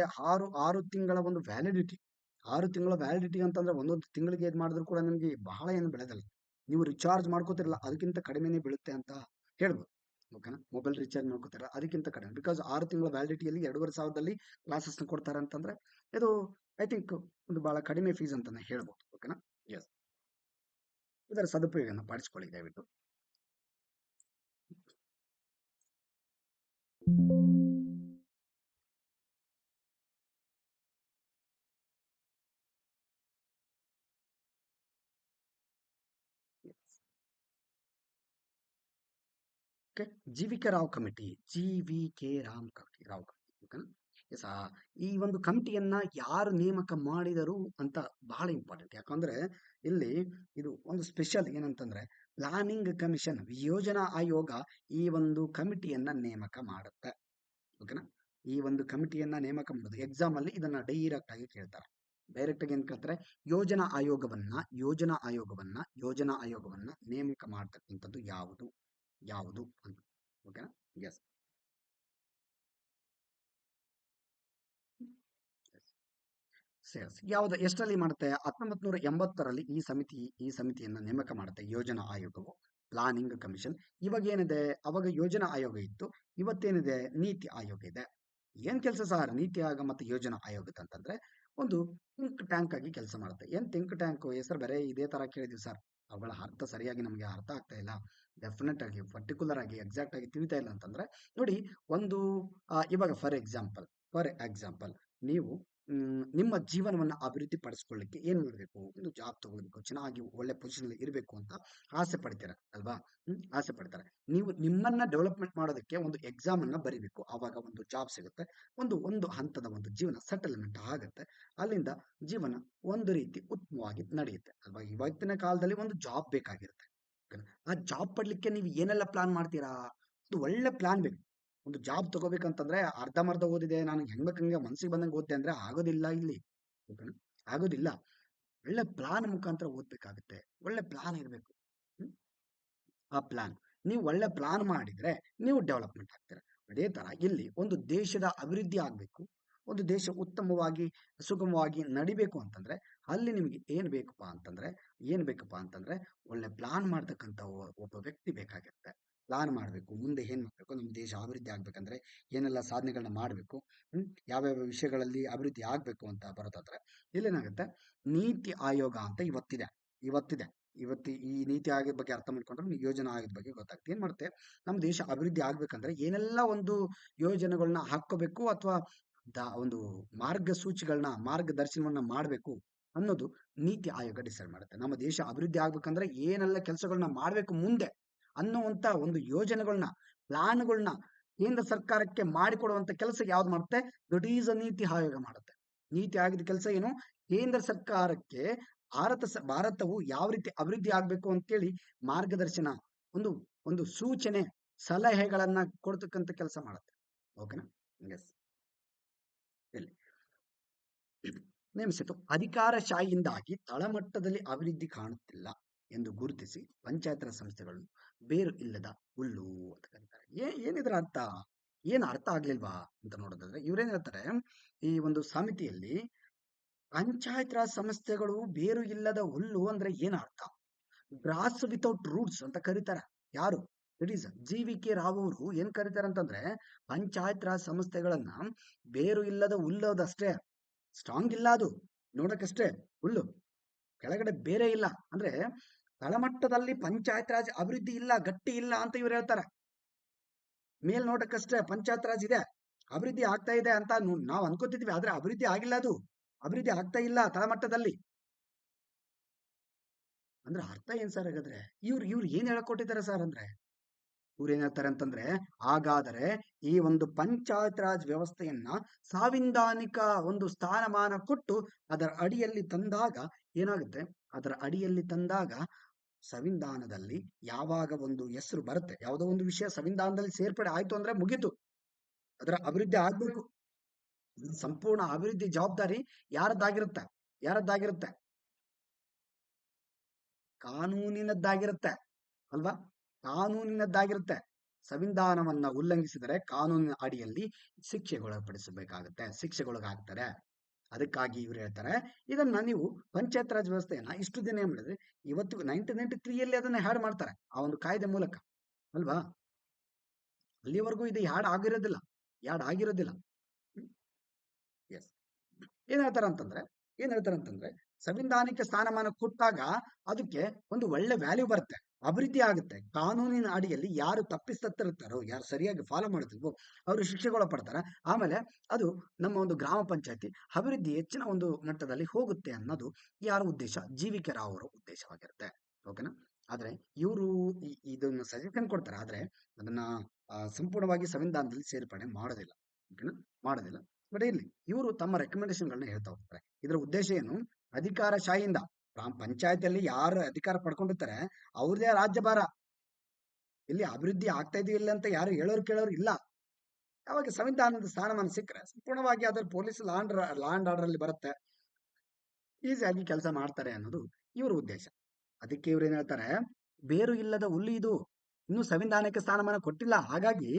ಆರು ತಿಂಗಳ ಒಂದು ವ್ಯಾಲಿಡಿಟಿ. 6 ತಿಂಗಳ ವ್ಯಾಲಿಡಿಟಿ ಅಂತಂದ್ರೆ ಒಂದೊಂದು ತಿಂಗಳಿಗೆ ಇದು ಮಾಡಿದ್ರು ಕೂಡ ನಿಮಗೆ ಬಹಳ ಏನು ಬೆಳೆದಲ್ಲ. ನೀವು ರಿಚಾರ್ಜ್ ಮಾಡ್ಕೋತಿರಲ್ಲ, ಅದಕ್ಕಿಂತ ಕಡಿಮೆನೇ ಬೀಳುತ್ತೆ ಅಂತ ಹೇಳ್ಬೋದು. ಓಕೆನಾ? ಮೊಬೈಲ್ ರಿಚಾರ್ಜ್ ಮಾಡ್ಕೋತಿರಲ್ಲ, ಅದಕ್ಕಿಂತ ಕಡಿಮೆ. ಬಿಕಾಸ್ 6 ತಿಂಗಳ ವ್ಯಾಲಿಡಿಟಿಯಲ್ಲಿ 2,500ದಲ್ಲಿ ಕ್ಲಾಸಸ್ ಕೊಡ್ತಾರೆ ಅಂತಂದ್ರೆ, ಇದು ಐ ಥಿಂಕ್ ಒಂದು ಬಹಳ ಕಡಿಮೆ ಫೀಸ್ ಅಂತಾನೆ ಹೇಳ್ಬೋದು. ಓಕೆನಾ? ಎಸ್, ಇದರ ಸದುಪಯೋಗನ ಪಡಿಸ್ಕೊಳ್ಳಿ ದಯವಿಟ್ಟು. ಓಕೆ, ಜಿ.ವಿ.ಕೆ. ರಾವ್ ಕಮಿಟಿ. ಓಕೆನಾ? ಎಸ್, ಈ ಒಂದು ಕಮಿಟಿಯನ್ನ ಯಾರು ನೇಮಕ ಮಾಡಿದರು ಅಂತ ಬಹಳ ಇಂಪಾರ್ಟೆಂಟ್. ಯಾಕಂದ್ರೆ ಇಲ್ಲಿ ಇದು ಒಂದು ಸ್ಪೆಷಲ್ ಏನಂತಂದ್ರೆ, ಪ್ಲಾನಿಂಗ್ ಕಮಿಷನ್, ಯೋಜನಾ ಆಯೋಗ ಈ ಒಂದು ಕಮಿಟಿಯನ್ನ ನೇಮಕ ಮಾಡುತ್ತೆ. ಓಕೆನಾ? ಈ ಒಂದು ಕಮಿಟಿಯನ್ನ ನೇಮಕ ಮಾಡೋದು ಎಕ್ಸಾಮ್ ಅಲ್ಲಿ ಇದನ್ನ ಡೈರೆಕ್ಟ್ ಆಗಿ ಕೇಳ್ತಾರೆ. ಡೈರೆಕ್ಟ್ ಆಗಿ ಏನ್ ಕೇಳ್ತಾರೆ, ಯೋಜನಾ ಆಯೋಗವನ್ನ ನೇಮಕ ಮಾಡ್ತಕ್ಕಂಥದ್ದು ಯಾವುದು ಅಂತ. ಓಕೆನಾ? ಎಸ್. ಯಾವ್ದು ಎಷ್ಟರಲ್ಲಿ ಮಾಡುತ್ತೆ? 1980ರಲ್ಲಿ ಈ ಸಮಿತಿಯನ್ನ ನೇಮಕ ಮಾಡುತ್ತೆ ಯೋಜನಾ ಆಯೋಗವು, ಪ್ಲಾನಿಂಗ್ ಕಮಿಷನ್. ಇವಾಗ ಏನಿದೆ, ಅವಾಗ ಯೋಜನಾ ಆಯೋಗ ಇತ್ತು, ಇವತ್ತೇನಿದೆ, ನೀತಿ ಆಯೋಗ ಇದೆ. ಏನ್ ಕೆಲಸ ಸರ್ ನೀತಿ ಆಯೋಗ ಮತ್ತು ಯೋಜನಾ ಆಯೋಗದ ಅಂತಂದ್ರೆ, ಒಂದು ಥಿಂಕ್ ಟ್ಯಾಂಕ್ ಆಗಿ ಕೆಲಸ ಮಾಡುತ್ತೆ. ಏನ್ ಥಿಂಕ್ ಟ್ಯಾಂಕ್ ಹೆಸರು ಬೇರೆ ಇದೇ ತರ ಕೇಳಿದ್ವಿ ಸರ್, ಅವುಗಳ ಅರ್ಥ ಸರಿಯಾಗಿ ನಮಗೆ ಅರ್ಥ ಆಗ್ತಾ ಇಲ್ಲ, ಡೆಫಿನೆಟ್ ಆಗಿ ಪರ್ಟಿಕ್ಯುಲರ್ ಆಗಿ ಎಕ್ಸಾಕ್ಟ್ ಆಗಿ ತಿಳಿತಾ ಇಲ್ಲ ಅಂತಂದ್ರೆ ನೋಡಿ, ಒಂದು ಇವಾಗ ಫಾರ್ ಎಕ್ಸಾಂಪಲ್ ನೀವು ನಿಮ್ಮ ಜೀವನವನ್ನ ಅಭಿವೃದ್ಧಿ ಪಡಿಸ್ಕೊಳ್ಳಿಕ್ಕೆ ಏನ್ ಮಾಡಬೇಕು, ಒಂದು ಜಾಬ್ ತಗೊಳ್ಬೇಕು, ಚೆನ್ನಾಗಿ ಒಳ್ಳೆ ಪೊಸಿಷನ್ ಇರಬೇಕು ಅಂತ ಆಸೆ ಪಡ್ತೀರ ಅಲ್ವಾ? ಆಸೆ ಪಡ್ತಾರೆ. ನೀವು ನಿಮ್ಮನ್ನ ಡೆವಲಪ್ಮೆಂಟ್ ಮಾಡೋದಕ್ಕೆ ಒಂದು ಎಕ್ಸಾಮ್ ಅನ್ನ ಬರಿಬೇಕು, ಆವಾಗ ಒಂದು ಜಾಬ್ ಸಿಗುತ್ತೆ, ಒಂದು ಹಂತದ ಒಂದು ಜೀವನ ಸೆಟಲ್ಮೆಂಟ್ ಆಗುತ್ತೆ, ಅಲ್ಲಿಂದ ಜೀವನ ಒಂದು ರೀತಿ ಉತ್ತಮವಾಗಿ ನಡೆಯುತ್ತೆ ಅಲ್ವಾ? ಇವತ್ತಿನ ಕಾಲದಲ್ಲಿ ಒಂದು ಜಾಬ್ ಬೇಕಾಗಿರುತ್ತೆ. ಆ ಜಾಬ್ ಪಡ್ಲಿಕ್ಕೆ ನೀವು ಏನೆಲ್ಲ ಪ್ಲಾನ್ ಮಾಡ್ತೀರಾ? ಒಂದು ಒಳ್ಳೆ ಪ್ಲಾನ್ ಬೇಕು. ಒಂದು ಜಾಬ್ ತಗೋಬೇಕಂತಂದ್ರೆ ಅರ್ಧಂಬರ್ಧ ಓದಿದೆ, ನಾನು ಹೆಂಗಂಗೆ ಮನ್ಸಿಗೆ ಬಂದಂಗೆ ಓದ್ತೆ ಅಂದ್ರೆ ಆಗೋದಿಲ್ಲ ಇಲ್ಲಿ. ಓಕೆನಾ? ಆಗೋದಿಲ್ಲ. ಒಳ್ಳೆ ಪ್ಲಾನ್ ಮುಖಾಂತರ ಓದ್ಬೇಕಾಗುತ್ತೆ. ಒಳ್ಳೆ ಪ್ಲಾನ್ ಇರಬೇಕು. ಆ ಪ್ಲಾನ್, ನೀವು ಒಳ್ಳೆ ಪ್ಲಾನ್ ಮಾಡಿದ್ರೆ ನೀವು ಡೆವಲಪ್ಮೆಂಟ್ ಆಗ್ತೀರ. ಅದೇ ತರ ಇಲ್ಲಿ ಒಂದು ದೇಶದ ಅಭಿವೃದ್ಧಿ ಆಗ್ಬೇಕು, ಒಂದು ದೇಶ ಉತ್ತಮವಾಗಿ ಸುಗಮವಾಗಿ ನಡಿಬೇಕು ಅಂತಂದ್ರೆ ಅಲ್ಲಿ ನಿಮ್ಗೆ ಏನ್ ಬೇಕಪ್ಪ ಅಂತಂದ್ರೆ ಒಳ್ಳೆ ಪ್ಲಾನ್ ಮಾಡ್ತಕ್ಕಂಥ ಒಬ್ಬ ವ್ಯಕ್ತಿ ಬೇಕಾಗಿರುತ್ತೆ. ಪ್ಲಾನ್ ಮಾಡಬೇಕು, ಮುಂದೆ ಏನ್ ಮಾಡ್ಬೇಕು, ನಮ್ಮ ದೇಶ ಅಭಿವೃದ್ಧಿ ಆಗ್ಬೇಕಂದ್ರೆ ಏನೆಲ್ಲ ಸಾಧನೆಗಳನ್ನ ಮಾಡಬೇಕು, ಯಾವ್ಯಾವ ವಿಷಯಗಳಲ್ಲಿ ಅಭಿವೃದ್ಧಿ ಆಗ್ಬೇಕು ಅಂತ ಬರೋದಾದ್ರೆ ಇಲ್ಲೇನಾಗುತ್ತೆ, ನೀತಿ ಆಯೋಗ ಅಂತ ಇವತ್ತಿದೆ. ಇವತ್ತು ಈ ನೀತಿ ಆಯೋಗದ ಬಗ್ಗೆ ಅರ್ಥ ಮಾಡ್ಕೊಂಡ್ರೆ ನಿಮ್ಗೆ ಯೋಜನಾ ಆಯೋಗದ ಬಗ್ಗೆ ಗೊತ್ತಾಗುತ್ತೆ. ಏನ್ ಮಾಡುತ್ತೆ, ನಮ್ಮ ದೇಶ ಅಭಿವೃದ್ಧಿ ಆಗ್ಬೇಕಂದ್ರೆ ಏನೆಲ್ಲ ಒಂದು ಯೋಜನೆಗಳನ್ನ ಹಾಕೋಬೇಕು ಅಥವಾ ಒಂದು ಮಾರ್ಗದರ್ಶನವನ್ನ ಮಾಡಬೇಕು ಅನ್ನೋದು ನೀತಿ ಆಯೋಗ ಡಿಸೈಡ್ ಮಾಡುತ್ತೆ. ನಮ್ಮ ದೇಶ ಅಭಿವೃದ್ಧಿ ಆಗ್ಬೇಕಂದ್ರೆ ಏನೆಲ್ಲ ಕೆಲಸಗಳನ್ನ ಮಾಡಬೇಕು ಮುಂದೆ ಅನ್ನುವಂತ ಒಂದು ಯೋಜನೆಗಳನ್ನ, ಪ್ಲಾನ್ಗಳನ್ನ ಕೇಂದ್ರ ಸರ್ಕಾರಕ್ಕೆ ಮಾಡಿಕೊಡುವಂತ ಕೆಲಸ ಯಾವ್ದು ಮಾಡುತ್ತೆ, ದಟ್ ಈಸ್ ಅ ನೀತಿ ಆಯೋಗ ಮಾಡುತ್ತೆ. ನೀತಿ ಆಯೋಗದ ಕೆಲಸ ಏನು, ಕೇಂದ್ರ ಸರ್ಕಾರಕ್ಕೆ ಭಾರತವು ಯಾವ ರೀತಿ ಅಭಿವೃದ್ಧಿ ಆಗ್ಬೇಕು ಅಂತೇಳಿ ಮಾರ್ಗದರ್ಶನ, ಒಂದು ಒಂದು ಸೂಚನೆ, ಸಲಹೆಗಳನ್ನ ಕೊಡ್ತಕ್ಕಂಥ ಕೆಲಸ ಮಾಡುತ್ತೆ. ಓಕೆನಾ? ಎಸ್. ಇಲ್ಲಿ ನೇಮಿಸಿತು, ಅಧಿಕಾರಶಾಹಿಯಿಂದಾಗಿ ತಳಮಟ್ಟದಲ್ಲಿ ಅಭಿವೃದ್ಧಿ ಕಾಣುತ್ತಿಲ್ಲ ಎಂದು ಗುರುತಿಸಿ ಪಂಚಾಯತ್ ರಾಜ್ ಸಂಸ್ಥೆಗಳನ್ನು ಬೇರು ಇಲ್ಲದ ಹುಲ್ಲು ಅಂತ ಕರೀತಾರೆ. ಏನಿದ್ರ ಅರ್ಥ, ಏನ್ ಅರ್ಥ ಆಗ್ಲಿಲ್ವಾ ಅಂತ ನೋಡೋದಾದ್ರೆ ಇವ್ರೇನ್ ಹೇಳ್ತಾರೆ, ಈ ಒಂದು ಸಮಿತಿಯಲ್ಲಿ ಪಂಚಾಯತ್ ರಾಜ್ ಸಂಸ್ಥೆಗಳು ಬೇರು ಇಲ್ಲದ ಹುಲ್ಲು ಅಂದ್ರೆ ಏನ್ ಅರ್ಥ, ಗ್ರಾಸ್ ವಿತೌಟ್ ರೂಟ್ಸ್ ಅಂತ ಕರೀತಾರೆ. ಯಾರು, ಇಟ್ ಈಸ್ GV.K. ರಾವ್ ಅವರು ಏನ್ ಕರೀತಾರೆ ಅಂತಂದ್ರೆ, ಪಂಚಾಯತ್ ರಾಜ್ ಸಂಸ್ಥೆಗಳನ್ನ ಬೇರು ಇಲ್ಲದ ಹುಲ್ಲೋದಷ್ಟೇ, ಸ್ಟ್ರಾಂಗ್ ಇಲ್ಲ, ಅದು ನೋಡಕ್ಕಷ್ಟೇ ಹುಲ್ಲು, ಕೆಳಗಡೆ ಬೇರೆ ಇಲ್ಲ, ಅಂದ್ರೆ ತಳಮಟ್ಟದಲ್ಲಿ ಪಂಚಾಯತ್ ರಾಜ್ ಅಭಿವೃದ್ಧಿ ಇಲ್ಲ, ಗಟ್ಟಿ ಇಲ್ಲ ಅಂತ ಇವ್ರು ಹೇಳ್ತಾರೆ. ಮೇಲ್ನೋಟಕ್ಕಷ್ಟೇ ಪಂಚಾಯತ್ ರಾಜ್ ಇದೆ, ಅಭಿವೃದ್ಧಿ ಆಗ್ತಾ ಇದೆ ಅಂತ ನಾವು ಅನ್ಕೋತಿದ್ವಿ, ಆದ್ರೆ ಅಭಿವೃದ್ಧಿ ಆಗಿಲ್ಲ, ಅದು ಅಭಿವೃದ್ಧಿ ಆಗ್ತಾ ಇಲ್ಲ ತಳಮಟ್ಟದಲ್ಲಿ. ಅಂದ್ರೆ ಅರ್ಥ ಏನ್ ಸರ್ ಹಾಗಾದ್ರೆ, ಇವ್ರು ಏನ್ ಹೇಳ್ಕೊಟ್ಟಿದ್ದಾರೆ ಸರ್ ಅಂದ್ರೆ, ಇವ್ರು ಏನ್ ಹೇಳ್ತಾರೆ ಅಂತಂದ್ರೆ, ಹಾಗಾದರೆ ಈ ಒಂದು ಪಂಚಾಯತ್ ರಾಜ್ ವ್ಯವಸ್ಥೆಯನ್ನ ಸಾಂವಿಧಾನಿಕ ಒಂದು ಸ್ಥಾನಮಾನ ಕೊಟ್ಟು ಅದರ ಅಡಿಯಲ್ಲಿ ತಂದಾಗ ಏನಾಗುತ್ತೆ, ಅದರ ಅಡಿಯಲ್ಲಿ ತಂದಾಗ ಸಂವಿಧಾನದಲ್ಲಿ ಯಾವಾಗ ಒಂದು ಹೆಸರು ಬರುತ್ತೆ, ಯಾವುದೋ ಒಂದು ವಿಷಯ ಸಂವಿಧಾನದಲ್ಲಿ ಸೇರ್ಪಡೆ ಆಯ್ತು ಅಂದ್ರೆ ಮುಗೀತು, ಅದರ ಅಭಿವೃದ್ಧಿ ಆಗ್ಬೇಕು. ಸಂಪೂರ್ಣ ಅಭಿವೃದ್ಧಿ ಜವಾಬ್ದಾರಿ ಯಾರದ್ದಾಗಿರುತ್ತೆ, ಕಾನೂನಿನದ್ದಾಗಿರುತ್ತೆ ಅಲ್ವಾ, ಕಾನೂನಿನದ್ದಾಗಿರುತ್ತೆ. ಸಂವಿಧಾನವನ್ನ ಉಲ್ಲಂಘಿಸಿದರೆ ಕಾನೂನಿನ ಅಡಿಯಲ್ಲಿ ಶಿಕ್ಷೆಗೊಳಗಾಗ್ತಾರೆ. ಅದಕ್ಕಾಗಿ ಇವ್ರು ಹೇಳ್ತಾರೆ, ಇದನ್ನ ನೀವು ಪಂಚಾಯತ್ ರಾಜ್ ವ್ಯವಸ್ಥೆಯನ್ನ ಇಷ್ಟು ದಿನ ಏನ್ ಮಾಡಿದ್ರೆ, ಇವತ್ತು 1993 ಅದನ್ನ ಹ್ಯಾಡ್ ಮಾಡ್ತಾರೆ ಆ ಒಂದು ಕಾಯ್ದೆ ಮೂಲಕ ಅಲ್ವಾ. ಅಲ್ಲಿವರೆಗೂ ಇದು ಹ್ಯಾಡ್ ಆಗಿರೋದಿಲ್ಲ. ಎಸ್. ಏನ್ ಹೇಳ್ತಾರೆ ಅಂತಂದ್ರೆ ಸಂವಿಧಾನಿಕ ಸ್ಥಾನಮಾನ ಕೊಟ್ಟಾಗ ಅದಕ್ಕೆ ಒಂದು ಒಳ್ಳೆ ವ್ಯಾಲ್ಯೂ ಬರುತ್ತೆ, ಅಭಿವೃದ್ಧಿ ಆಗುತ್ತೆ. ಕಾನೂನಿನ ಅಡಿಯಲ್ಲಿ ಯಾರು ತಪ್ಪಿಸ್ತಿರ್ತಾರೋ, ಯಾರು ಸರಿಯಾಗಿ ಫಾಲೋ ಮಾಡ್ತಿಲ್ವೋ ಅವರು ಶಿಕ್ಷೆಗೊಳಪಡ್ತಾರೆ. ಆಮೇಲೆ ಅದು ನಮ್ಮ ಒಂದು ಗ್ರಾಮ ಪಂಚಾಯತಿ ಅಭಿವೃದ್ಧಿ ಹೆಚ್ಚಿನ ಒಂದು ಮಟ್ಟದಲ್ಲಿ ಹೋಗುತ್ತೆ ಅನ್ನೋದು ಯಾರ ಉದ್ದೇಶ, GV.K. ರಾವ್ ಅವರ ಉದ್ದೇಶವಾಗಿರುತ್ತೆ. ಓಕೆನಾ? ಆದ್ರೆ ಇವರು ಇದನ್ನ ಸಜೆಷನ್ ಕೊಡ್ತಾರೆ, ಆದ್ರೆ ಅದನ್ನ ಸಂಪೂರ್ಣವಾಗಿ ಸಂವಿಧಾನದಲ್ಲಿ ಸೇರ್ಪಡೆ ಮಾಡೋದಿಲ್ಲ. ಓಕೆನಾ? ಮಾಡೋದಿಲ್ಲ. ಬಟ್ ಇಲ್ಲಿ ಇವರು ತಮ್ಮ ರೆಕಮೆಂಡೇಶನ್ಗಳನ್ನ ಹೇಳ್ತಾ ಹೋಗ್ತಾರೆ. ಇದರ ಉದ್ದೇಶ ಏನು, ಅಧಿಕಾರಶಾಹಿಯಿಂದ ಪಂಚಾಯತಿಯಲ್ಲಿ ಯಾರು ಅಧಿಕಾರ ಪಡ್ಕೊಂಡಿರ್ತಾರೆ ಅವ್ರದೇ ರಾಜ್ಯಭಾರ, ಇಲ್ಲಿ ಅಭಿವೃದ್ಧಿ ಆಗ್ತಾ ಇದೆಯೋ ಇಲ್ಲ ಅಂತ ಯಾರು ಕೇಳೋರು ಇಲ್ಲ. ಯಾವಾಗ ಸಂವಿಧಾನದ ಸ್ಥಾನಮಾನ ಸಿಕ್ಕರೆ ಸಂಪೂರ್ಣವಾಗಿ ಅದರ ಪೊಲೀಸ್ ಲಾ ಅಂಡ್ ಆರ್ಡರ್ ಅಲ್ಲಿ ಬರುತ್ತೆ, ಈಸಿಯಾಗಿ ಕೆಲಸ ಮಾಡ್ತಾರೆ ಅನ್ನೋದು ಇವರ ಉದ್ದೇಶ. ಅದಕ್ಕೆ ಇವ್ರು ಏನ್ ಹೇಳ್ತಾರೆ, ಬೇರು ಇಲ್ಲದ ಹುಲ್ಲು ಇದು, ಇನ್ನು ಸಂವಿಧಾನಕ್ಕೆ ಸ್ಥಾನಮಾನ ಕೊಟ್ಟಿಲ್ಲ, ಹಾಗಾಗಿ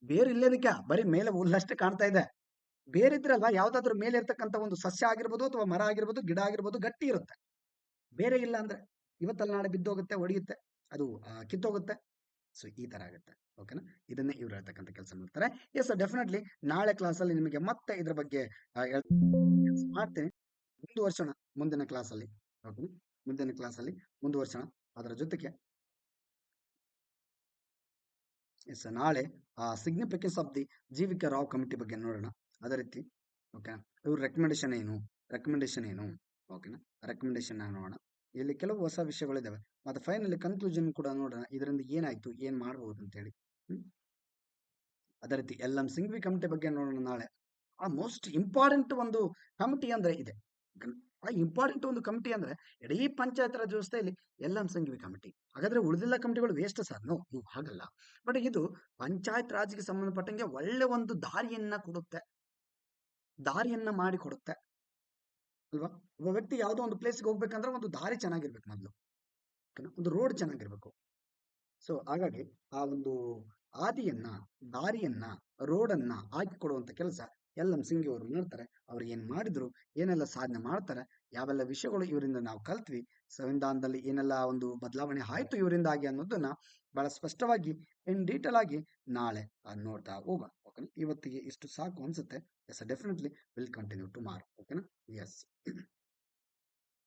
ಬೇರು ಇಲ್ಲದಕ್ಕೆ ಬರೀ ಮೇಲೆ ಹುಲ್ಲಷ್ಟೇ ಕಾಣ್ತಾ ಇದೆ. ಬೇರಿದ್ರಲ್ವಾ ಯಾವ್ದಾದ್ರು ಮೇಲೆ ಇರ್ತಕ್ಕಂಥ ಒಂದು ಸಸ್ಯ ಆಗಿರ್ಬೋದು ಅಥವಾ ಮರ ಆಗಿರ್ಬೋದು ಗಿಡ ಆಗಿರ್ಬೋದು ಗಟ್ಟಿ ಇರುತ್ತೆ. ಬೇರೆ ಇಲ್ಲ ಅಂದ್ರೆ ಇವತ್ತಲ್ಲ ನಾಳೆ ಬಿದ್ದೋಗುತ್ತೆ, ಒಡೆಯುತ್ತೆ, ಅದು ಕಿತ್ತೋಗುತ್ತೆ. ಸೊ ಈ ತರ ಆಗುತ್ತೆ. ಓಕೆನಾ? ಇದನ್ನೇ ಇವ್ರು ಹೇಳ್ತಕ್ಕಂಥ ಕೆಲಸ ಮಾಡ್ತಾರೆ. ಎಸ್ ಡೆಫಿನೆಟ್ಲಿ ನಾಳೆ ಕ್ಲಾಸಲ್ಲಿ ನಿಮಗೆ ಮತ್ತೆ ಇದ್ರ ಬಗ್ಗೆ ಮಾಡ್ತೀನಿ, ಮುಂದುವರ್ಸೋಣ ಮುಂದಿನ ಕ್ಲಾಸಲ್ಲಿ. ಓಕೆನಾ? ಮುಂದಿನ ಕ್ಲಾಸಲ್ಲಿ ಮುಂದುವರ್ಸೋಣ. ಅದರ ಜೊತೆಗೆ ಎಸ್ ನಾಳೆ significance of the GV.K. Rao committee ಬಗ್ಗೆ ನೋಡೋಣ. ಅದೇ ರೀತಿ ಓಕೆನಾ, ಇವ್ರ ರೆಕಮೆಂಡೇಶನ್ ಏನು, ಓಕೆನಾ, ರೆಕಮೆಂಡೇಶನ್ ನೋಡೋಣ. ಇಲ್ಲಿ ಕೆಲವು ಹೊಸ ವಿಷಯಗಳಿದಾವೆ, ಮತ್ತೆ ಫೈನಲಿ ಕನ್ಕ್ಲೂಷನ್ ಕೂಡ ನೋಡೋಣ, ಇದರಿಂದ ಏನಾಯ್ತು, ಏನ್ ಮಾಡಬಹುದು ಅಂತ ಹೇಳಿ. ಅದೇ ರೀತಿ LM ಸಿಂಘ್ವಿ ಕಮಿಟಿ ಬಗ್ಗೆ ನೋಡೋಣ ನಾಳೆ. ಆ ಮೋಸ್ಟ್ ಇಂಪಾರ್ಟೆಂಟ್ ಒಂದು ಕಮಿಟಿ ಅಂದ್ರೆ ಇದೆ, ಆ ಇಂಪಾರ್ಟೆಂಟ್ ಒಂದು ಕಮಿಟಿ ಅಂದ್ರೆ ಇಡೀ ಪಂಚಾಯತ್ ರಾಜ್ ವ್ಯವಸ್ಥೆಯಲ್ಲಿ LM ಸಿಂಘ್ವಿ ಕಮಿಟಿ. ಹಾಗಾದ್ರೆ ಉಳಿದಿಲ್ಲ ಕಮಿಟಿಗಳು ವೇಸ್ಟ್ ಸರ್? ನೋ, ಹಾಗಲ್ಲ. ಬಟ್ ಇದು ಪಂಚಾಯತ್ ರಾಜ್ಗೆ ಸಂಬಂಧಪಟ್ಟಂಗೆ ಒಳ್ಳೆ ಒಂದು ದಾರಿಯನ್ನ ಮಾಡಿಕೊಡುತ್ತೆ ಅಲ್ವಾ. ಒಬ್ಬ ವ್ಯಕ್ತಿ ಯಾವುದೋ ಒಂದು ಪ್ಲೇಸ್ಗೆ ಹೋಗ್ಬೇಕಂದ್ರೆ ಒಂದು ದಾರಿ ಚೆನ್ನಾಗಿರ್ಬೇಕು, ಮೊದಲು ಒಂದು ರೋಡ್ ಚೆನ್ನಾಗಿರ್ಬೇಕು. ಸೊ ಹಾಗಾಗಿ ಆ ಒಂದು ದಾರಿಯನ್ನ ರೋಡನ್ನ ಹಾಕಿ ಕೊಡುವಂತ ಕೆಲಸ ಎಲ್ ಎಂ ಸಿಂಗ್ ಅವರು ನೋಡ್ತಾರೆ, ಅವ್ರು ಏನ್ ಮಾಡಿದ್ರು, ಏನೆಲ್ಲ ಸಾಧನೆ ಮಾಡ್ತಾರೆ, ಯಾವೆಲ್ಲ ವಿಷಯಗಳು ಇವರಿಂದ ನಾವು ಕಲ್ತ್ವಿ, ಸಂವಿಧಾನದಲ್ಲಿ ಏನೆಲ್ಲ ಒಂದು ಬದಲಾವಣೆ ಆಯ್ತು ಇವರಿಂದಾಗಿ ಅನ್ನೋದನ್ನ ಬಹಳ ಸ್ಪಷ್ಟವಾಗಿ ಇನ್ ಡೀಟೇಲ್ ಆಗಿ ನಾಳೆ ನೋಡ್ತಾ ಹೋಗೋಣ. ಓಕೆನಾ, ಇವತ್ತಿಗೆ ಇಷ್ಟು ಸಾಕು ಅನ್ಸುತ್ತೆ. Yes definitely will continue tomorrow. ಓಕೆನಾ. ಎಸ್.